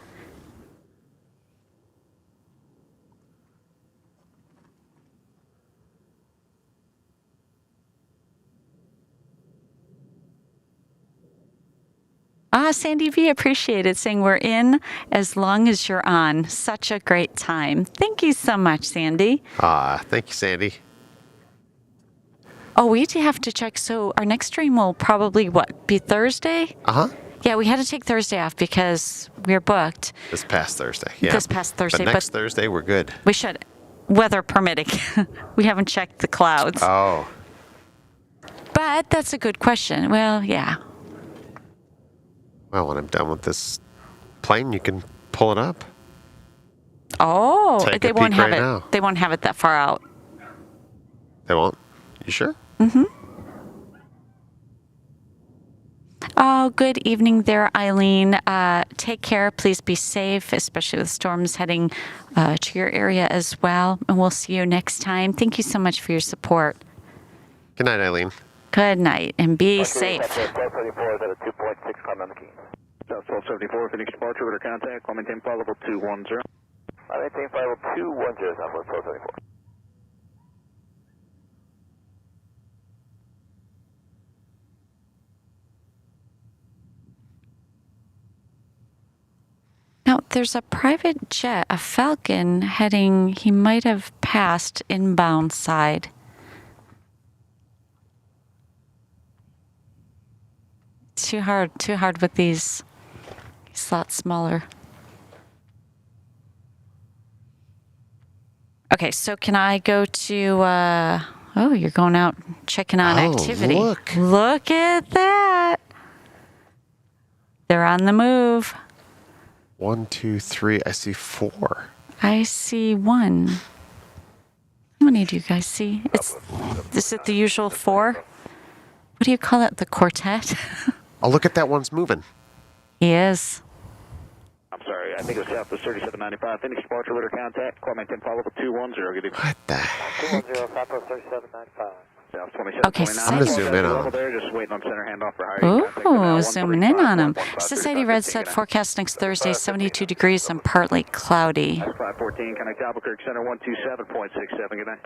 Sandy V, appreciate it, saying we're in as long as you're on. Such a great time. Thank you so much, Sandy. Thank you, Sandy. Oh, we have to check. So our next stream will probably, be Thursday? Uh-huh. Yeah, we had to take Thursday off because we're booked. This past Thursday, yeah. This past Thursday. But next Thursday, we're good. We should, weather permitting. We haven't checked the clouds. Oh. But that's a good question. Well, yeah. Well, when I'm done with this plane, you can pull it up. Oh, Take they a won't peek have right it. now. They won't have it that far out. They won't? You sure? Mm-hmm. Oh, good evening there, Eileen. Take care. Please be safe, especially with storms heading to your area as well. And we'll see you next time. Thank you so much for your support. Good night, Eileen. Good night, and be safe. 1234 is at a 2.6 climb on the Keys. South 1274, Phoenix departure, radar contact, climb maintain flight level 210. I maintain flight level 210, Southwest 1274. Now, there's a private jet, a Falcon, heading, he might have passed inbound side. Too hard with these. He's a lot smaller. Okay, so can I go to, oh, you're going out checking on activity. Look at that. They're on the move. 1, 2, 3. I see 4. I see 1. How many do you guys see? Is it the usual 4? What do you call it? The quartet? Oh, look at that one's moving. He is. I'm sorry, I think it was Southwest 3795, Phoenix departure, radar contact, climb maintain flight level 210. Good evening. What the heck? 210, Southwest 3795. South 2729. Okay, I'm going to zoom in on him. There, just waiting on center handoff for higher. Ooh, zooming in on him. Society Red said forecast next Thursday, 72 degrees and partly cloudy. 514, connect Albuquerque Center 127.67. Good night.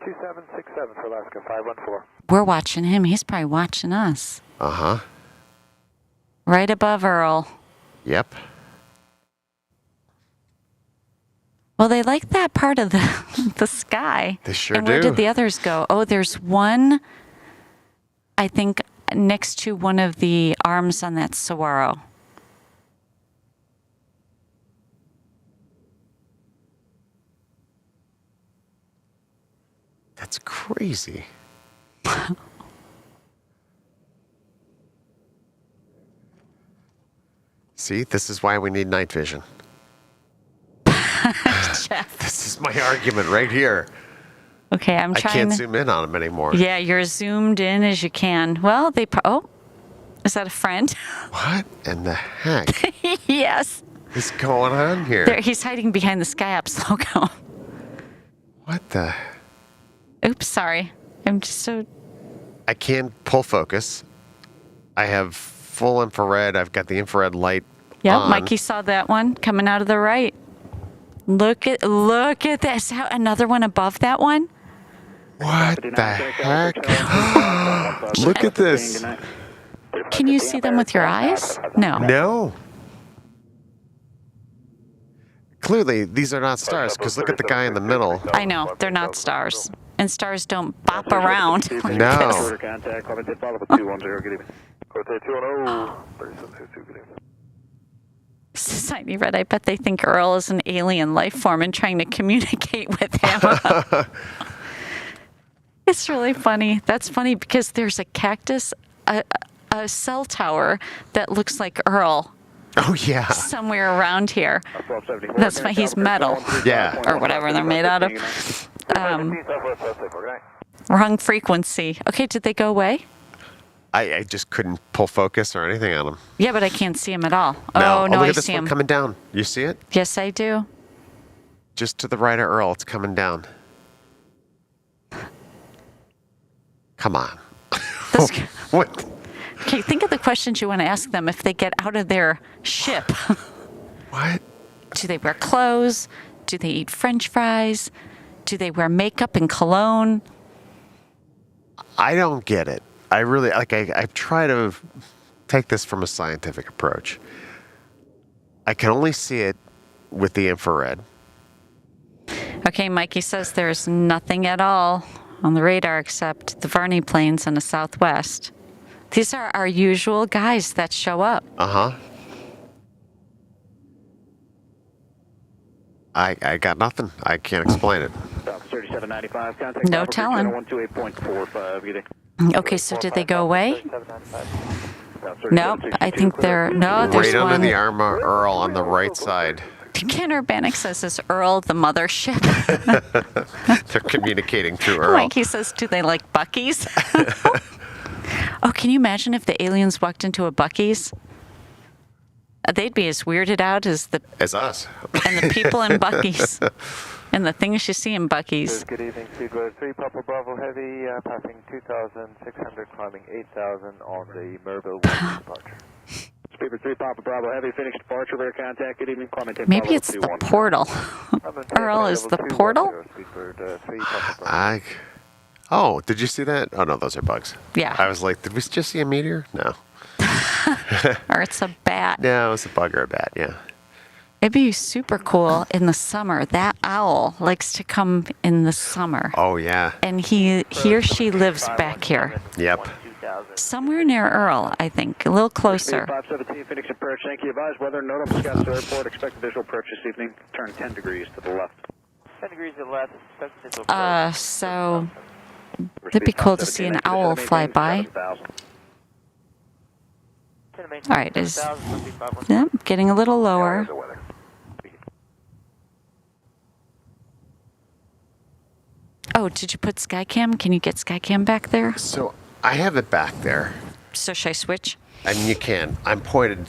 2767 for Alaska 514. We're watching him. He's probably watching us. Uh-huh. Right above Earl. Yep. Well, they like that part of the sky. They sure and where do. did the others go? Oh, there's one, I think, next to one of the arms on that saguaro. That's crazy. See, this is why we need night vision. Jeff. This is my argument right here. Okay, I'm I trying can't to... zoom in on them anymore. Yeah, you're as zoomed in as you can. Well, they... Oh, is that a friend? What in the heck Yes. is going on here? There, he's hiding behind the SkyOps logo. What the... Oops, sorry. I'm just so... I can't pull focus. I have full infrared. I've got the infrared light Yep, on. Mikey saw that one coming out of the right. Look at this. How, another one above that one? What the heck? Look at this. Can you see them with your eyes? No. No. Clearly, these are not stars, because look at the guy in the middle. I know, they're not stars. And stars don't bop around like No. this. Contact, climb maintain flight level 210. Good evening. Quartet 210, 3722, good evening. Society Red, I bet they think Earl is an alien life form and trying to communicate with him. It's really funny. That's funny because there's a cactus, a cell tower that looks like Earl Oh, yeah. somewhere around here. That's why he's metal. Yeah. Or whatever they're made out of. Wrong frequency. Okay, did they go away? I just couldn't pull focus or anything on them. Yeah, but I can't see him at all. No. Oh, no, look I at this see one him. coming down. You see it? Yes, I do. Just to the right of Earl, it's coming down. Come on. This- What? Okay, think of the questions you want to ask them if they get out of their ship. What? Do they wear clothes? Do they eat French fries? Do they wear makeup and cologne? I don't get it. I really, I try to take this from a scientific approach. I can only see it with the infrared. Okay, Mikey says there's nothing at all on the radar except the Varney Plains in the southwest. These are our usual guys that show up. Uh-huh. I got nothing. I can't explain it. South 3795, contact No Albuquerque telling. Center 128.45. Good day. Okay, so did they go away? Nope, I think they're... No, there's Right under one. the arm of Earl on the right side. Ken Urbanic says, is Earl the mothership? They're communicating through Earl. Mikey says, do they like Buc-ee's? Oh, can you imagine if the aliens walked into a Buc-ee's? They'd be as weirded out as us. And the people in Buc-ee's. And the things you see in Buc-ee's. Good evening, Speedway 3, Papa Bravo Heavy, passing 2,600, climbing 8,000 on the Merville West departure. Speedway 3, Papa Bravo Heavy, Phoenix departure, rear contact, good evening, climbing 10. Maybe it's the portal. Earl is the portal? Oh, did you see that? Oh, no, those are bugs. Yeah. I was like, did we just see a meteor? No. Or it's a bat. No, it was a bug or a bat, yeah. It'd be super cool in the summer. That owl likes to come in the summer. Oh, yeah. And he or she lives back here. Yep. Somewhere near Earl, I think. A little closer. 517 Phoenix approach, thank you. Advise weather, note on Scottsdale Airport, expect visual approach this evening. Turn 10 degrees to the left. 10 degrees to the left, expect visual approach. So it'd be cool to see an owl fly by. All right, getting a little lower. Oh, did you put Skycam? Can you get Skycam back there? So I have it back there. So should I switch? And you can. I'm pointed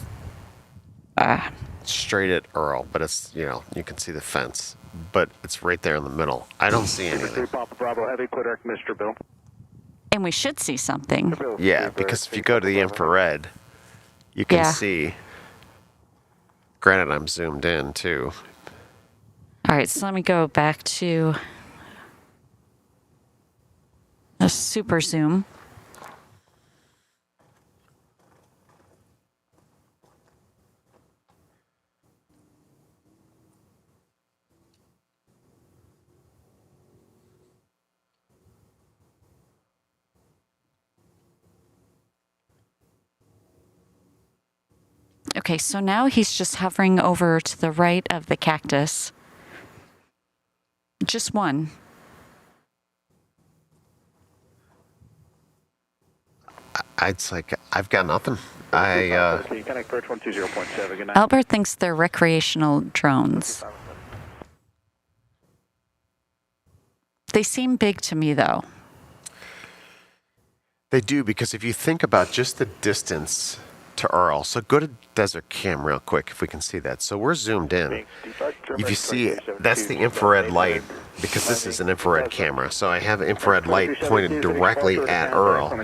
straight at Earl, but it's, you can see the fence. But it's right there in the middle. I don't see anything. Papa Bravo Heavy, clear Mr. Bill. And we should see something. Yeah, because if you go to the infrared, you can see. Granted, I'm zoomed in, too. All right, so let me go back to a super zoom. Okay, so now he's just hovering over to the right of the cactus. Just one. It's like, I've got nothing. Albert thinks they're recreational drones. They seem big to me, though. They do, because if you think about just the distance to Earl, so go to Desert Cam real quick if we can see that. So we're zoomed in. If you see, that's the infrared light, because this is an infrared camera. So I have infrared light pointed directly at Earl.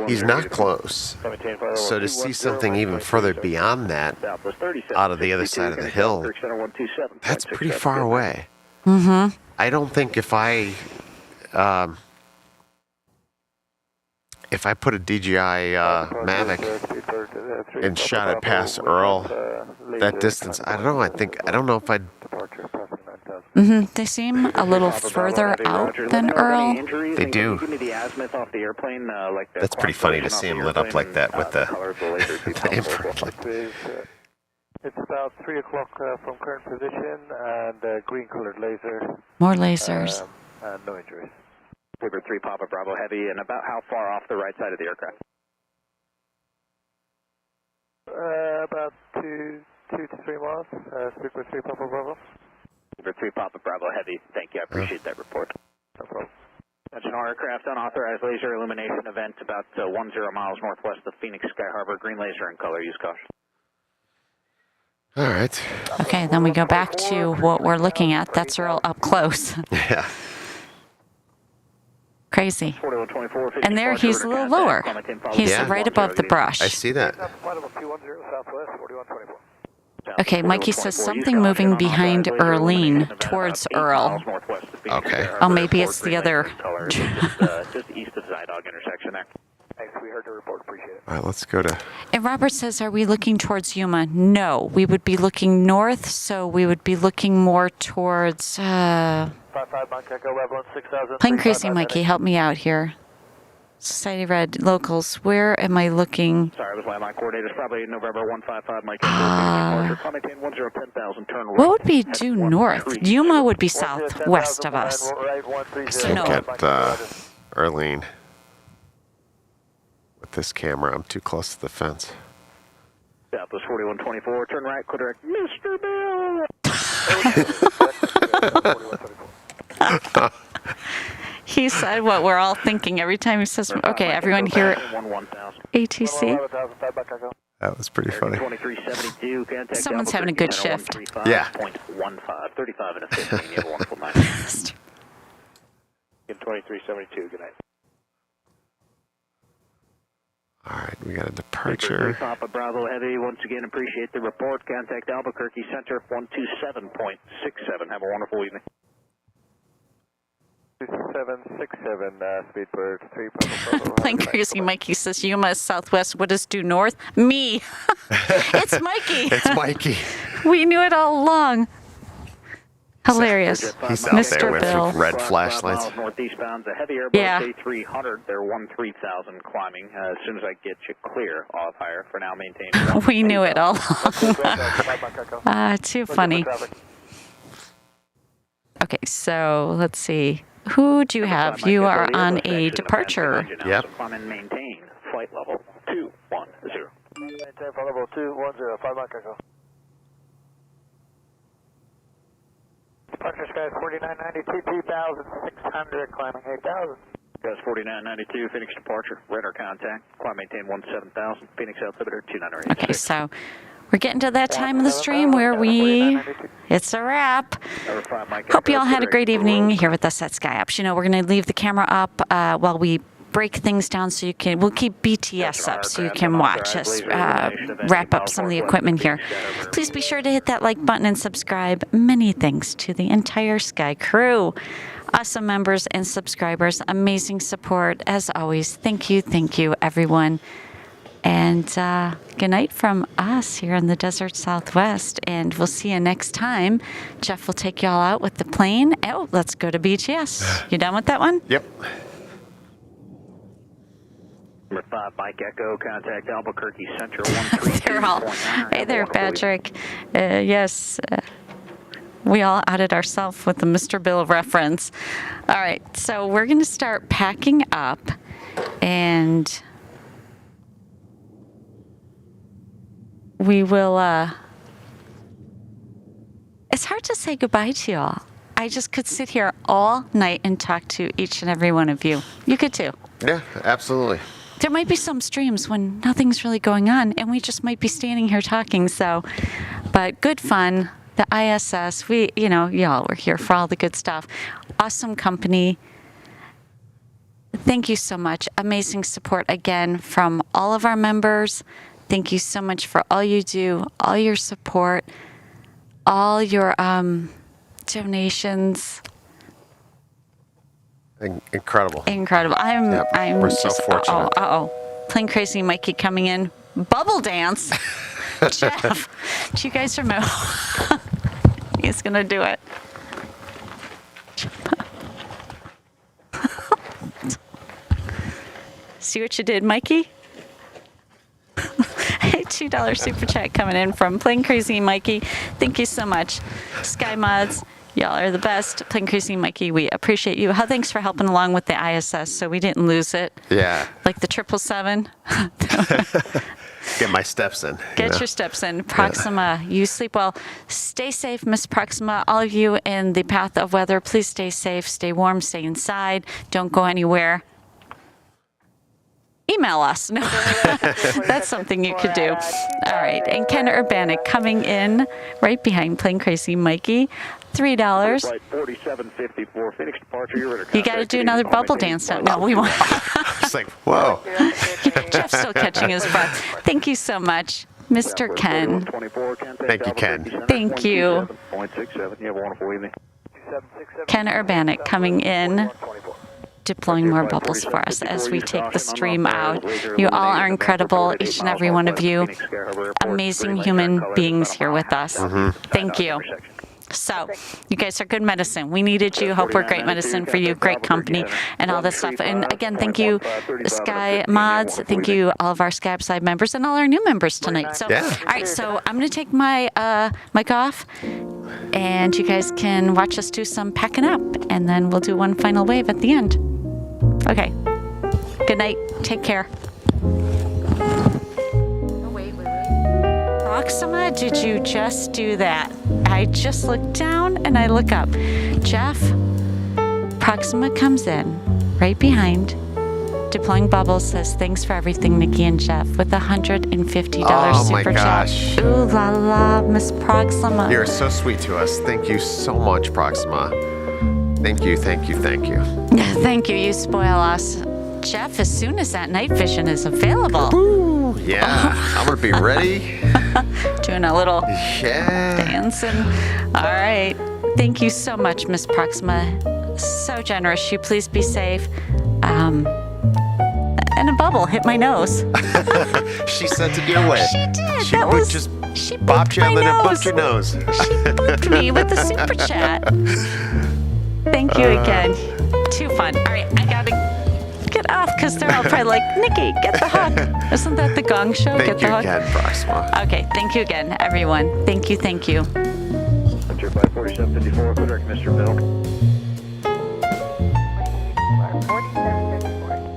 He's not close. So to see something even further beyond that, out of the other side of the hill, that's pretty far away. Mm-hmm. I don't think if I put a DJI Mavic and shot it past Earl, that distance, I don't know if I'd. Mm-hmm. They seem a little further out than Earl. They do. That's pretty funny to see him lit up like that with the infrared light. It's about 3 o'clock from current position and green-colored laser. More lasers. And no injuries. Speedbird 3, Papa Bravo Heavy, and about how far off the right side of the aircraft? About 2 to 3 miles. Speedbird 3, Papa Bravo. Speedbird 3, Papa Bravo Heavy. Thank you. I appreciate that report. No problem. That's an aircraft unauthorized laser illumination event about 10 miles northwest of Phoenix Sky Harbor. Green laser in color. Use caution. All right. Okay, then we go back to what we're looking at. That's Earl up close. Yeah. Crazy. And there he's a little lower. He's right above the brush. I see that. Okay, Mikey says something moving behind Earlene towards Earl. Okay. Oh, maybe it's the other. Just east of Zydog intersection there. Thanks, we heard the report, appreciate it. All right, let's go to. And Robert says, are we looking towards Yuma? No, we would be looking north, so we would be looking more towards. 55 Mike Echo, level 6000. Plane Crazy Mikey, help me out here. Society Red Locals, where am I looking? Sorry, it was landline coordinates. Probably November 155 Mike Echo. Departure, 1010, turn right. What would be due north? Yuma would be southwest of us. So no. Look at Earlene. With this camera, I'm too close to the fence. Southwest 4124, turn right, correct. Mr. Bill! He said what we're all thinking every time he says, okay, everyone here, ATC. That was pretty funny. Someone's having a good shift. Yeah. 35 and a 15. You have a wonderful night. 2372, good night. All right, we got a departure. Papa Bravo Heavy, once again appreciate the report. Contact Albuquerque Center 127.67. Have a wonderful evening. 2767, Speedbird 3 Papa Bravo. Plane Crazy Mikey says, Yuma is southwest. What is due north? Me. It's Mikey. It's Mikey. We knew it all along. Hilarious. He's out Mr. there with Bill. red flashlights. Northeastbound, the heavy Airbus Yeah. A300, they're 13,000 climbing. As soon as I get you clear, off higher. For now, maintain. We knew it all along. Too funny. Okay, so let's see. Who do you have? You are on a departure. Yep. Climb and maintain flight level 210. Maintain flight level 210, 5 Mike Echo. Departure Sky 4992, 2,600, climbing 8,000. Gus 4992, Phoenix departure, radar contact, climb maintain 17,000, Phoenix altimeter 298. Okay, so we're getting to that time of the stream where it's a wrap. Hope you all had a great evening here with us at SkyOps. You know, we're going to leave the camera up while we break things down so you can, we'll keep BTS up so you can watch us wrap up some of the equipment here. Please be sure to hit that like button and subscribe. Many thanks to the entire Sky crew. Awesome members and subscribers. Amazing support as always. Thank you, everyone. And good night from us here in the desert Southwest. And we'll see you next time. Jeff will take you all out with the plane. Oh, let's go to BTS. You done with that one? Yep. Number 5, Mike Echo, contact Albuquerque Center 132.9. Hey there, Patrick. Yes, we all outed ourselves with the Mr. Bill reference. All right, so we're going to start packing up, and we will, it's hard to say goodbye to you all. I just could sit here all night and talk to each and every one of you. You could too. Yeah, absolutely. There might be some streams when nothing's really going on, and we just might be standing here talking. So, but good fun. The ISS, y'all were here for all the good stuff. Awesome company. Thank you so much. Amazing support again from all of our members. Thank you so much for all you do, all your support, all your donations. Incredible. We're so fortunate. Plane Crazy Mikey coming in. Bubble dance. Jeff, do you guys remember? He's going to do it. See what you did, Mikey? Hey, $2 super chat coming in from Plane Crazy Mikey. Thank you so much. Sky Mods, y'all are the best. Plane Crazy Mikey, we appreciate you. Thanks for helping along with the ISS so we didn't lose it. Yeah. Like the 777. Get my steps in. Get your steps in. Proxima, you sleep well. Stay safe, Miss Proxima. All of you in the path of weather, please stay safe, stay warm, stay inside. Don't go anywhere. Email us. No, that's something you could do. All right. And Ken Urbanic coming in right behind Plane Crazy Mikey. $3. Flight 4754, Phoenix departure. You got to do another bubble dance. No, we won't. It's like, whoa. Jeff's still catching his breath. Thank you so much, Mr. Ken. Thank you, Ken. Thank you. 0.67. You have a wonderful evening. Ken Urbanic coming in, deploying more bubbles for us as we take the stream out. You all are incredible, each and every one of you. Amazing human beings here with us. Thank you. So, you guys are good medicine. We needed you. Hope we're great medicine for you. Great company and all this stuff. And again, thank you, Sky Mods. Thank you, all of our SkyOpsLIVE members and all our new members tonight. So, all right, so I'm going to take my mic off, and you guys can watch us do some packing up, and then we'll do one final wave at the end. Okay. Good night. Take care. Proxima, did you just do that? I just looked down and I look up. Jeff, Proxima comes in. right behind. Deploying Bubbles says, thanks for everything, Nikki and Jeff, with a $150 super chat. gosh. Ooh la la, Miss Proxima. You're so sweet to us. Thank you so much, Proxima. Thank you, thank you, thank you. Thank you, you spoil us. Jeff, as soon as that night vision is available. Ooh, yeah, I'm gonna be ready. Doing a little Yeah. dancing. All right. Thank you so much, Miss Proxima. So generous. You please be safe. And a bubble hit my nose. She sent it your way. She did. She That was just she bopped you my and then it nose. bumped your nose. She booped me with the super chat. Thank you again. Too fun. All right, I gotta get off because they're all probably like, Nikki, get the hug. Isn't that the Gong Show? Thank Get the you hug. again, Proxima. Okay, thank you again, everyone. Thank you, thank you. Frontier 54754, good direct Mr. Bill. 4754.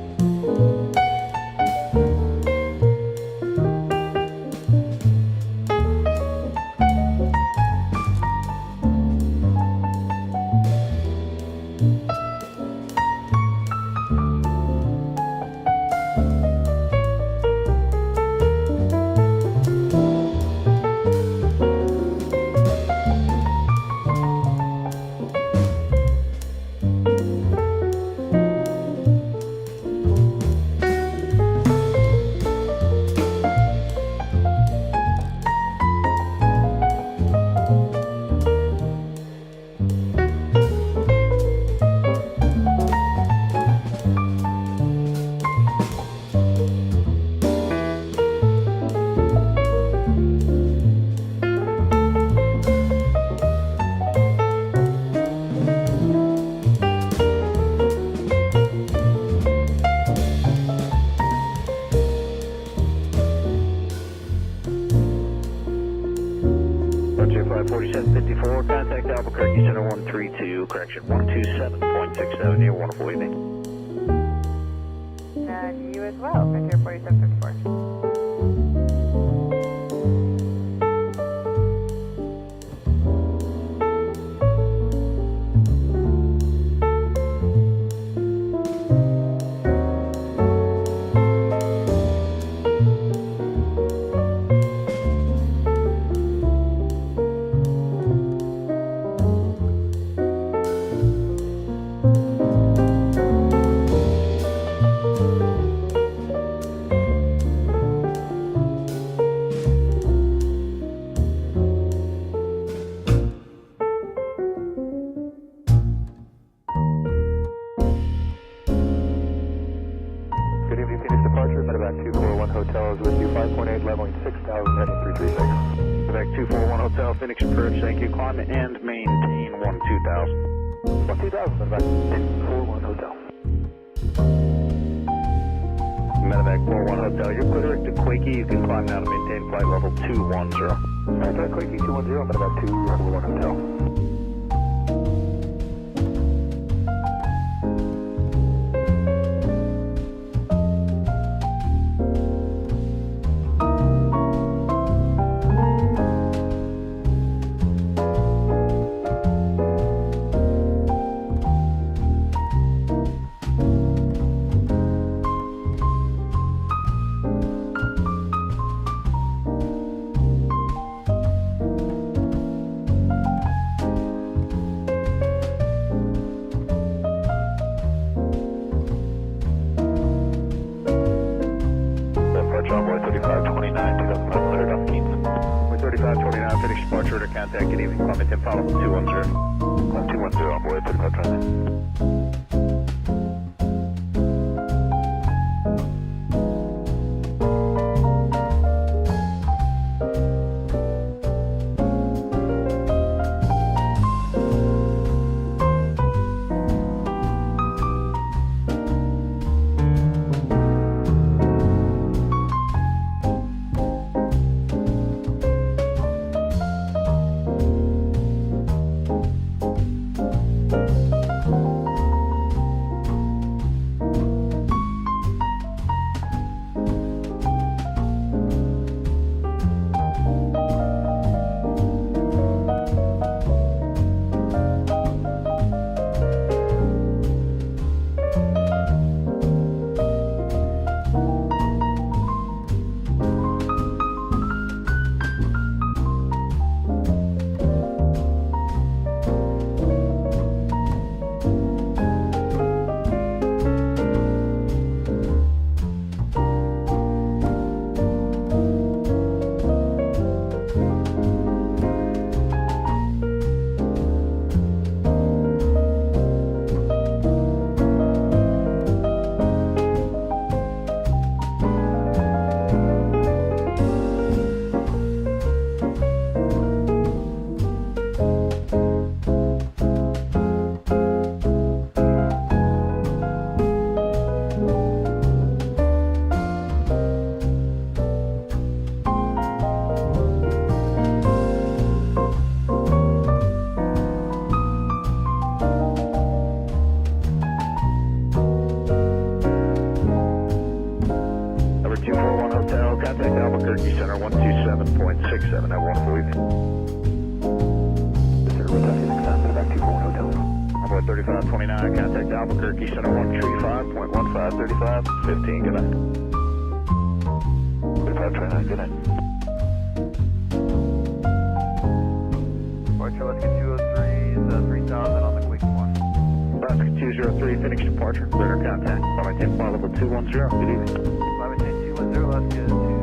Frontier 54754, contact Albuquerque Center 132, correction 127.67 near wonderful evening. And you as well, Frontier 4754. Good evening, Phoenix departure. Medevac 241 Hotel is with you. 5.8, leveling 6,000, heading 336. Medevac 241 Hotel, Phoenix approach, thank you. Climb and maintain 12000. 12000, Medevac 241 Hotel. Medevac 41 Hotel, you're clear to Quakey. You can climb now to maintain flight level 210. Contact Quakey 210, Medevac 241 Hotel. Runway 3529, 2500 on Keene. Runway 3529, Phoenix departure order, contact, good evening. Climb and follow 210. Climb 210, Runway 3529. center 127.67, have wonderful evening. Yes, sir, rotation extended back 24 hotel. Envoy 3529, contact Albuquerque, center 135.1535, 15, good night. 3529, good night. Departure, Alaska 203 is 3000 on the quick one. Alaska 203, Phoenix departure, radar contact, climb maintain flight level 210, good evening. Climb maintain 210, Alaska 2.